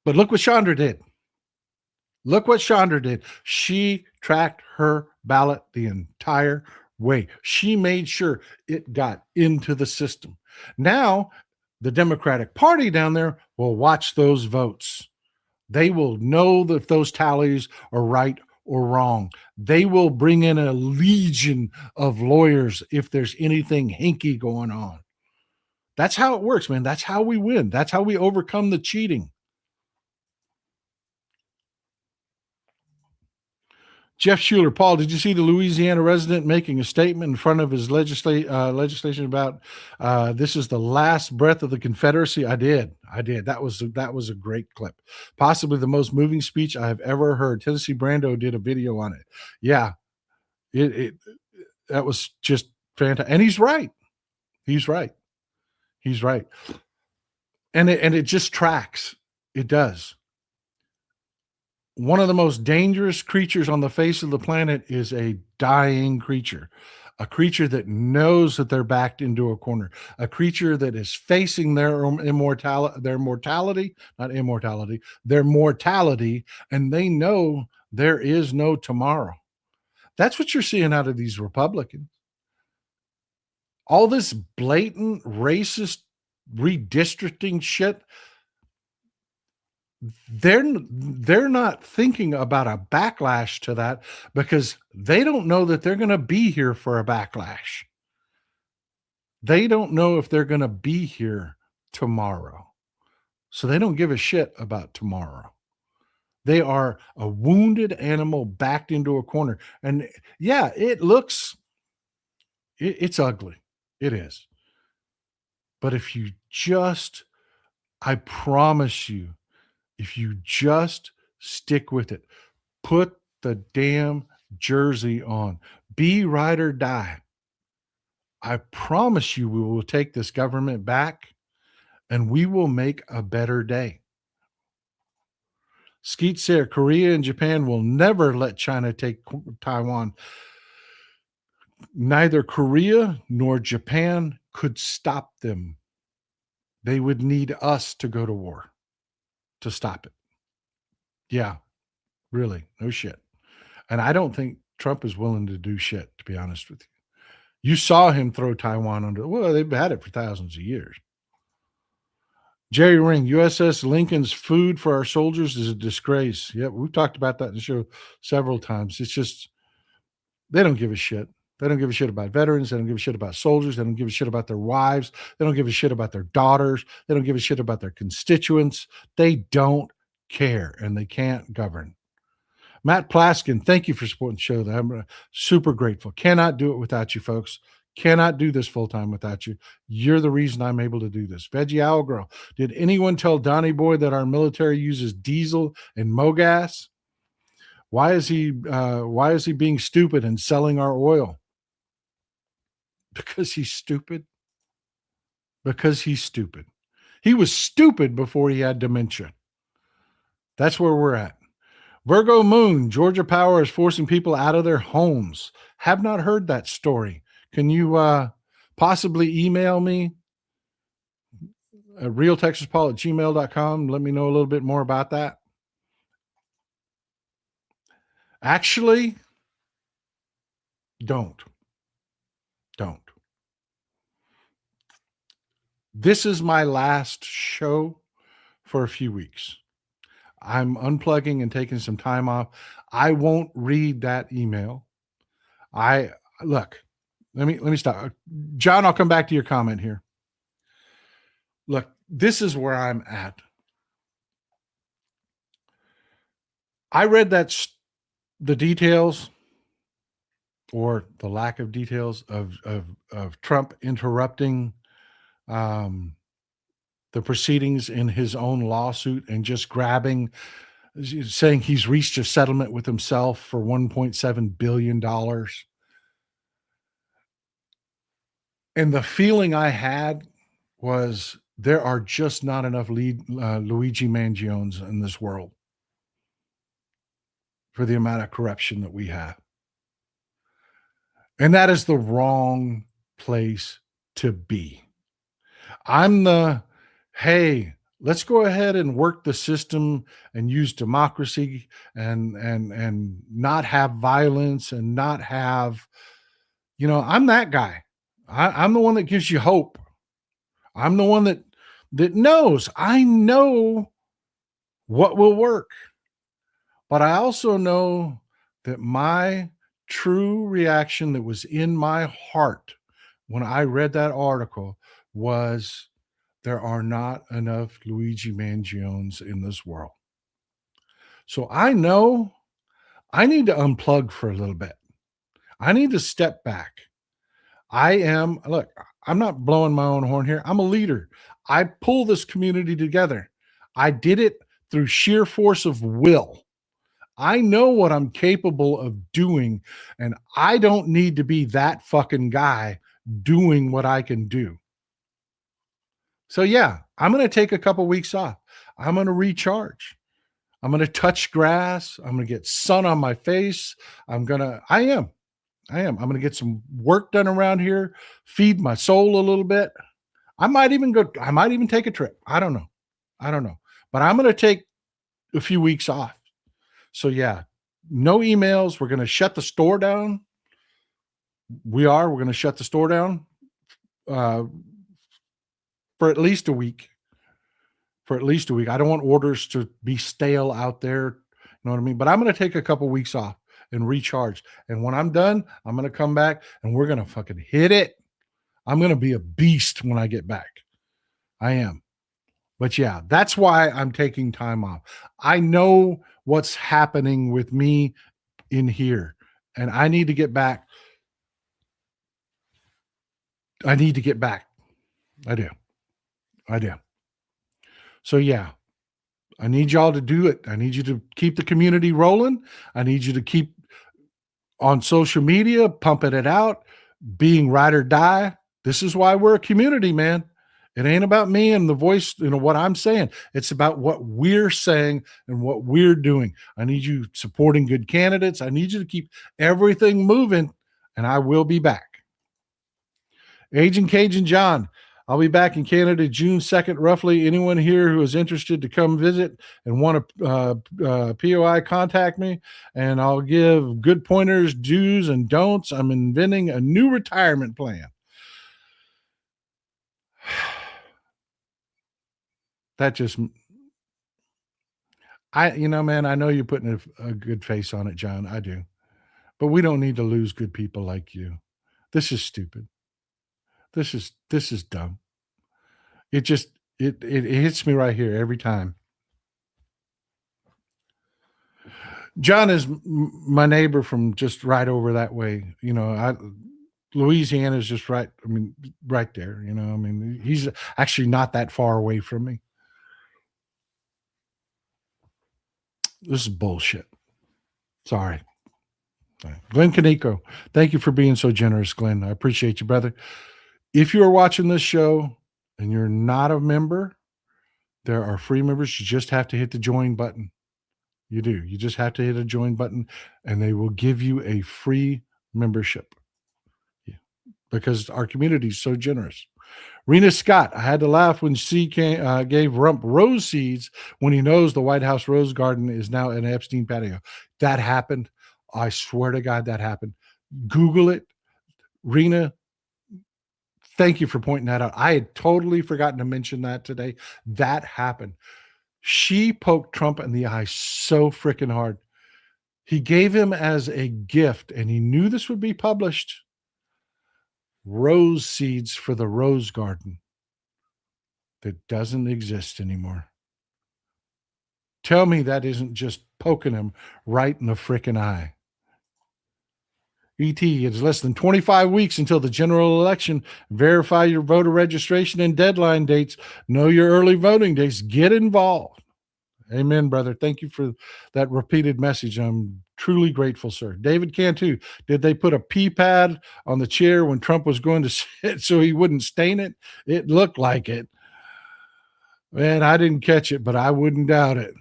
But look what Chandra did. Look what Chandra did. She tracked her ballot the entire way. She made sure it got into the system. Now, the Democratic Party down there will watch those votes. They will know that those tallies are right or wrong. They will bring in a legion of lawyers if there's anything hinky going on. That's how it works, man. That's how we win. That's how we overcome the cheating. Jeff Schuler, Paul, did you see the Louisiana resident making a statement in front of his legislation about this is the last breath of the Confederacy? I did. That was a great clip. Possibly the most moving speech I have ever heard. Tennessee Brando did a video on it. Yeah, that was just fantastic. And he's right. He's right. And it just tracks. It does. One of the most dangerous creatures on the face of the planet is a dying creature, a creature that knows that they're backed into a corner, a creature that is facing their mortality, and they know there is no tomorrow. That's what you're seeing out of these Republicans. All this blatant racist redistricting shit. They're not thinking about a backlash to that because they don't know that they're going to be here for a backlash. They don't know if they're going to be here tomorrow. So they don't give a shit about tomorrow. They are a wounded animal backed into a corner. And yeah, it's ugly. It is. But I promise you, if you just stick with it, put the damn jersey on, be ride or die. I promise you we will take this government back and we will make a better day. Skeet Sayre, Korea and Japan will never let China take Taiwan. Neither Korea nor Japan could stop them. They would need us to go to war to stop it. Yeah, really, no shit. And I don't think Trump is willing to do shit, to be honest with you. You saw him throw Taiwan under, well, they've had it for thousands of years. Jerry Ring, USS Lincoln's food for our soldiers is a disgrace. Yep, we've talked about that in the show several times. It's just, they don't give a shit. They don't give a shit about veterans. They don't give a shit about soldiers. They don't give a shit about their wives. They don't give a shit about their daughters. They don't give a shit about their constituents. They don't care, and they can't govern. Matt Plaskin, thank you for supporting the show. I'm super grateful. Cannot do it without you, folks. Cannot do this full-time without you. You're the reason I'm able to do this. Veggie Owl Girl, did anyone tell Donnie Boy that our military uses diesel and MoGas? Why is he being stupid and selling our oil? Because he's stupid. Because he's stupid. He was stupid before he had dementia. That's where we're at. Virgo Moon, Georgia Power is forcing people out of their homes. Have not heard that story. Can you possibly email me at realtexaspaul@gmail.com? Let me know a little bit more about that. Actually, don't. This is my last show for a few weeks. I'm unplugging and taking some time off. I won't read that email. Look, let me stop. John, I'll come back to your comment here. Look, this is where I'm at. I read the details or the lack of details of Trump interrupting the proceedings in his own lawsuit and just saying he's reached a settlement with himself for $1.7 billion. And the feeling I had was there are just not enough Luigi Mangiones in this world for the amount of corruption that we have. And that is the wrong place to be. Hey, let's go ahead and work the system and use democracy and not have violence and not have, I'm that guy. I'm the one that gives you hope. I'm the one that knows. I know what will work. But I also know that my true reaction that was in my heart when I read that article was there are not enough Luigi Mangiones in this world. So I know I need to unplug for a little bit. I need to step back. Look, I'm not blowing my own horn here. I'm a leader. I pull this community together. I did it through sheer force of will. I know what I'm capable of doing, and I don't need to be that fucking guy doing what I can do. So yeah, I'm going to take a couple weeks off. I'm going to recharge. I'm going to touch grass. I'm going to get sun on my face. I am. I'm going to get some work done around here, feed my soul a little bit. I might even take a trip. I don't know. But I'm going to take a few weeks off. So yeah, no emails. We're going to shut the store down. We're going to shut the store down for at least a week. I don't want orders to be stale out there. You know what I mean? But I'm going to take a couple weeks off and recharge. And when I'm done, I'm going to come back and we're going to fucking hit it. I'm going to be a beast when I get back. I am. But yeah, that's why I'm taking time off. I know what's happening with me in here, and I need to get back. I do. So yeah, I need y'all to do it. I need you to keep the community rolling. I need you to keep on social media, pumping it out, being ride or die. This is why we're a community, man. It ain't about me and the voice, what I'm saying. It's about what we're saying and what we're doing. I need you supporting good candidates. I need you to keep everything moving, and I will be back. Agent Cajun John, I'll be back in Canada June 2nd, roughly. Anyone here who is interested to come visit and want to POI, contact me, and I'll give good pointers, do's, and don'ts. I'm inventing a new retirement plan. That just, man, I know you're putting a good face on it, John. I do. But we don't need to lose good people like you. This is stupid. This is dumb. It hits me right here every time. John is my neighbor from just right over that way. Louisiana is just right. Right there, he's actually not that far away from me. This is bullshit. Sorry. Glenn Kaneko, thank you for being so generous, Glenn. I appreciate you, brother. If you're watching this show and you're not a member, there are free members. You just have to hit the join button. You do. You just have to hit a join button, and they will give you a free membership. Yeah. Because our community is so generous. Rena Scott, I had to laugh when she gave Rump rose seeds when he knows the White House Rose Garden is now an Epstein patio. That happened. I swear to God that happened. Google it. Rena, Thank you for pointing that out. I had totally forgotten to mention that today. That happened. She poked Trump in the eye so freaking hard. He gave him as a gift, and he knew this would be published, rose seeds for the rose garden that doesn't exist anymore. Tell me that isn't just poking him right in the freaking eye. ET, it is less than 25 weeks until the general election. Verify your voter registration and deadline dates. Know your early voting dates. Get involved. Amen, brother. Thank you for that repeated message. I'm truly grateful, sir. David Cantu, did they put a pee pad on the chair when Trump was going to sit so he wouldn't stain it? It looked like it. Man, I didn't catch it, but I wouldn't doubt it.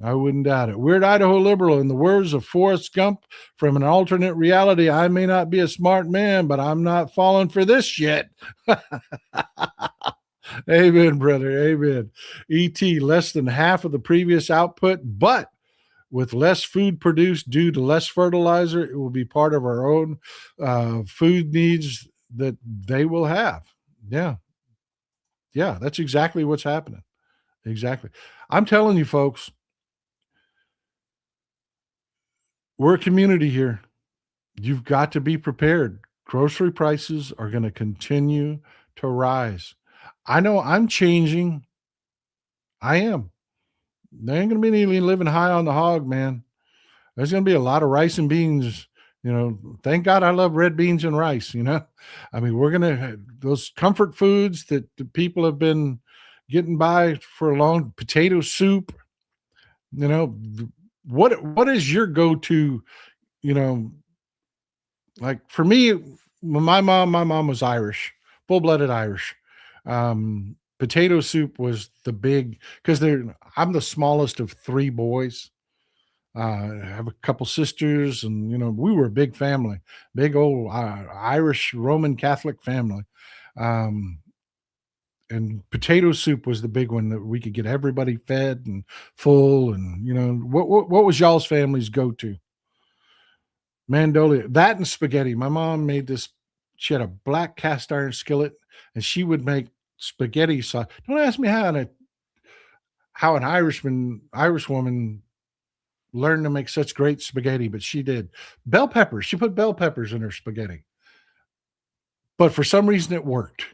I wouldn't doubt it. Weird Idaho liberal, in the words of Forrest Gump from an alternate reality, I may not be a smart man, but I'm not falling for this yet. Amen, brother. Amen. ET, less than half of the previous output, but with less food produced due to less fertilizer, it will be part of our own food needs that they will have. Yeah. Yeah, that's exactly what's happening. Exactly. I'm telling you, folks, we're a community here. You've got to be prepared. Grocery prices are going to continue to rise. I know I'm changing. I am. There ain't going to be any living high on the hog, man. There's going to be a lot of rice and beans. You know, thank God I love red beans and rice, you know. I mean, we're going to, those comfort foods that the people have been getting by for a long, potato soup, you know, what is your go-to, you know, like for me, my mom was Irish, full-blooded Irish. Potato soup was the big, because I'm the smallest of three boys. I have a couple sisters, and you know, we were a big family, big old Irish Roman Catholic family. And potato soup was the big one that we could get everybody fed and full. And you know, what was y'all's family's go-to? Mandolia, that and spaghetti. My mom made this. She had a black cast iron skillet, and she would make spaghetti sauce. Don't ask me how an Irish woman learned to make such great spaghetti, but she did. Bell peppers. She put bell peppers in her spaghetti, but for some reason it worked.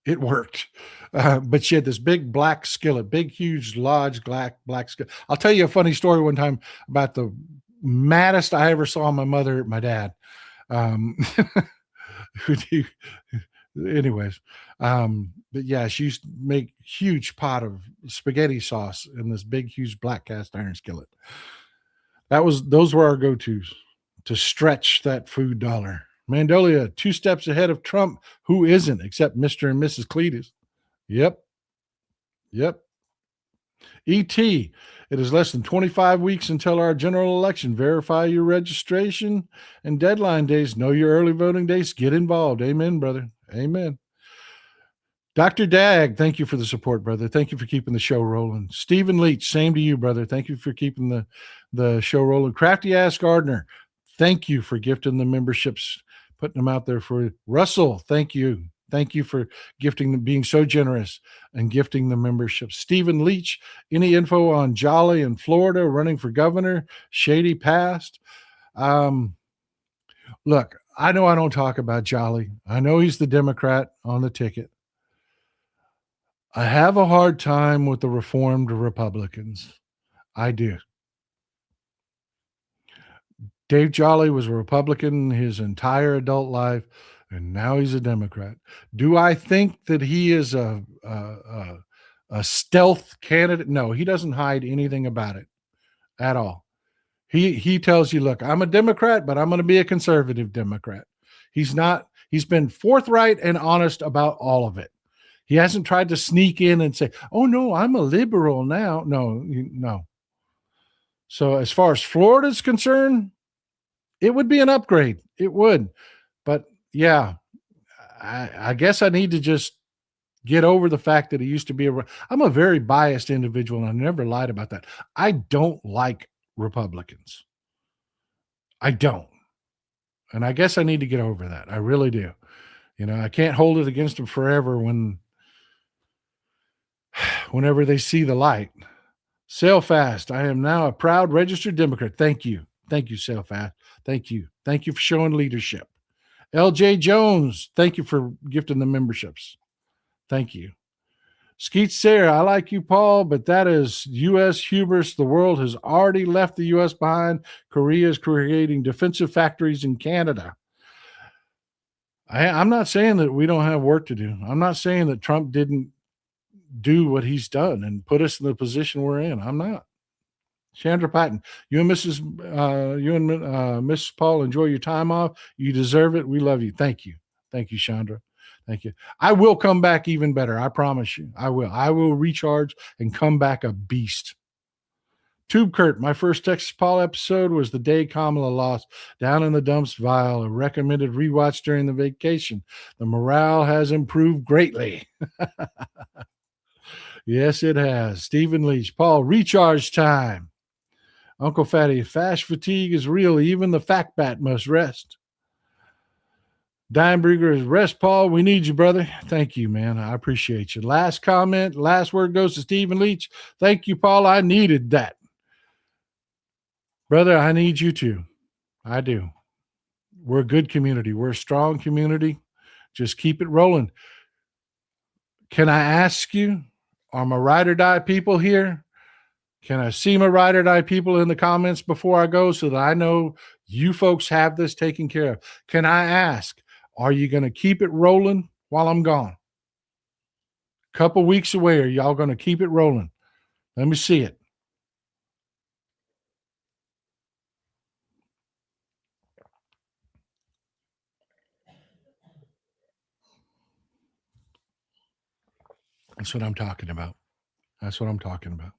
It worked. But she had this big black skillet, big, huge, large black skillet. I'll tell you a funny story one time about the maddest I ever saw my dad. Anyways, but yeah, she used to make huge pot of spaghetti sauce in this big, huge black cast iron skillet. Those were our go-tos to stretch that food dollar. Mandolia, 2 steps ahead of Trump. Who isn't, except Mr. and Mrs. Cletus? Yep. ET, it is less than 25 weeks until our general election. Verify your registration and deadline days. Know your early voting dates. Get involved. Amen, brother. Amen. Dr. Dag, thank you for the support, brother. Thank you for keeping the show rolling. Stephen Leach, same to you, brother. Thank you for keeping the show rolling. Crafty Ass Gardner, thank you for gifting the memberships, putting them out there for you. Russell, thank you. Thank you for gifting them, being so generous and gifting the membership. Stephen Leach, any info on Jolly in Florida running for governor? Shady past. Look, I know I don't talk about Jolly. I know he's the Democrat on the ticket. I have a hard time with the reformed Republicans. I do. Dave Jolly was a Republican his entire adult life, and now he's a Democrat. Do I think that he is a stealth candidate? No, he doesn't hide anything about it at all. He tells you, look, I'm a Democrat, but I'm going to be a conservative Democrat. He's been forthright and honest about all of it. He hasn't tried to sneak in and say, oh, no, I'm a liberal now. No. So as far as Florida's concerned, it would be an upgrade. It would. But, yeah, I guess I need to just get over the fact that he used to be I'm a very biased individual, and I never lied about that. I don't like Republicans. I don't. And I guess I need to get over that. I really do. I can't hold it against them forever whenever they see the light. Sail fast. I am now a proud registered Democrat. Thank you. Thank you, Sail fast. Thank you. Thank you for showing leadership. LJ Jones, thank you for gifting the memberships. Thank you. Skeet Sarah, I like you, Paul, but that is U.S. hubris. The world has already left the U.S. behind. Korea is creating defensive factories in Canada. I'm not saying that we don't have work to do. I'm not saying that Trump didn't do what he's done and put us in the position we're in. I'm not. Chandra Patton, you and Mrs. Paul, enjoy your time off. You deserve it. We love you. Thank you. Thank you, Chandra. Thank you. I will come back even better. I promise you. I will. I will recharge and come back a beast. Tube Kurt, my first Texas Paul episode was the day Kamala lost. Down in the Dumps Vial, a recommended rewatch during the vacation. The morale has improved greatly. Yes, it has. Stephen Leach, Paul, recharge time. Uncle Fatty, fast fatigue is real. Even the fat bat must rest. Dinebrugger is rest, Paul. We need you, brother. Thank you, man. I appreciate you. Last comment, last word goes to Stephen Leach. Thank you, Paul. I needed that. Brother, I need you too. I do. We're a good community. We're a strong community. Just keep it rolling. Can I ask you, are my ride or die people here? Can I see my ride or die people in the comments before I go so that I know you folks have this taken care of? Can I ask, are you going to keep it rolling while I'm gone? Couple weeks away, are y'all going to keep it rolling? Let me see it. That's what I'm talking about. That's what I'm talking about.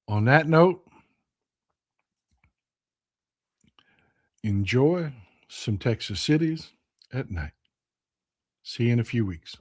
On that note, enjoy some Texas cities at night. See you in a few weeks.